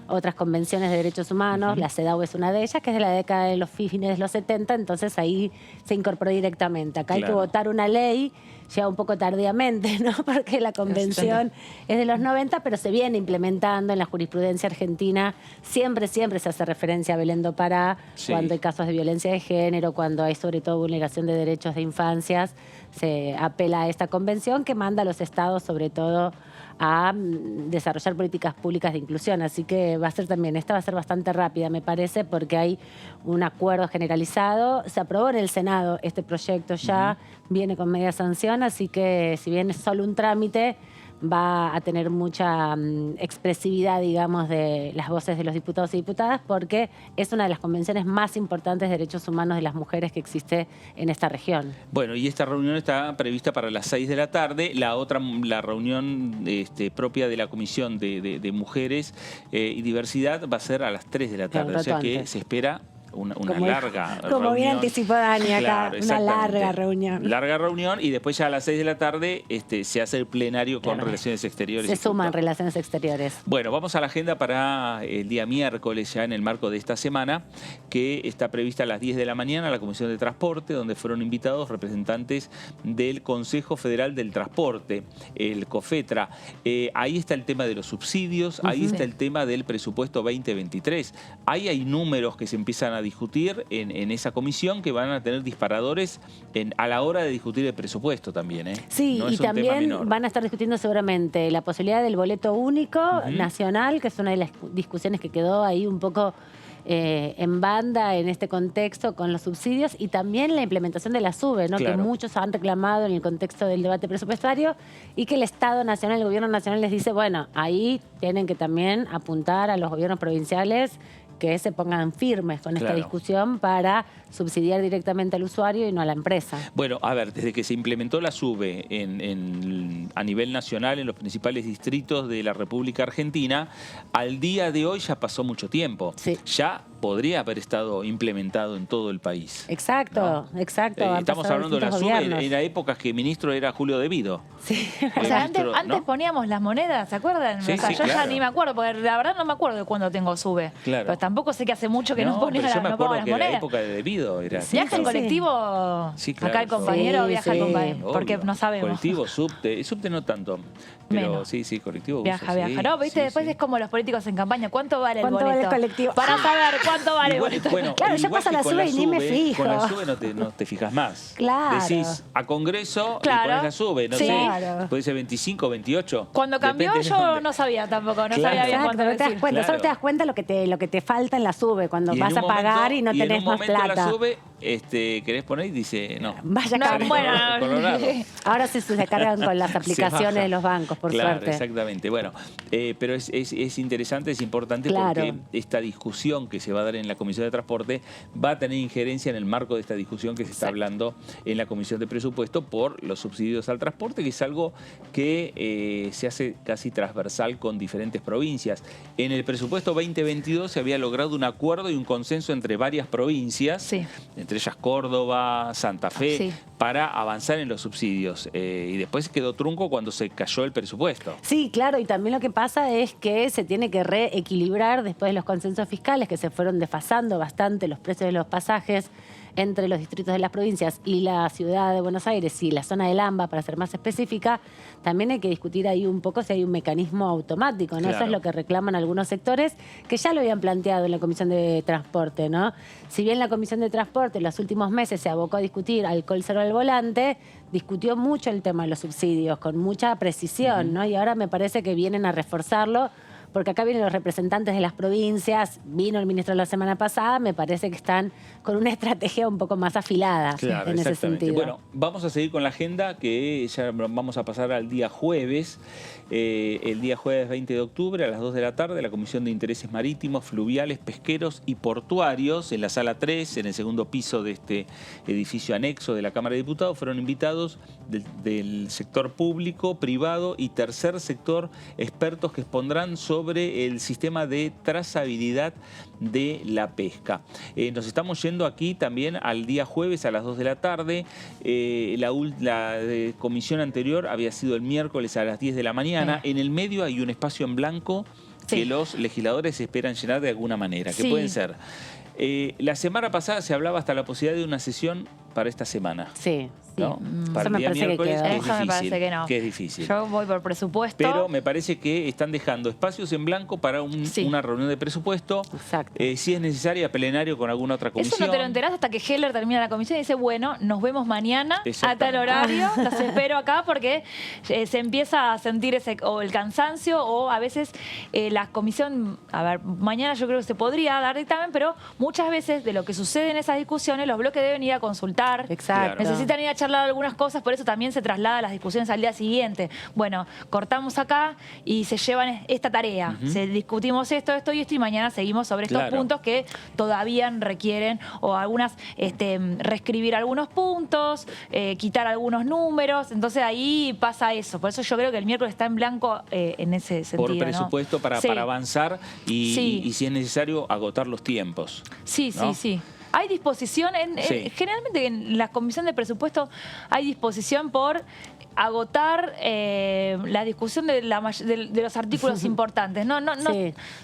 otras convenciones de derechos humanos. La CEDAW es una de ellas, que es de la década de los fines de los 70, entonces ahí se incorporó directamente. Acá hay que votar una ley, ya un poco tardíamente, ¿no? Porque la convención es de los 90, pero se viene implementando en la jurisprudencia argentina. Siempre se hace referencia a Belén do Pará, cuando hay casos de violencia de género, cuando hay sobre todo vulneración de derechos de infancias, se apela a esta convención que manda a los estados sobre todo a desarrollar políticas públicas de inclusión. Así que esta va a ser bastante rápida, me parece, porque hay un acuerdo generalizado. Se aprobó en el Senado este proyecto ya, viene con media sanción, así que si bien es solo un trámite, va a tener mucha expresividad, digamos, de las voces de los diputados y diputadas, porque es una de las convenciones más importantes de derechos humanos de las mujeres que existe en esta región. Bueno, y esta reunión está prevista para las 6 de la tarde. La reunión propia de la Comisión de Mujeres y Diversidad va a ser a las 3 de la tarde. O sea que se espera larga reunión. Como bien anticipó Dani acá, Claro, una larga reunión. Larga reunión y después ya a las 6 de la tarde se hace el plenario con Relaciones Exteriores. Se suman Relaciones Exteriores. Bueno, vamos a la agenda para el día miércoles, ya en el marco de esta semana, que está prevista a las 10 de la mañana la Comisión de Transporte, donde fueron invitados representantes del Consejo Federal del Transporte, el COFETRA. Ahí está el tema de los subsidios, ahí está el tema del presupuesto 2023. Ahí hay números que se empiezan a discutir en esa comisión que van a tener disparadores a la hora de discutir el presupuesto también. Sí, no y también van a estar discutiendo seguramente la posibilidad del boleto único nacional, que es una de las discusiones que quedó ahí un poco en banda en este contexto con los subsidios, y también la implementación de la SUBE, ¿no? Claro. Que muchos han reclamado en el contexto del debate presupuestario, y que el Estado Nacional, el Gobierno Nacional les dice, bueno, ahí tienen que también apuntar a los gobiernos provinciales que se pongan firmes con esta discusión para subsidiar directamente al usuario y no a la empresa. Bueno, a ver, desde que se implementó la SUBE a nivel nacional en los principales distritos de la República Argentina, al día de hoy ya pasó mucho tiempo. Ya podría haber estado implementado en todo el país. Exacto, exacto. Estamos hablando de la SUBE en la época que ministro era Julio De Vido. Sí. O sea, antes poníamos las monedas, ¿se acuerdan? Sí, o sea, sí, yo ya ni me acuerdo, porque la verdad no me acuerdo de cuándo tengo SUBE. Claro. Pero tampoco sé que hace mucho que no ponía pero yo me no acuerdo pongo las que en la monedas. época de De Vido era. ¿Viaja en colectivo? Sí, claro. Acá el compañero viaja en compañero, porque no sabemos. Colectivo, subte no tanto. Pero Menos. sí, colectivo. Viaja. Sí, No, viste, después es como los políticos en campaña. ¿Cuánto vale el boleto? ¿Cuánto vale el colectivo? Para saber cuánto vale el boleto. Bueno, claro, yo paso la SUBE y ni me fijo. Con la SUBE no te fijas más. Claro. Decís a Congreso y pones la SUBE. No sé, puede ser 25, 28. Cuando cambió yo no sabía tampoco, no sabía bien cuánto decir. Solo te das cuenta lo que te falta en la SUBE cuando Y vas a pagar y no tenés más plata. La SUBE, querés poner y dice no. Vaya ahora se cargan con las aplicaciones de los bancos, por suerte. Exactamente. Bueno, pero es interesante, es importante porque esta discusión que se va a dar en la Comisión de Transporte va a tener injerencia en el marco de esta discusión que se está hablando en la Comisión de Presupuesto por los subsidios al transporte, que es algo que se hace casi transversal con diferentes provincias. En el presupuesto 2022 se había logrado un acuerdo y un consenso entre varias provincias, entre ellas Córdoba, Santa Fe, para avanzar en los subsidios. Y después quedó trunco cuando se cayó el presupuesto. Sí, claro, y también lo que pasa es que se tiene que reequilibrar después de los consensos fiscales, que se fueron desfasando bastante los precios de los pasajes entre los distritos de las provincias y la ciudad de Buenos Aires y la zona del AMBA, para ser más específica. También hay que discutir ahí un poco si hay un mecanismo automático, ¿no? Claro. Eso es lo que reclaman algunos sectores, que ya lo habían planteado en la Comisión de Transporte, ¿no? Si bien la Comisión de Transporte en los últimos meses se abocó a discutir alcohol cero al volante, discutió mucho el tema de los subsidios, con mucha precisión, ¿no? Y ahora me parece que vienen a reforzarlo, porque acá vienen los representantes de las provincias, vino el ministro la semana pasada, me parece que están con una estrategia un poco más afilada en ese sentido. Bueno, vamos a seguir con la agenda, que ya vamos a pasar al día jueves. El día jueves 20 de octubre a las 2 de la tarde, la Comisión de Intereses Marítimos, Fluviales, Pesqueros y Portuarios, en la sala 3, en el segundo piso de este edificio anexo de la Cámara de Diputados, fueron invitados del sector público, privado y tercer sector, expertos que expondrán sobre el sistema de trazabilidad de la pesca. Nos estamos yendo aquí también al día jueves a las 2 de la tarde. La comisión anterior había sido el miércoles a las 10 de la mañana. En el medio hay un espacio en blanco que los legisladores esperan llenar de alguna manera. ¿Qué pueden ser? La semana pasada se hablaba hasta la posibilidad de una sesión para esta semana. Sí. ¿No? Para Eso el me día parece miércoles, que quedó. Eso me parece que no. Que es difícil. Yo voy por presupuesto. Pero me parece que están dejando espacios en blanco para una reunión de presupuesto. Exacto. Si es necesaria, plenario con alguna otra comisión. Eso no te lo enterás hasta que Heller termina la comisión y dice, bueno, nos vemos mañana a tal horario, los espero acá, porque se empieza a sentir o el cansancio, o a veces la comisión, a ver, mañana yo creo que se podría dar dictamen, pero muchas veces de lo que sucede en esas discusiones, los bloques deben ir a consultar. Exacto. Necesitan ir a charlar charlar algunas cosas, por eso también se traslada las discusiones al día siguiente. Bueno, cortamos acá y se llevan esta tarea. Discutimos esto y mañana seguimos sobre estos puntos que todavía requieren, o algunas, reescribir algunos puntos, quitar algunos números. Entonces ahí pasa eso. Por eso yo creo que el miércoles está en blanco en ese sentido. Por presupuesto, ¿no? para avanzar y si es necesario agotar los tiempos. Sí, ¿no? sí. Hay disposición, generalmente en la Comisión de Presupuesto hay disposición por agotar la discusión de los artículos importantes. No,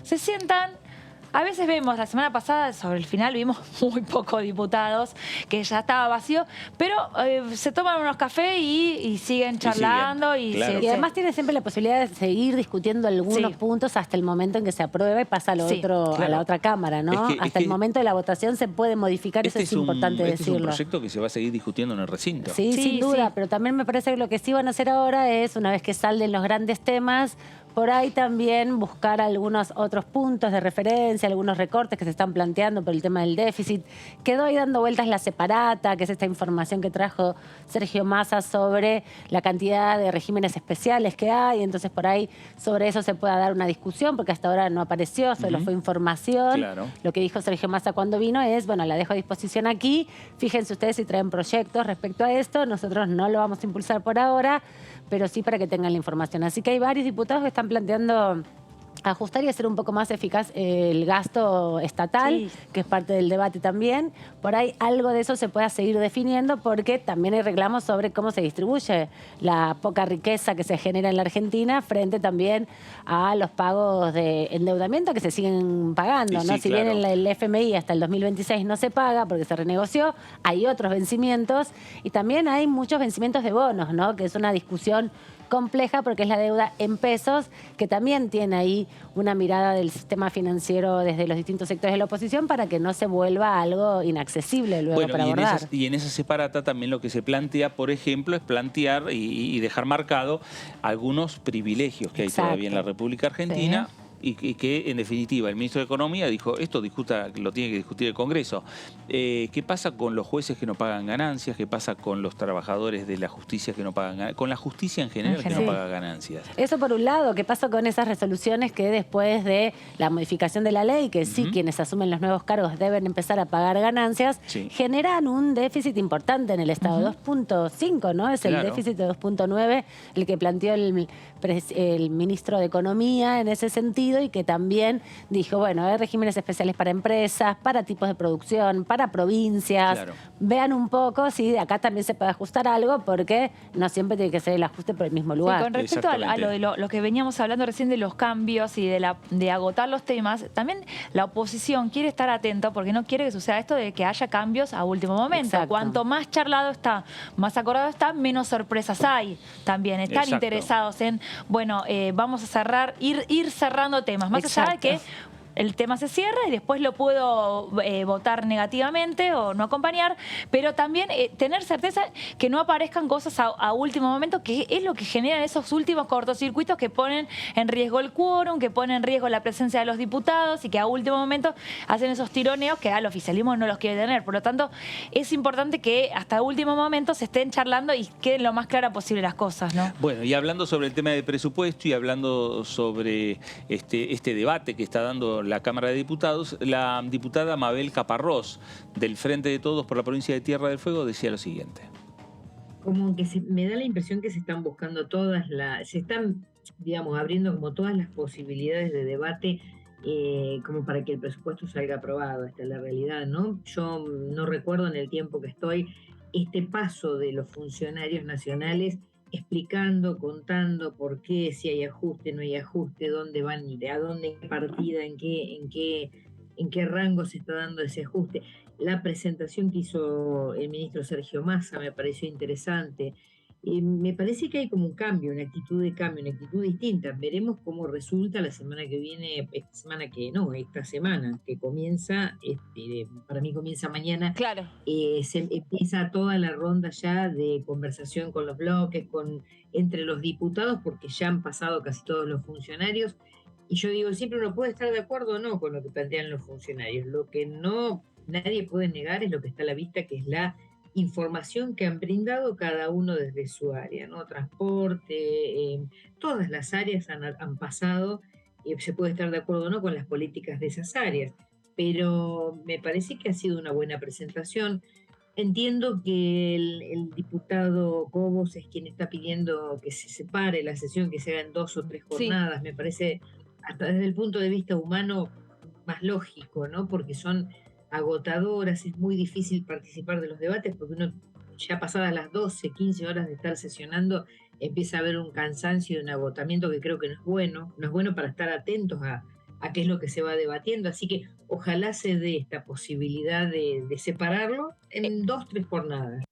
se sientan. A veces vemos, la semana pasada, sobre el final, vimos muy pocos diputados, que ya estaba vacío, pero se toman unos cafés y siguen charlando. Y además tiene siempre la posibilidad de seguir discutiendo algunos puntos hasta el momento en que se aprueba y pasa a la otra Cámara, ¿no? Hasta el momento de la votación se puede modificar, eso es importante decirlo. Es un proyecto que se va a seguir discutiendo en el recinto. Sí, sin duda, pero también me parece que lo que sí van a hacer ahora es, una vez que salen los grandes temas, por ahí también buscar algunos otros puntos de referencia, algunos recortes que se están planteando por el tema del déficit. Quedó ahí dando vueltas la separata, que es esta información que trajo Sergio Massa sobre la cantidad de regímenes especiales que hay. Entonces por ahí sobre eso se pueda dar una discusión, porque hasta ahora no apareció, solo fue información. Lo que dijo Sergio Massa cuando vino es, bueno, la dejo a disposición aquí. Fíjense ustedes si traen proyectos respecto a esto. Nosotros no lo vamos a impulsar por ahora, pero sí para que tengan la información. Así que hay varios diputados que están planteando ajustar y hacer un poco más eficaz el gasto estatal, que es parte del debate también. Por ahí algo de eso se pueda seguir definiendo, porque también hay reclamos sobre cómo se distribuye la poca riqueza que se genera en la Argentina frente también a los pagos de endeudamiento que se siguen pagando, ¿no? Si bien el FMI hasta el 2026 no se paga porque se renegoció, hay otros vencimientos y también hay muchos vencimientos de bonos, ¿no? Que es una discusión compleja porque es la deuda en pesos, que también tiene ahí una mirada del sistema financiero desde los distintos sectores de la oposición para que no se vuelva algo inaccesible luego para abordar. Y en esa separata también lo que se plantea, por ejemplo, es plantear y dejar marcado algunos privilegios que hay todavía en la República Argentina. Y que, en definitiva, el ministro de Economía dijo, esto lo tiene que discutir el Congreso. ¿Qué pasa con los jueces que no pagan ganancias? ¿Qué pasa con los trabajadores de la justicia que no pagan ganancias? Con la justicia en general que no paga ganancias. Eso por un lado. ¿Qué pasa con esas resoluciones que después de la modificación de la ley, que quienes asumen los nuevos cargos deben empezar a pagar ganancias, generan un déficit importante en el Estado? 2.5, ¿no? Es el déficit de 2.9 el que planteó el ministro de Economía en ese sentido, y que también dijo, bueno, hay regímenes especiales para empresas, para tipos de producción, para provincias. Vean un poco si acá también se puede ajustar algo, porque no siempre tiene que ser el ajuste por el mismo lugar. Con respecto a lo que veníamos hablando recién de los cambios y de agotar los temas, también la oposición quiere estar atenta porque no quiere que suceda esto de que haya cambios a último momento. Cuanto más charlado está, más acordado está, menos sorpresas hay también. Están interesados en, bueno, vamos a cerrar, ir cerrando temas, más allá de que el tema se cierra y después lo puedo votar negativamente o no acompañar, pero también tener certeza que no aparezcan cosas a último momento, que es lo que generan esos últimos cortocircuitos que ponen en riesgo el quórum, que ponen en riesgo la presencia de los diputados y que a último momento hacen esos tironeos que al oficialismo no los quiere tener. Por lo tanto, es importante que hasta último momento se estén charlando y queden lo más clara posible las cosas, ¿no? Bueno, y hablando sobre el tema de presupuesto y hablando sobre este debate que está dando la Cámara de Diputados, la diputada Mabel Caparrós, del Frente de Todos por la provincia de Tierra del Fuego, decía lo siguiente. Como que me da la impresión que se están buscando se están, digamos, abriendo como todas las posibilidades de debate como para que el presupuesto salga aprobado. Esta es la realidad, ¿no? Yo no recuerdo en el tiempo que estoy este paso de los funcionarios nacionales explicando, contando por qué, si hay ajuste, no hay ajuste, dónde van, a dónde partida, en qué rango se está dando ese ajuste. La presentación que hizo el ministro Sergio Massa me pareció interesante. Me parece que hay como un cambio, una actitud de cambio, una actitud distinta. Veremos cómo resulta la semana que viene, esta semana, que comienza, para mí comienza mañana. Se empieza toda la ronda ya de conversación con los bloques, entre los diputados, porque ya han pasado casi todos los funcionarios. Y yo digo, siempre uno puede estar de acuerdo o no con lo que plantean los funcionarios. Lo que nadie puede negar es lo que está a la vista, que es la información que han brindado cada uno desde su área, ¿no? Transporte, todas las áreas han pasado, se puede estar de acuerdo o no con las políticas de esas áreas, pero me parece que ha sido una buena presentación. Entiendo que el diputado Cobos es quien está pidiendo que se separe la sesión, que se haga en 2 o 3 jornadas. Sí. Me parece, hasta desde el punto de vista humano, más lógico, ¿no? Porque son agotadoras, es muy difícil participar de los debates, porque uno ya pasadas las 12, 15 horas de estar sesionando, empieza a haber un cansancio y un agotamiento que creo que no es bueno para estar atentos a qué es lo que se va debatiendo, así que ojalá se dé esta posibilidad de separarlo en 2 o 3 jornadas.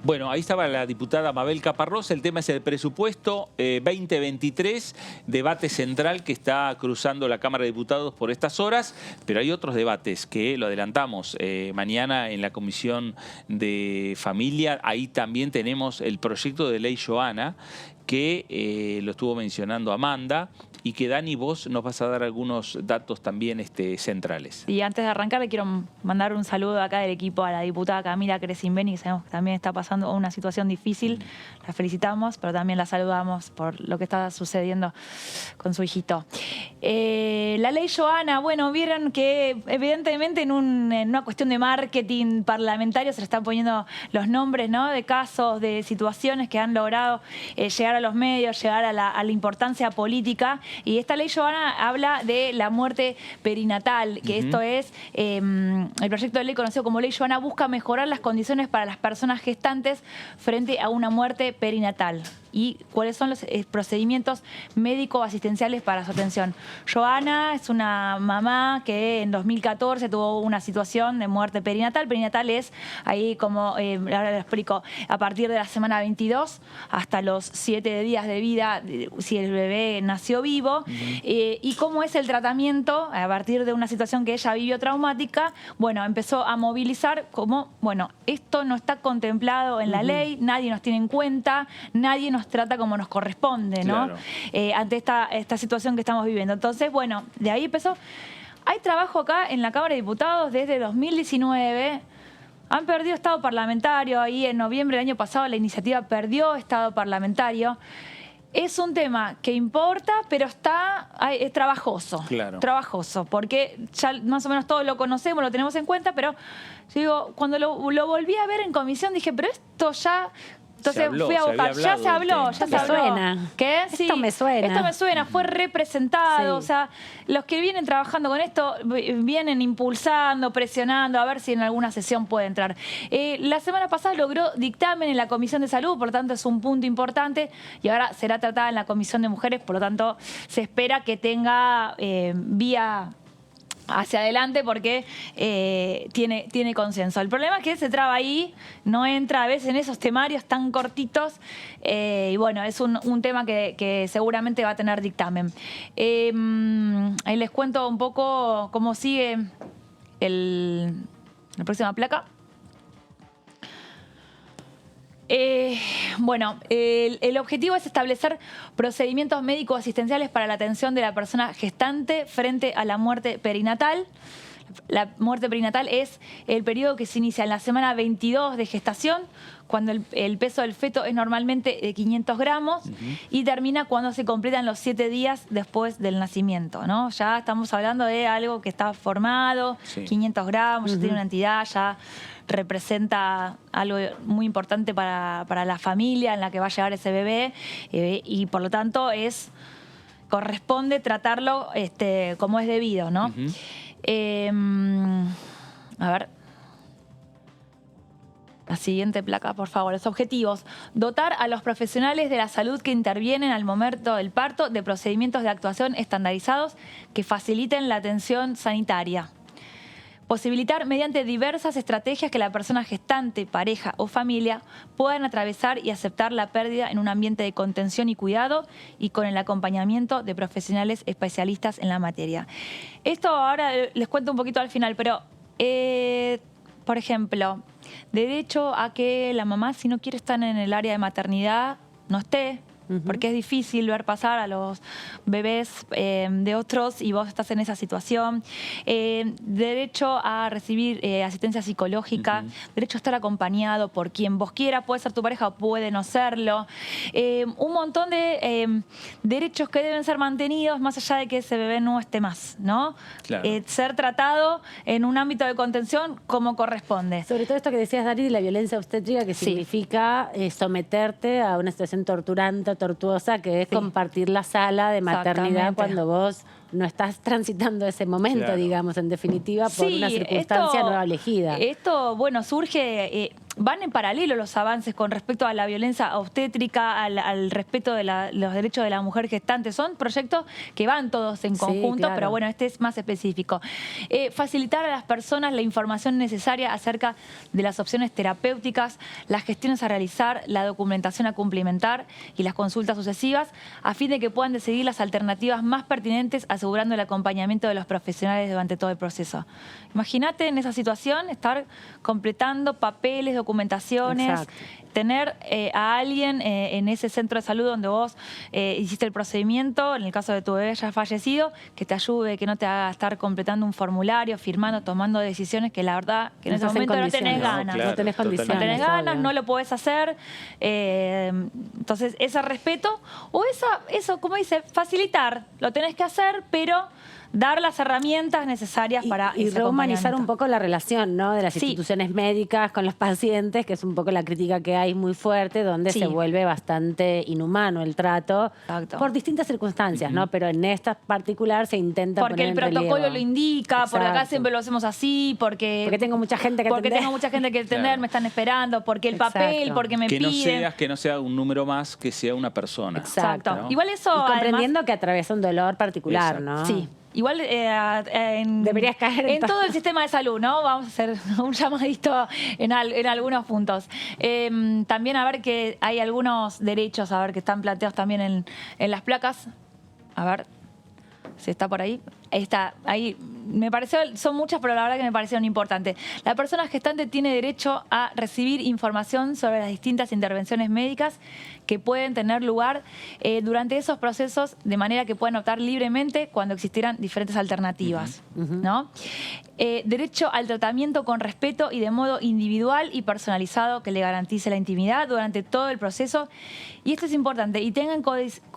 Bueno, ahí estaba la diputada Mabel Caparrós. El tema es el presupuesto 2023, debate central que está cruzando la Cámara de Diputados por estas horas, pero hay otros debates que lo adelantamos mañana en la Comisión de Familia. Ahí también tenemos el proyecto de ley Joana, que lo estuvo mencionando Amanda, y que Dani, vos nos vas a dar algunos datos también centrales. Y antes de arrancar, le quiero mandar un saludo acá del equipo a la diputada Camila Crescimbeni, que sabemos que también está pasando una situación difícil. La felicitamos, pero también la saludamos por lo que está sucediendo con su hijito. La ley Joana, bueno, vieron que evidentemente en una cuestión de marketing parlamentario se le están poniendo los nombres, ¿no?, de casos, de situaciones que han logrado llegar a los medios, llegar a la importancia política. Y esta ley Joana habla de la muerte perinatal, que esto es, el proyecto de ley conocido como ley Joana busca mejorar las condiciones para las personas gestantes frente a una muerte perinatal. Y cuáles son los procedimientos médico-asistenciales para su atención. Joana es una mamá que en 2014 tuvo una situación de muerte perinatal. Perinatal es, ahí como ahora lo explico, a partir de la semana 22 hasta los 7 días de vida, si el bebé nació vivo. Y cómo es el tratamiento a partir de una situación que ella vivió traumática. Bueno, empezó a movilizar como, bueno, esto no está contemplado en la ley, nadie nos tiene en cuenta, nadie nos trata como nos corresponde, ¿no? Claro. Ante esta situación que estamos viviendo. Entonces, bueno, de ahí empezó. Hay trabajo acá en la Cámara de Diputados desde 2019. Han perdido estado parlamentario. Ahí en noviembre del año pasado la iniciativa perdió estado parlamentario. Es un tema que importa, pero es trabajoso. Claro. Trabajoso, porque ya más o menos todos lo conocemos, lo tenemos en cuenta, pero yo digo, cuando lo volví a ver en comisión dije, pero esto ya... Entonces fui a buscar, ya se habló. Suena. ¿Qué? Sí, esto me suena. Esto me suena, fue representado. O sea, los que vienen trabajando con esto vienen impulsando, presionando, a ver si en alguna sesión puede entrar. La semana pasada logró dictamen en la Comisión de Salud, por lo tanto es un punto importante, y ahora será tratada en la Comisión de Mujeres, por lo tanto se espera que tenga vía hacia adelante porque tiene consenso. El problema es que se traba ahí, no entra a veces en esos temarios tan cortitos y bueno, es un tema que seguramente va a tener dictamen. Ahí les cuento un poco cómo sigue la próxima placa. Bueno, el objetivo es establecer procedimientos médico-asistenciales para la atención de la persona gestante frente a la muerte perinatal. La muerte perinatal es el periodo que se inicia en la semana 22 de gestación, cuando el peso del feto es normalmente de 500 gramos y termina cuando se completan los 7 días después del nacimiento, ¿no? Ya estamos hablando de algo que está formado, 500 gramos, ya tiene una entidad, ya representa algo muy importante para la familia en la que va a llegar ese bebé y por lo tanto corresponde tratarlo como es debido, ¿no? A ver. La siguiente placa, por favor. Los objetivos. Dotar a los profesionales de la salud que intervienen al momento del parto de procedimientos de actuación estandarizados que faciliten la atención sanitaria. Posibilitar mediante diversas estrategias que la persona gestante, pareja o familia puedan atravesar y aceptar la pérdida en un ambiente de contención y cuidado y con el acompañamiento de profesionales especialistas en la materia. Esto ahora les cuento un poquito al final, pero por ejemplo, derecho a que la mamá, si no quiere estar en el área de maternidad, no esté, porque es difícil ver pasar a los bebés de otros y vos estás en esa situación. Derecho a recibir asistencia psicológica, derecho a estar acompañado por quien vos quieras, puede ser tu pareja o puede no serlo. Un montón de derechos que deben ser mantenidos más allá de que ese bebé no esté más, ¿no? Claro. Ser tratado en un ámbito de contención como corresponde. Sobre todo esto que decías, Dari, de la violencia obstétrica, que significa someterte a una situación torturante, tortuosa, que es compartir la sala de maternidad cuando vos no estás transitando ese momento, digamos, en definitiva, por una circunstancia no elegida. Esto, bueno, surge... van en paralelo los avances con respecto a la violencia obstétrica, al respeto de los derechos de la mujer gestante. Son proyectos que van todos en conjunto, pero bueno, este es más específico. Facilitar a las personas la información necesaria acerca de las opciones terapéuticas, las gestiones a realizar, la documentación a cumplimentar y las consultas sucesivas, a fin de que puedan decidir las alternativas más pertinentes, asegurando el acompañamiento de los profesionales durante todo el proceso. Imagínate en esa situación estar completando papeles, documentaciones, tener a alguien en ese centro de salud donde vos hiciste el procedimiento, en el caso de tu bebé ya fallecido, que te ayude, que no te haga estar completando un formulario, firmando, tomando decisiones que la verdad que en ese momento no tenés ganas. No tenés condiciones. No tenés ganas, no lo podés hacer. Entonces, ese respeto, o eso, como dice, facilitar, lo tenés que hacer, pero dar las herramientas necesarias para y rehumanizar un poco la relación, ¿no?, de las instituciones médicas con los pacientes, que es un poco la crítica que hay muy fuerte, donde se vuelve bastante inhumano el trato por distintas circunstancias, ¿no? Pero en esta particular se intenta porque poner el protocolo lo indica, porque acá siempre lo hacemos así, porque tengo mucha gente que atender. Porque tengo mucha gente que atender, me están esperando, porque el papel, porque me piden. Que no sea un número más, que sea una persona. Exacto. ¿no? Igual eso, y comprendiendo que atraviesa un dolor particular, ¿no? Sí. Igual deberías caer en todo el sistema de salud, ¿no? Vamos a hacer un llamadito en algunos puntos. También a ver que hay algunos derechos, a ver, que están planteados también en las placas. A ver si está por ahí. Está ahí. Me pareció, son muchas, pero la verdad que me parecieron importantes. La persona gestante tiene derecho a recibir información sobre las distintas intervenciones médicas que pueden tener lugar durante esos procesos, de manera que puedan optar libremente cuando existieran diferentes alternativas, ¿no? Derecho al tratamiento con respeto y de modo individual y personalizado que le garantice la intimidad durante todo el proceso. Y esto es importante, y tengan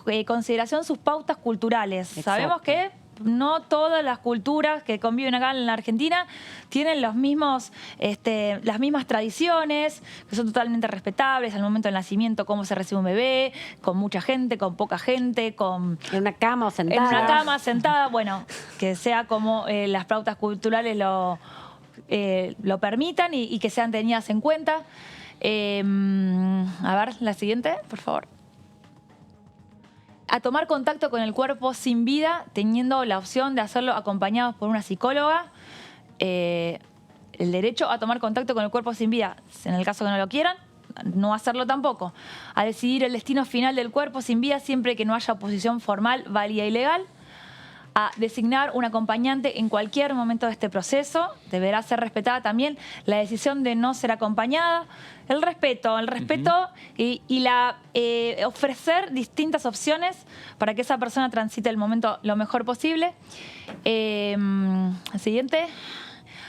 en consideración sus pautas culturales. Sabemos que no todas las culturas que conviven acá en la Argentina tienen las mismas tradiciones, que son totalmente respetables al momento del nacimiento, cómo se recibe un bebé, con mucha gente, con poca gente, en una cama o sentada. En una cama sentada, bueno, que sea como las pautas culturales lo permitan y que sean tenidas en cuenta. A ver, la siguiente, por favor. A tomar contacto con el cuerpo sin vida, teniendo la opción de hacerlo acompañados por una psicóloga. El derecho a tomar contacto con el cuerpo sin vida, en el caso que no lo quieran, no hacerlo tampoco. A decidir el destino final del cuerpo sin vida siempre que no haya oposición formal, válida y legal. A designar un acompañante en cualquier momento de este proceso. Deberá ser respetada también la decisión de no ser acompañada. El respeto y ofrecer distintas opciones para que esa persona transite el momento lo mejor posible. El siguiente.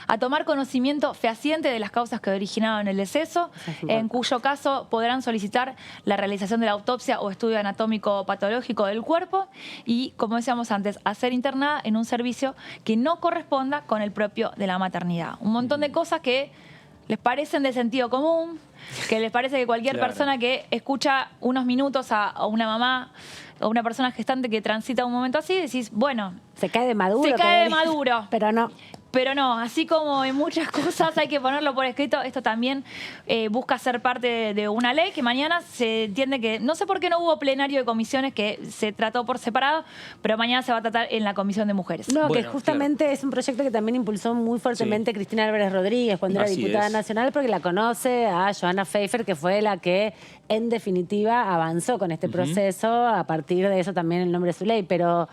A tomar conocimiento fehaciente de las causas que originaron el deceso, en cuyo caso podrán solicitar la realización de la autopsia o estudio anatómico patológico del cuerpo y, como decíamos antes, a ser internada en un servicio que no corresponda con el propio de la maternidad. Un montón de cosas que les parecen de sentido común, que les parece que cualquier persona que escucha unos minutos a una mamá o una persona gestante que transita un momento así, decís, bueno... Se cae de maduro. Se cae de maduro. Pero no. Pero no, así como en muchas cosas hay que ponerlo por escrito, esto también busca ser parte de una ley que mañana se entiende que, no sé por qué no hubo plenario de comisiones, que se trató por separado, pero mañana se va a tratar en la Comisión de Mujeres. No, bueno, que justamente es un proyecto que también impulsó muy fuertemente Cristina Álvarez Rodríguez cuando era diputada nacional, porque la conoce a Johanna Pfeiffer, que fue la que en definitiva avanzó con este proceso, a partir de eso también el nombre de su ley, pero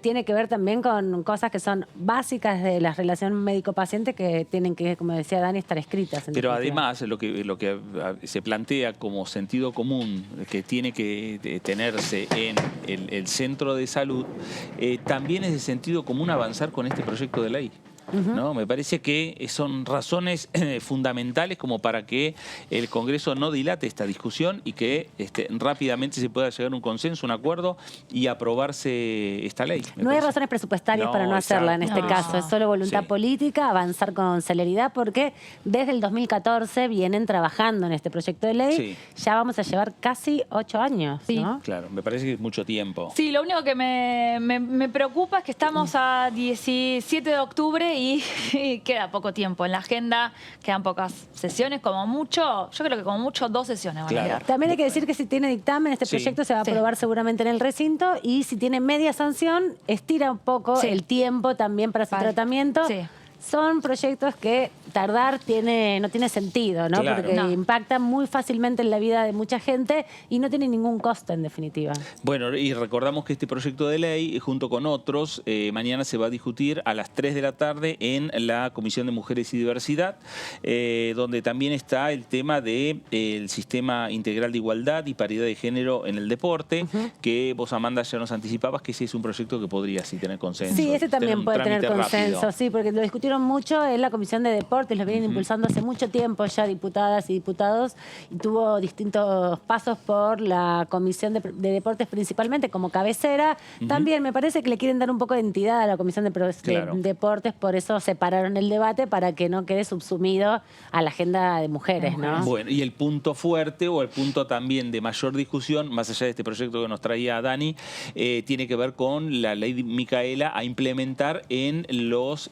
tiene que ver también con cosas que son básicas de las relaciones relación médico-paciente que tienen que, como decía Dani, estar escritas. Pero además, lo que se plantea como sentido común que tiene que tenerse en el centro de salud, también es de sentido común avanzar con este proyecto de ley. ¿No? Me parece que son razones fundamentales como para que el Congreso no dilate esta discusión y que rápidamente se pueda llegar a un consenso, un acuerdo y aprobarse esta ley. No hay razones presupuestarias para no hacerla en este caso, es solo voluntad política, avanzar con celeridad, porque desde el 2014 vienen trabajando en este proyecto de ley, ya vamos a llevar casi 8 años. ¿No? Claro, me parece que es mucho tiempo. Sí, lo único que me preocupa es que estamos a 17 de octubre y queda poco tiempo en la agenda, quedan pocas sesiones, como mucho, yo creo que como mucho 2 sesiones van a quedar. También hay que decir que si tiene dictamen, este proyecto se va a aprobar seguramente en el recinto, y si tiene media sanción, estira un poco el tiempo también para su tratamiento. Son proyectos que tardar no tiene sentido, ¿no? Porque impactan muy fácilmente en la vida de mucha gente y no tiene ningún costo, en definitiva. Bueno, y recordamos que este proyecto de ley, junto con otros, mañana se va a discutir a las 3 de la tarde en la Comisión de Mujeres y Diversidad, donde también está el tema del Sistema Integral de Igualdad y Paridad de Género en el Deporte, que vos, Amanda, ya nos anticipabas que ese es un proyecto que podría tener consenso. Sí, ese también puede tener consenso, rápido. sí, porque lo discutieron mucho en la Comisión de Deportes, lo vienen impulsando hace mucho tiempo ya diputadas y diputados, y tuvo distintos pasos por la Comisión de Deportes principalmente como cabecera. También me parece que le quieren dar un poco de entidad a la Comisión de Deportes, por eso separaron el debate para que no quede subsumido a la agenda de mujeres, ¿no? Bueno, y el punto fuerte o el punto también de mayor discusión, más allá de este proyecto que nos traía Dani, tiene que ver con la ley de Micaela a implementar en los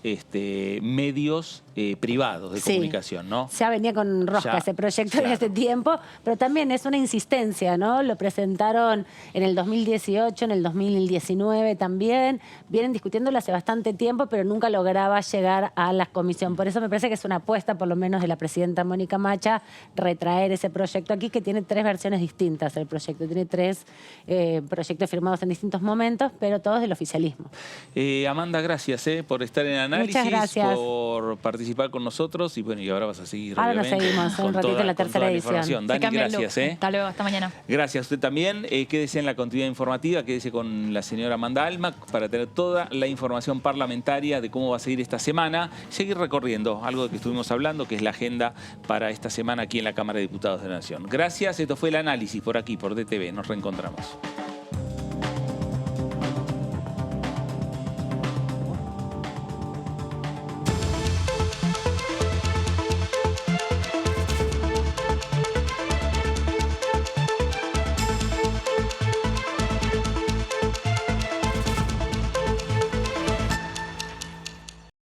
medios privados de comunicación, ¿no? Ya venía con rosca ese proyecto de hace tiempo, pero también es una insistencia, ¿no? Lo presentaron en el 2018, en el 2019 también. Vienen discutiéndolo hace bastante tiempo, pero nunca lograba llegar a la comisión. Por eso me parece que es una apuesta, por lo menos de la presidenta Mónica Macha, retraer ese proyecto aquí, que tiene 3 versiones distintas el proyecto. Tiene 3 proyectos firmados en distintos momentos, pero todos del oficialismo. Amanda, gracias por estar en Análisis. Muchas gracias. Por participar con nosotros y bueno, y ahora vas a seguir. Ahora nos seguimos un ratito en la tercera edición. Dani, gracias. Hasta luego, hasta mañana. Gracias a usted también. Quédese en la continuidad informativa, quédese con la señora Amanda Alma para tener toda la información parlamentaria de cómo va a seguir esta semana. Seguir recorriendo algo de que estuvimos hablando, que es la agenda para esta semana aquí en la Cámara de Diputados de la Nación. Gracias, esto fue el Análisis por aquí, por DTV. Nos reencontramos.